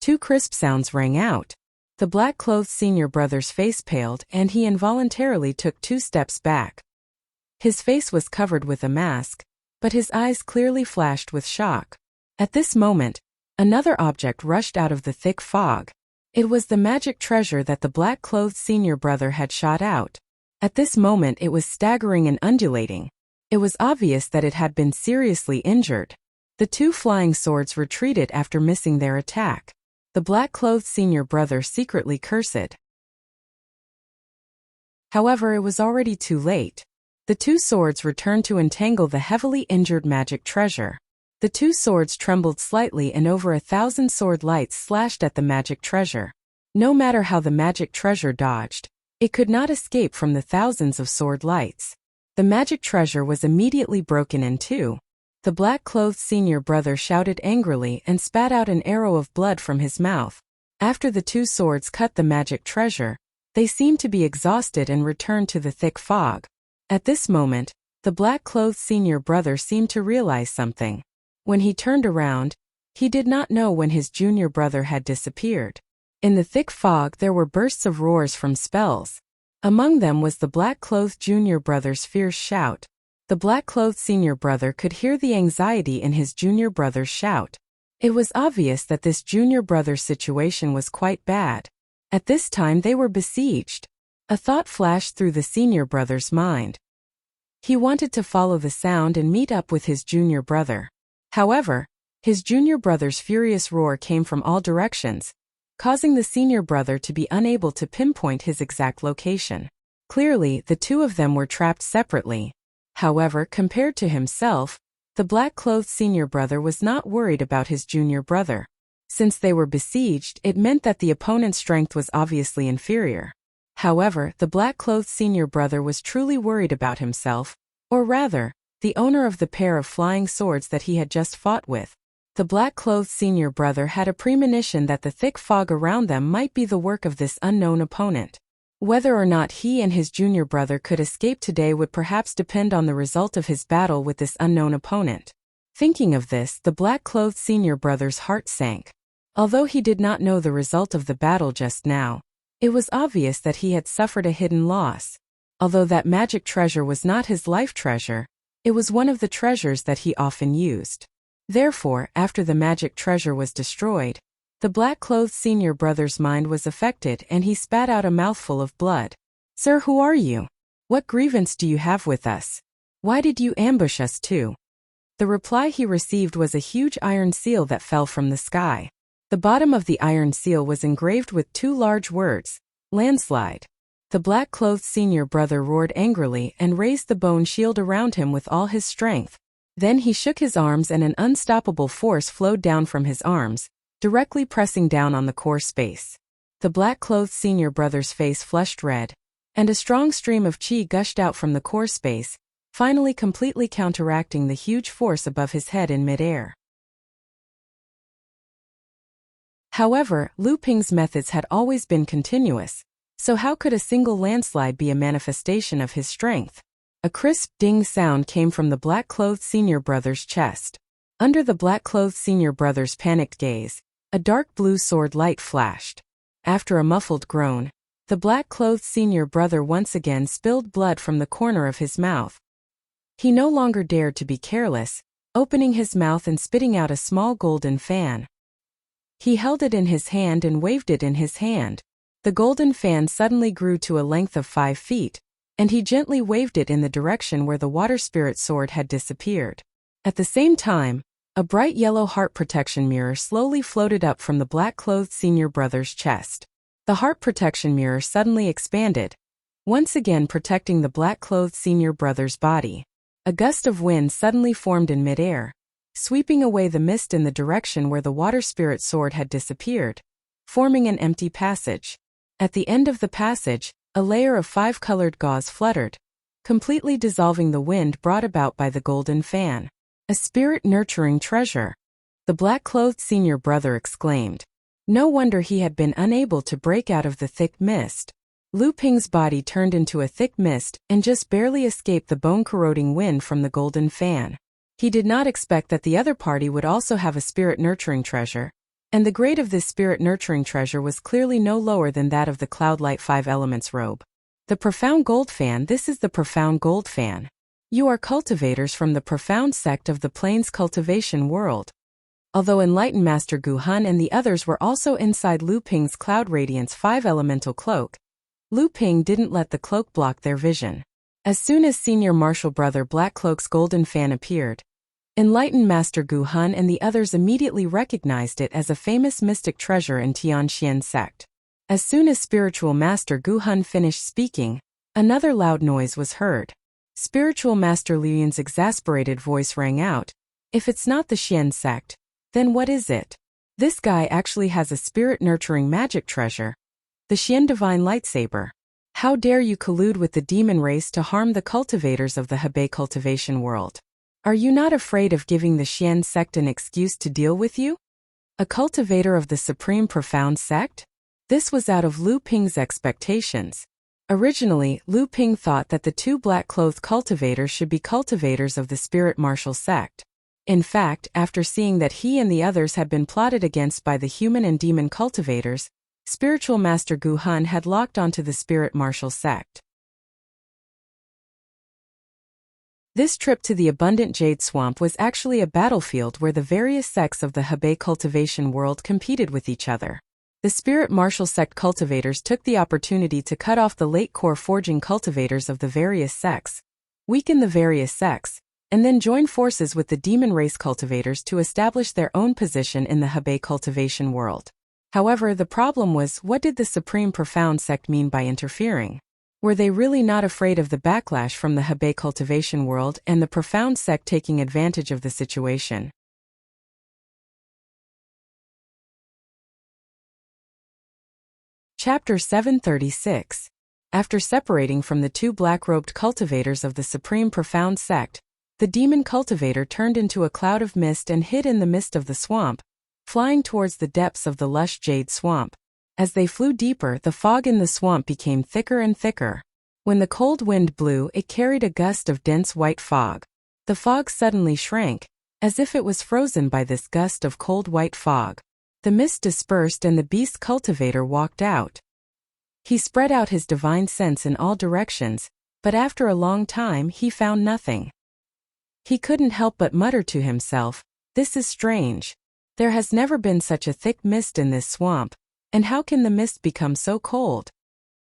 2 crisp sounds rang out. The black-clothed senior brother's face paled and he involuntarily took 2 steps back. His face was covered with a mask, but his eyes clearly flashed with shock. At this moment, another object rushed out of the thick fog. It was the magic treasure that the black-clothed senior brother had shot out. At this moment it was staggering and undulating. It was obvious that it had been seriously injured. The 2 flying swords retreated after missing their attack. The black-clothed senior brother secretly cursed. However, it was already too late. The two swords returned to entangle the heavily injured magic treasure. The two swords trembled slightly and over 1,000 sword lights slashed at the magic treasure. No matter how the magic treasure dodged, it could not escape from the thousands of sword lights. The magic treasure was immediately broken in two. The black-clothed senior brother shouted angrily and spat out an arrow of blood from his mouth. After the two swords cut the magic treasure, they seemed to be exhausted and returned to the thick fog. At this moment, the black-clothed senior brother seemed to realize something. When he turned around, he did not know when his junior brother had disappeared. In the thick fog there were bursts of roars from spells. Among them was the black-clothed junior brother's fierce shout. The black-clothed senior brother could hear the anxiety in his junior brother's shout. It was obvious that this junior brother's situation was quite bad. At this time they were besieged. A thought flashed through the senior brother's mind. He wanted to follow the sound and meet up with his junior brother. However, his junior brother's furious roar came from all directions, causing the senior brother to be unable to pinpoint his exact location. Clearly, the two of them were trapped separately. However, compared to himself, the black-clothed senior brother was not worried about his junior brother. Since they were besieged, it meant that the opponent's strength was obviously inferior. However, the black-clothed senior brother was truly worried about himself, or rather, the owner of the pair of flying swords that he had just fought with. The black-clothed senior brother had a premonition that the thick fog around them might be the work of this unknown opponent. Whether or not he and his junior brother could escape today would perhaps depend on the result of his battle with this unknown opponent. Thinking of this, the black-clothed senior brother's heart sank. Although he did not know the result of the battle just now, it was obvious that he had suffered a hidden loss. Although that magic treasure was not his life treasure, it was one of the treasures that he often used. Therefore, after the magic treasure was destroyed, the black-clothed senior brother's mind was affected and he spat out a mouthful of blood. "Sir, who are you? What grievance do you have with us? Why did you ambush us too?" The reply he received was a huge iron seal that fell from the sky. The bottom of the iron seal was engraved with two large words, "Landslide." The black-clothed senior brother roared angrily and raised the bone shield around him with all his strength. Then he shook his arms and an unstoppable force flowed down from his arms, directly pressing down on the core space. The black-clothed senior brother's face flushed red, and a strong stream of chi gushed out from the core space, finally completely counteracting the huge force above his head in midair. However, Lu Ping's methods had always been continuous, so how could a single landslide be a manifestation of his strength? A crisp ding sound came from the black-clothed senior brother's chest. Under the black-clothed senior brother's panicked gaze, a dark blue sword light flashed. After a muffled groan, the black-clothed senior brother once again spilled blood from the corner of his mouth. He no longer dared to be careless, opening his mouth and spitting out a small golden fan. He held it in his hand and waved it in his hand. The golden fan suddenly grew to a length of 5 feet, and he gently waved it in the direction where the water spirit sword had disappeared. At the same time, a bright yellow heart protection mirror slowly floated up from the black-clothed senior brother's chest. The heart protection mirror suddenly expanded, once again protecting the black-clothed senior brother's body. A gust of wind suddenly formed in midair, sweeping away the mist in the direction where the water spirit sword had disappeared, forming an empty passage. At the end of the passage, a layer of 5-colored gauze fluttered, completely dissolving the wind brought about by the golden fan. "A spirit-nurturing treasure," the black-clothed senior brother exclaimed. No wonder he had been unable to break out of the thick mist. Lu Ping's body turned into a thick mist and just barely escaped the bone-corroding wind from the golden fan. He did not expect that the other party would also have a spirit-nurturing treasure, and the grade of this spirit-nurturing treasure was clearly no lower than that of the Cloudlight 5 Elements robe. The Profound Gold Fan. This is the Profound Gold Fan. You are cultivators from the profound sect of the Plains cultivation world. Although Enlightened Master Gu Hun and the others were also inside Lu Ping's Cloud Radiance 5 Elemental Cloak, Lu Ping didn't let the cloak block their vision. As soon as Senior Martial Brother Blackcloak's golden fan appeared, Enlightened Master Gu Hun and the others immediately recognized it as a famous mystic treasure in Tianxian sect. As soon as Spiritual Master Gu Hun finished speaking, Another loud noise was heard. Spiritual Master Liu Yun's exasperated voice rang out. If it's not the Xian sect, then what is it? This guy actually has a spirit-nurturing magic treasure. The Xian Divine Lightsaber. How dare you collude with the demon race to harm the cultivators of the Hebei cultivation world? Are you not afraid of giving the Xian sect an excuse to deal with you? A cultivator of the Supreme Profound Sect? This was out of Lu Ping's expectations. Originally, Lu Ping thought that the two black-clothed cultivators should be cultivators of the Spirit Martial Sect. In fact, after seeing that he and the others had been plotted against by the human and demon cultivators, Spiritual Master Gu Hun had locked onto the Spirit Martial Sect. This trip to the abundant jade swamp was actually a battlefield where the various sects of the Hebei cultivation world competed with each other. The Spirit Martial Sect cultivators took the opportunity to cut off the late core forging cultivators of the various sects, weaken the various sects, and then join forces with the demon race cultivators to establish their own position in the Hebei cultivation world. However, the problem was, what did the Supreme Profound Sect mean by interfering? Were they really not afraid of the backlash from the Hebei cultivation world and the Profound Sect taking advantage of the situation? Chapter 736. After separating from the two black-robed cultivators of the Supreme Profound Sect, the demon cultivator turned into a cloud of mist and hid in the mist of the swamp, flying towards the depths of the lush jade swamp. As they flew deeper, the fog in the swamp became thicker and thicker. When the cold wind blew, it carried a gust of dense white fog. The fog suddenly shrank, as if it was frozen by this gust of cold white fog. The mist dispersed and the beast cultivator walked out. He spread out his divine sense in all directions, but after a long time he found nothing. He couldn't help but mutter to himself, "This is strange. There has never been such a thick mist in this swamp, and how can the mist become so cold?"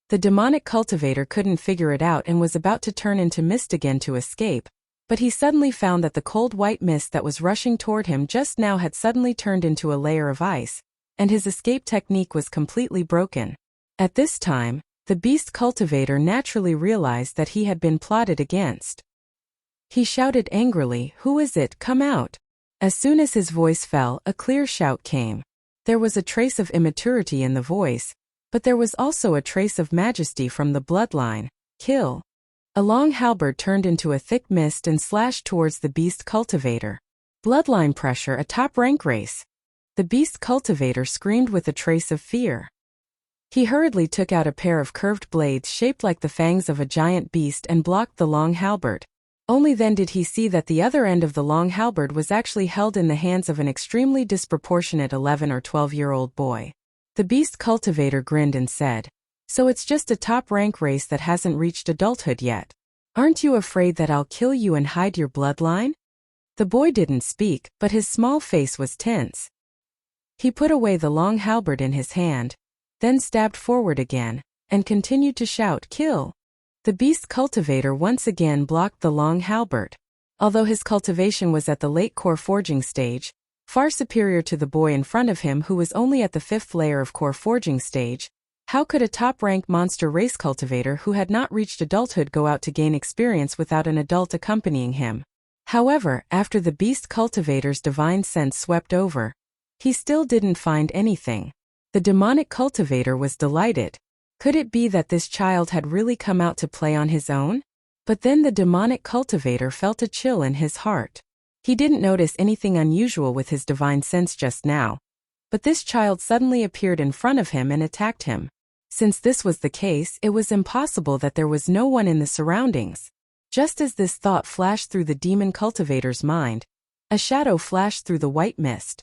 The demonic cultivator couldn't figure it out and was about to turn into mist again to escape, but he suddenly found that the cold white mist that was rushing toward him just now had suddenly turned into a layer of ice, and his escape technique was completely broken. At this time, the beast cultivator naturally realized that he had been plotted against. He shouted angrily, "Who is it? Come out!" As soon as his voice fell, a clear shout came. There was a trace of immaturity in the voice, but there was also a trace of majesty from the bloodline. "Kill!" A long halberd turned into a thick mist and slashed towards the beast cultivator. Bloodline pressure, a top-rank race. The beast cultivator screamed with a trace of fear. He hurriedly took out a pair of curved blades shaped like the fangs of a giant beast and blocked the long halberd. Only then did he see that the other end of the long halberd was actually held in the hands of an extremely disproportionate 11 or 12-year-old boy. The beast cultivator grinned and said, "So it's just a top-rank race that hasn't reached adulthood yet. Aren't you afraid that I'll kill you and hide your bloodline?" The boy didn't speak, but his small face was tense. He put away the long halberd in his hand, then stabbed forward again, and continued to shout, "Kill!" The beast cultivator once again blocked the long halberd. Although his cultivation was at the late core forging stage, far superior to the boy in front of him who was only at the 5th layer of core forging stage, how could a top-rank monster race cultivator who had not reached adulthood go out to gain experience without an adult accompanying him? However, after the beast cultivator's divine sense swept over, he still didn't find anything. The demonic cultivator was delighted. Could it be that this child had really come out to play on his own? But then the demonic cultivator felt a chill in his heart. He didn't notice anything unusual with his divine sense just now, but this child suddenly appeared in front of him and attacked him. Since this was the case, it was impossible that there was no one in the surroundings. Just as this thought flashed through the demon cultivator's mind, a shadow flashed through the white mist.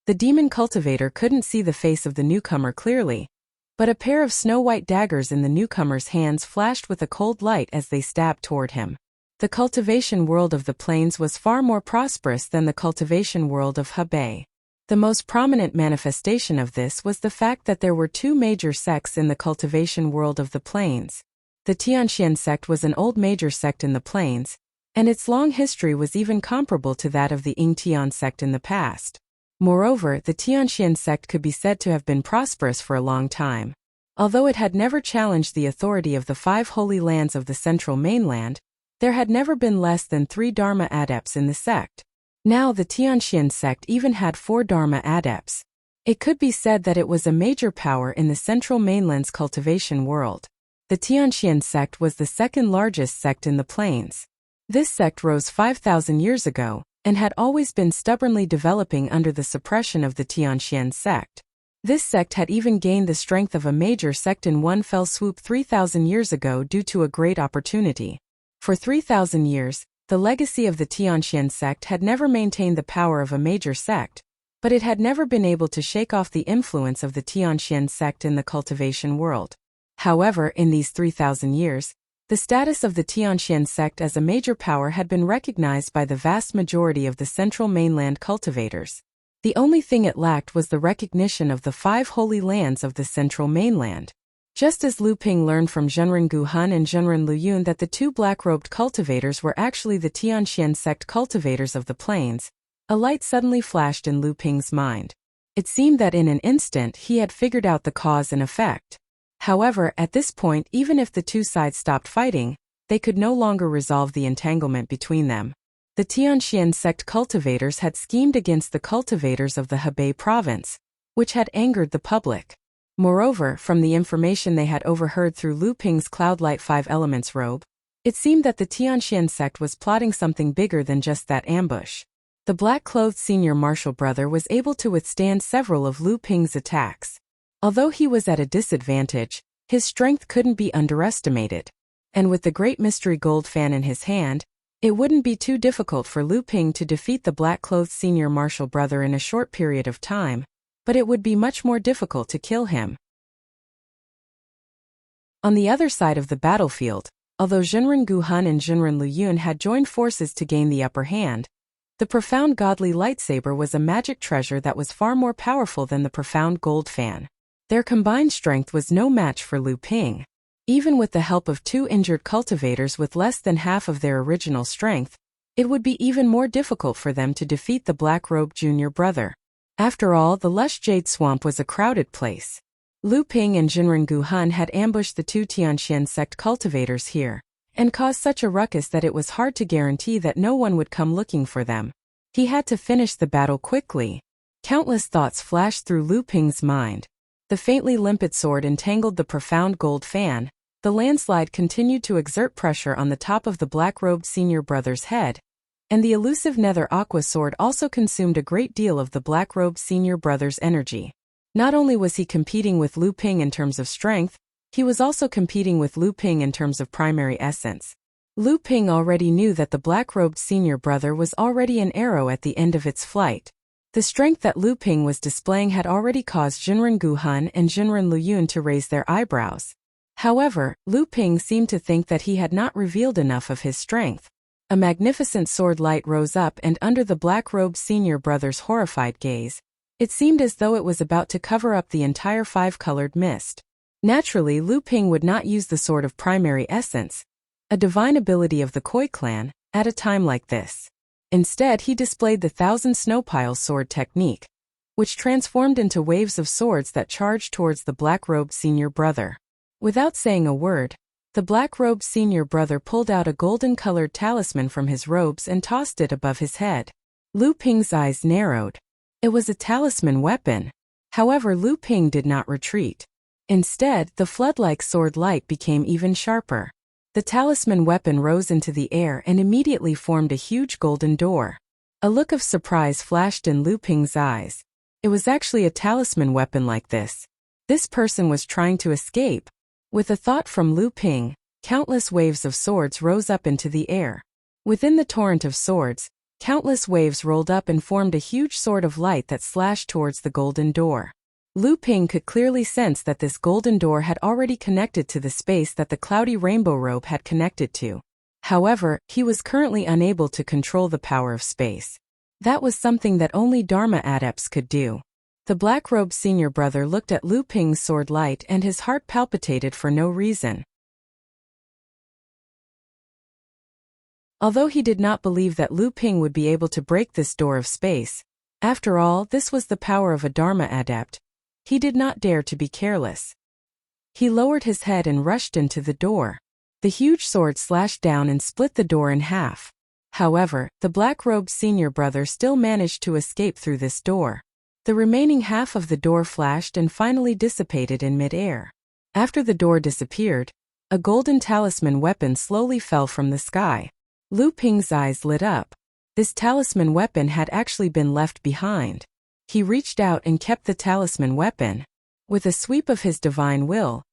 The demon cultivator couldn't see the face of the newcomer clearly, but a pair of snow-white daggers in the newcomer's hands flashed with a cold light as they stabbed toward him. The cultivation world of the plains was far more prosperous than the cultivation world of Hebei. The most prominent manifestation of this was the fact that there were two major sects in the cultivation world of the plains. The Tianxian sect was an old major sect in the plains, and its long history was even comparable to that of the Yingtian sect in the past. Moreover, the Tianxian sect could be said to have been prosperous for a long time. Although it had never challenged the authority of the 5 holy lands of the central mainland, there had never been less than 3 Dharma adepts in the sect. Now the Tianxian sect even had 4 Dharma adepts. It could be said that it was a major power in the central mainland's cultivation world. The Tianxian sect was the second largest sect in the plains. This sect rose 5,000 years ago, and had always been stubbornly developing under the suppression of the Tianxian sect. This sect had even gained the strength of a major sect in one fell swoop 3,000 years ago due to a great opportunity. For 3,000 years, the legacy of the Tianxian sect had never maintained the power of a major sect, but it had never been able to shake off the influence of the Tianxian sect in the cultivation world. However, in these 3,000 years, the status of the Tianxian sect as a major power had been recognized by the vast majority of the central mainland cultivators. The only thing it lacked was the recognition of the 5 holy lands of the central mainland. Just as Lu Ping learned from Zhenren Guhun and Zhenren Luyun that the 2 black-robed cultivators were actually the Tianxian sect cultivators of the plains, a light suddenly flashed in Lu Ping's mind. It seemed that in an instant he had figured out the cause and effect. However, at this point, even if the 2 sides stopped fighting, they could no longer resolve the entanglement between them. The Tianxian sect cultivators had schemed against the cultivators of the Hebei province, which had angered the public. Moreover, from the information they had overheard through Lu Ping's Cloudlight 5 Elements robe, it seemed that the Tianxian sect was plotting something bigger than just that ambush. The black-clothed senior marshal brother was able to withstand several of Lu Ping's attacks. Although he was at a disadvantage, his strength couldn't be underestimated. And with the Great Mystery Gold Fan in his hand, it wouldn't be too difficult for Lu Ping to defeat the black-clothed senior marshal brother in a short period of time, but it would be much more difficult to kill him. On the other side of the battlefield, although Zhenren Guhun and Zhenren Luyun had joined forces to gain the upper hand, the profound godly lightsaber was a magic treasure that was far more powerful than the profound gold fan. Their combined strength was no match for Lu Ping. Even with the help of 2 injured cultivators with less than half of their original strength, it would be even more difficult for them to defeat the black-robed junior brother. After all, the lush jade swamp was a crowded place. Lu Ping and Zhenren Guhun had ambushed the 2 Tianxian sect cultivators here, and caused such a ruckus that it was hard to guarantee that no one would come looking for them. He had to finish the battle quickly. Countless thoughts flashed through Lu Ping's mind. The faintly limpid sword entangled the profound gold fan, the landslide continued to exert pressure on the top of the black-robed senior brother's head, and the elusive nether aqua sword also consumed a great deal of the black-robed senior brother's energy. Not only was he competing with Lu Ping in terms of strength, he was also competing with Lu Ping in terms of primary essence. Lu Ping already knew that the black-robed senior brother was already an arrow at the end of its flight. The strength that Lu Ping was displaying had already caused Zhenren Guhun and Zhenren Luyun to raise their eyebrows. However, Lu Ping seemed to think that he had not revealed enough of his strength. A magnificent sword light rose up, and under the black-robed senior brother's horrified gaze, it seemed as though it was about to cover up the entire 5-colored mist. Naturally, Lu Ping would not use the sword of primary essence, a divine ability of the Koi clan, at a time like this. Instead, he displayed the Thousand Snowpiles sword technique, which transformed into waves of swords that charged towards the black-robed senior brother. Without saying a word, the black-robed senior brother pulled out a golden-colored talisman from his robes and tossed it above his head. Lu Ping's eyes narrowed. It was a talisman weapon. However, Lu Ping did not retreat. Instead, the flood-like sword light became even sharper. The talisman weapon rose into the air and immediately formed a huge golden door. A look of surprise flashed in Lu Ping's eyes. It was actually a talisman weapon like this. This person was trying to escape. With a thought from Lu Ping, countless waves of swords rose up into the air. Within the torrent of swords, countless waves rolled up and formed a huge sword of light that slashed towards the golden door. Lu Ping could clearly sense that this golden door had already connected to the space that the cloudy rainbow robe had connected to. However, he was currently unable to control the power of space. That was something that only Dharma adepts could do. The black-robed senior brother looked at Lu Ping's sword light and his heart palpitated for no reason. Although he did not believe that Lu Ping would be able to break this door of space, after all, this was the power of a Dharma adept, he did not dare to be careless. He lowered his head and rushed into the door. The huge sword slashed down and split the door in half. However, the black-robed senior brother still managed to escape through this door. The remaining half of the door flashed and finally dissipated in mid-air. After the door disappeared, a golden talisman weapon slowly fell from the sky. Lu Ping's eyes lit up. This talisman weapon had actually been left behind. He reached out and kept the talisman weapon. With a sweep of his divine will,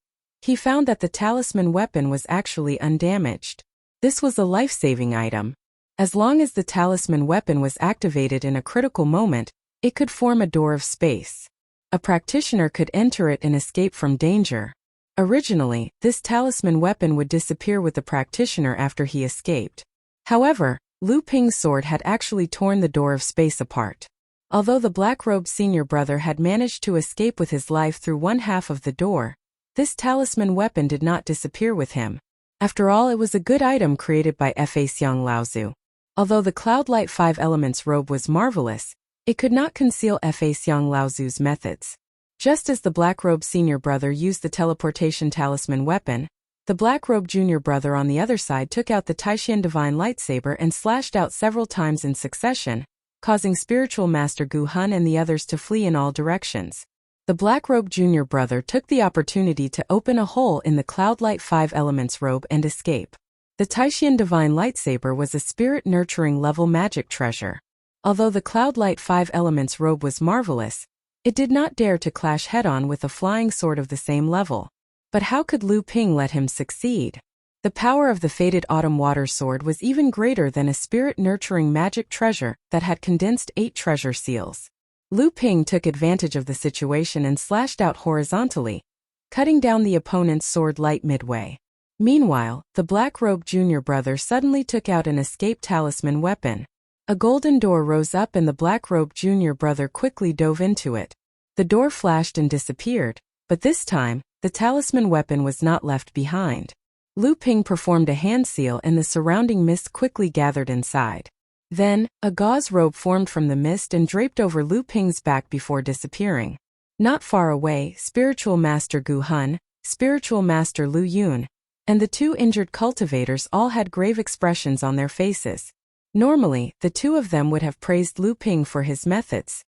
he found that the talisman weapon was actually undamaged. This was a life-saving item. As long as the talisman weapon was activated in a critical moment, it could form a door of space. A practitioner could enter it and escape from danger. Originally, this talisman weapon would disappear with the practitioner after he escaped. However, Lu Ping's sword had actually torn the door of space apart. Although the black-robed senior brother had managed to escape with his life through one half of the door, this talisman weapon did not disappear with him. After all, it was a good item created by Fa Xiang Laozu. Although the Cloudlight 5 Elements robe was marvelous, it could not conceal Fa Xiang Laozu's methods. Just as the black-robed senior brother used the teleportation talisman weapon, the black-robed junior brother on the other side took out the Taishan divine lightsaber and slashed out several times in succession, causing spiritual master Gu Hun and the others to flee in all directions. The black-robed junior brother took the opportunity to open a hole in the Cloudlight 5 Elements robe and escape. The Taishan divine lightsaber was a spirit-nurturing level magic treasure. Although the Cloudlight 5 Elements robe was marvelous, it did not dare to clash head-on with a flying sword of the same level. But how could Lu Ping let him succeed? The power of the fated autumn water sword was even greater than a spirit-nurturing magic treasure that had condensed 8 treasure seals. Lu Ping took advantage of the situation and slashed out horizontally, cutting down the opponent's sword light midway. Meanwhile, the black-robed junior brother suddenly took out an escape talisman weapon. A golden door rose up and the black-robed junior brother quickly dove into it. The door flashed and disappeared, but this time, the talisman weapon was not left behind. Lu Ping performed a hand seal and the surrounding mist quickly gathered inside. Then, a gauze robe formed from the mist and draped over Lu Ping's back before disappearing. Not far away, spiritual master Gu Hun, spiritual master Lu Yun, and the 2 injured cultivators all had grave expressions on their faces. Normally, the 2 of them would have praised Lu Ping for his methods.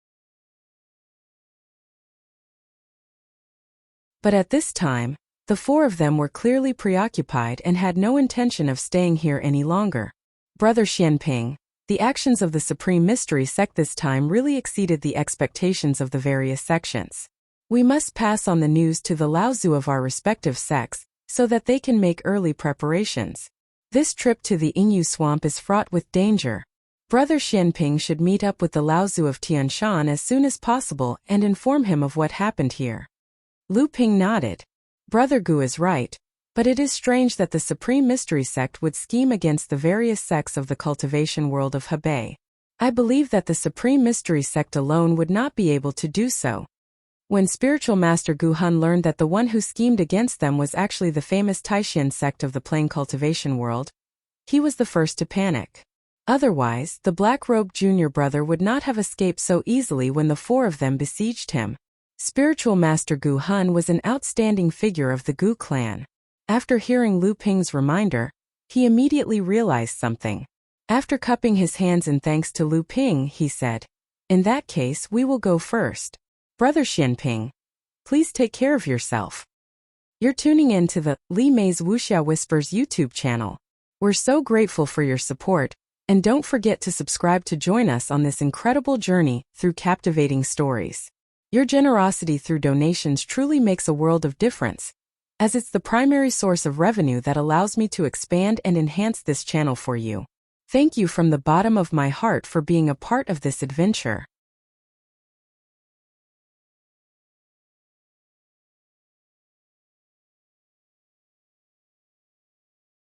But at this time, the 4 of them were clearly preoccupied and had no intention of staying here any longer. Brother Xianping, the actions of the Supreme Mystery Sect this time really exceeded the expectations of the various sections. We must pass on the news to the Laozu of our respective sects, so that they can make early preparations. This trip to the Yingyu swamp is fraught with danger. Brother Xianping should meet up with the Laozu of Tianshan as soon as possible and inform him of what happened here. Lu Ping nodded. Brother Gu is right, but it is strange that the Supreme Mystery Sect would scheme against the various sects of the cultivation world of Hebei. I believe that the Supreme Mystery Sect alone would not be able to do so. When spiritual master Gu Hun learned that the one who schemed against them was actually the famous Taishan sect of the plain cultivation world, he was the first to panic. Otherwise, the black-robed junior brother would not have escaped so easily when the 4 of them besieged him. Spiritual master Gu Hun was an outstanding figure of the Gu clan. After hearing Lu Ping's reminder, he immediately realized something. After cupping his hands in thanks to Lu Ping, he said, "In that case, we will go first. Brother Xianping, please take care of yourself." You're tuning in to the Li Mei's Wuxia Whispers YouTube channel. We're so grateful for your support, and don't forget to subscribe to join us on this incredible journey through captivating stories. Your generosity through donations truly makes a world of difference, as it's the primary source of revenue that allows me to expand and enhance this channel for you. Thank you from the bottom of my heart for being a part of this adventure.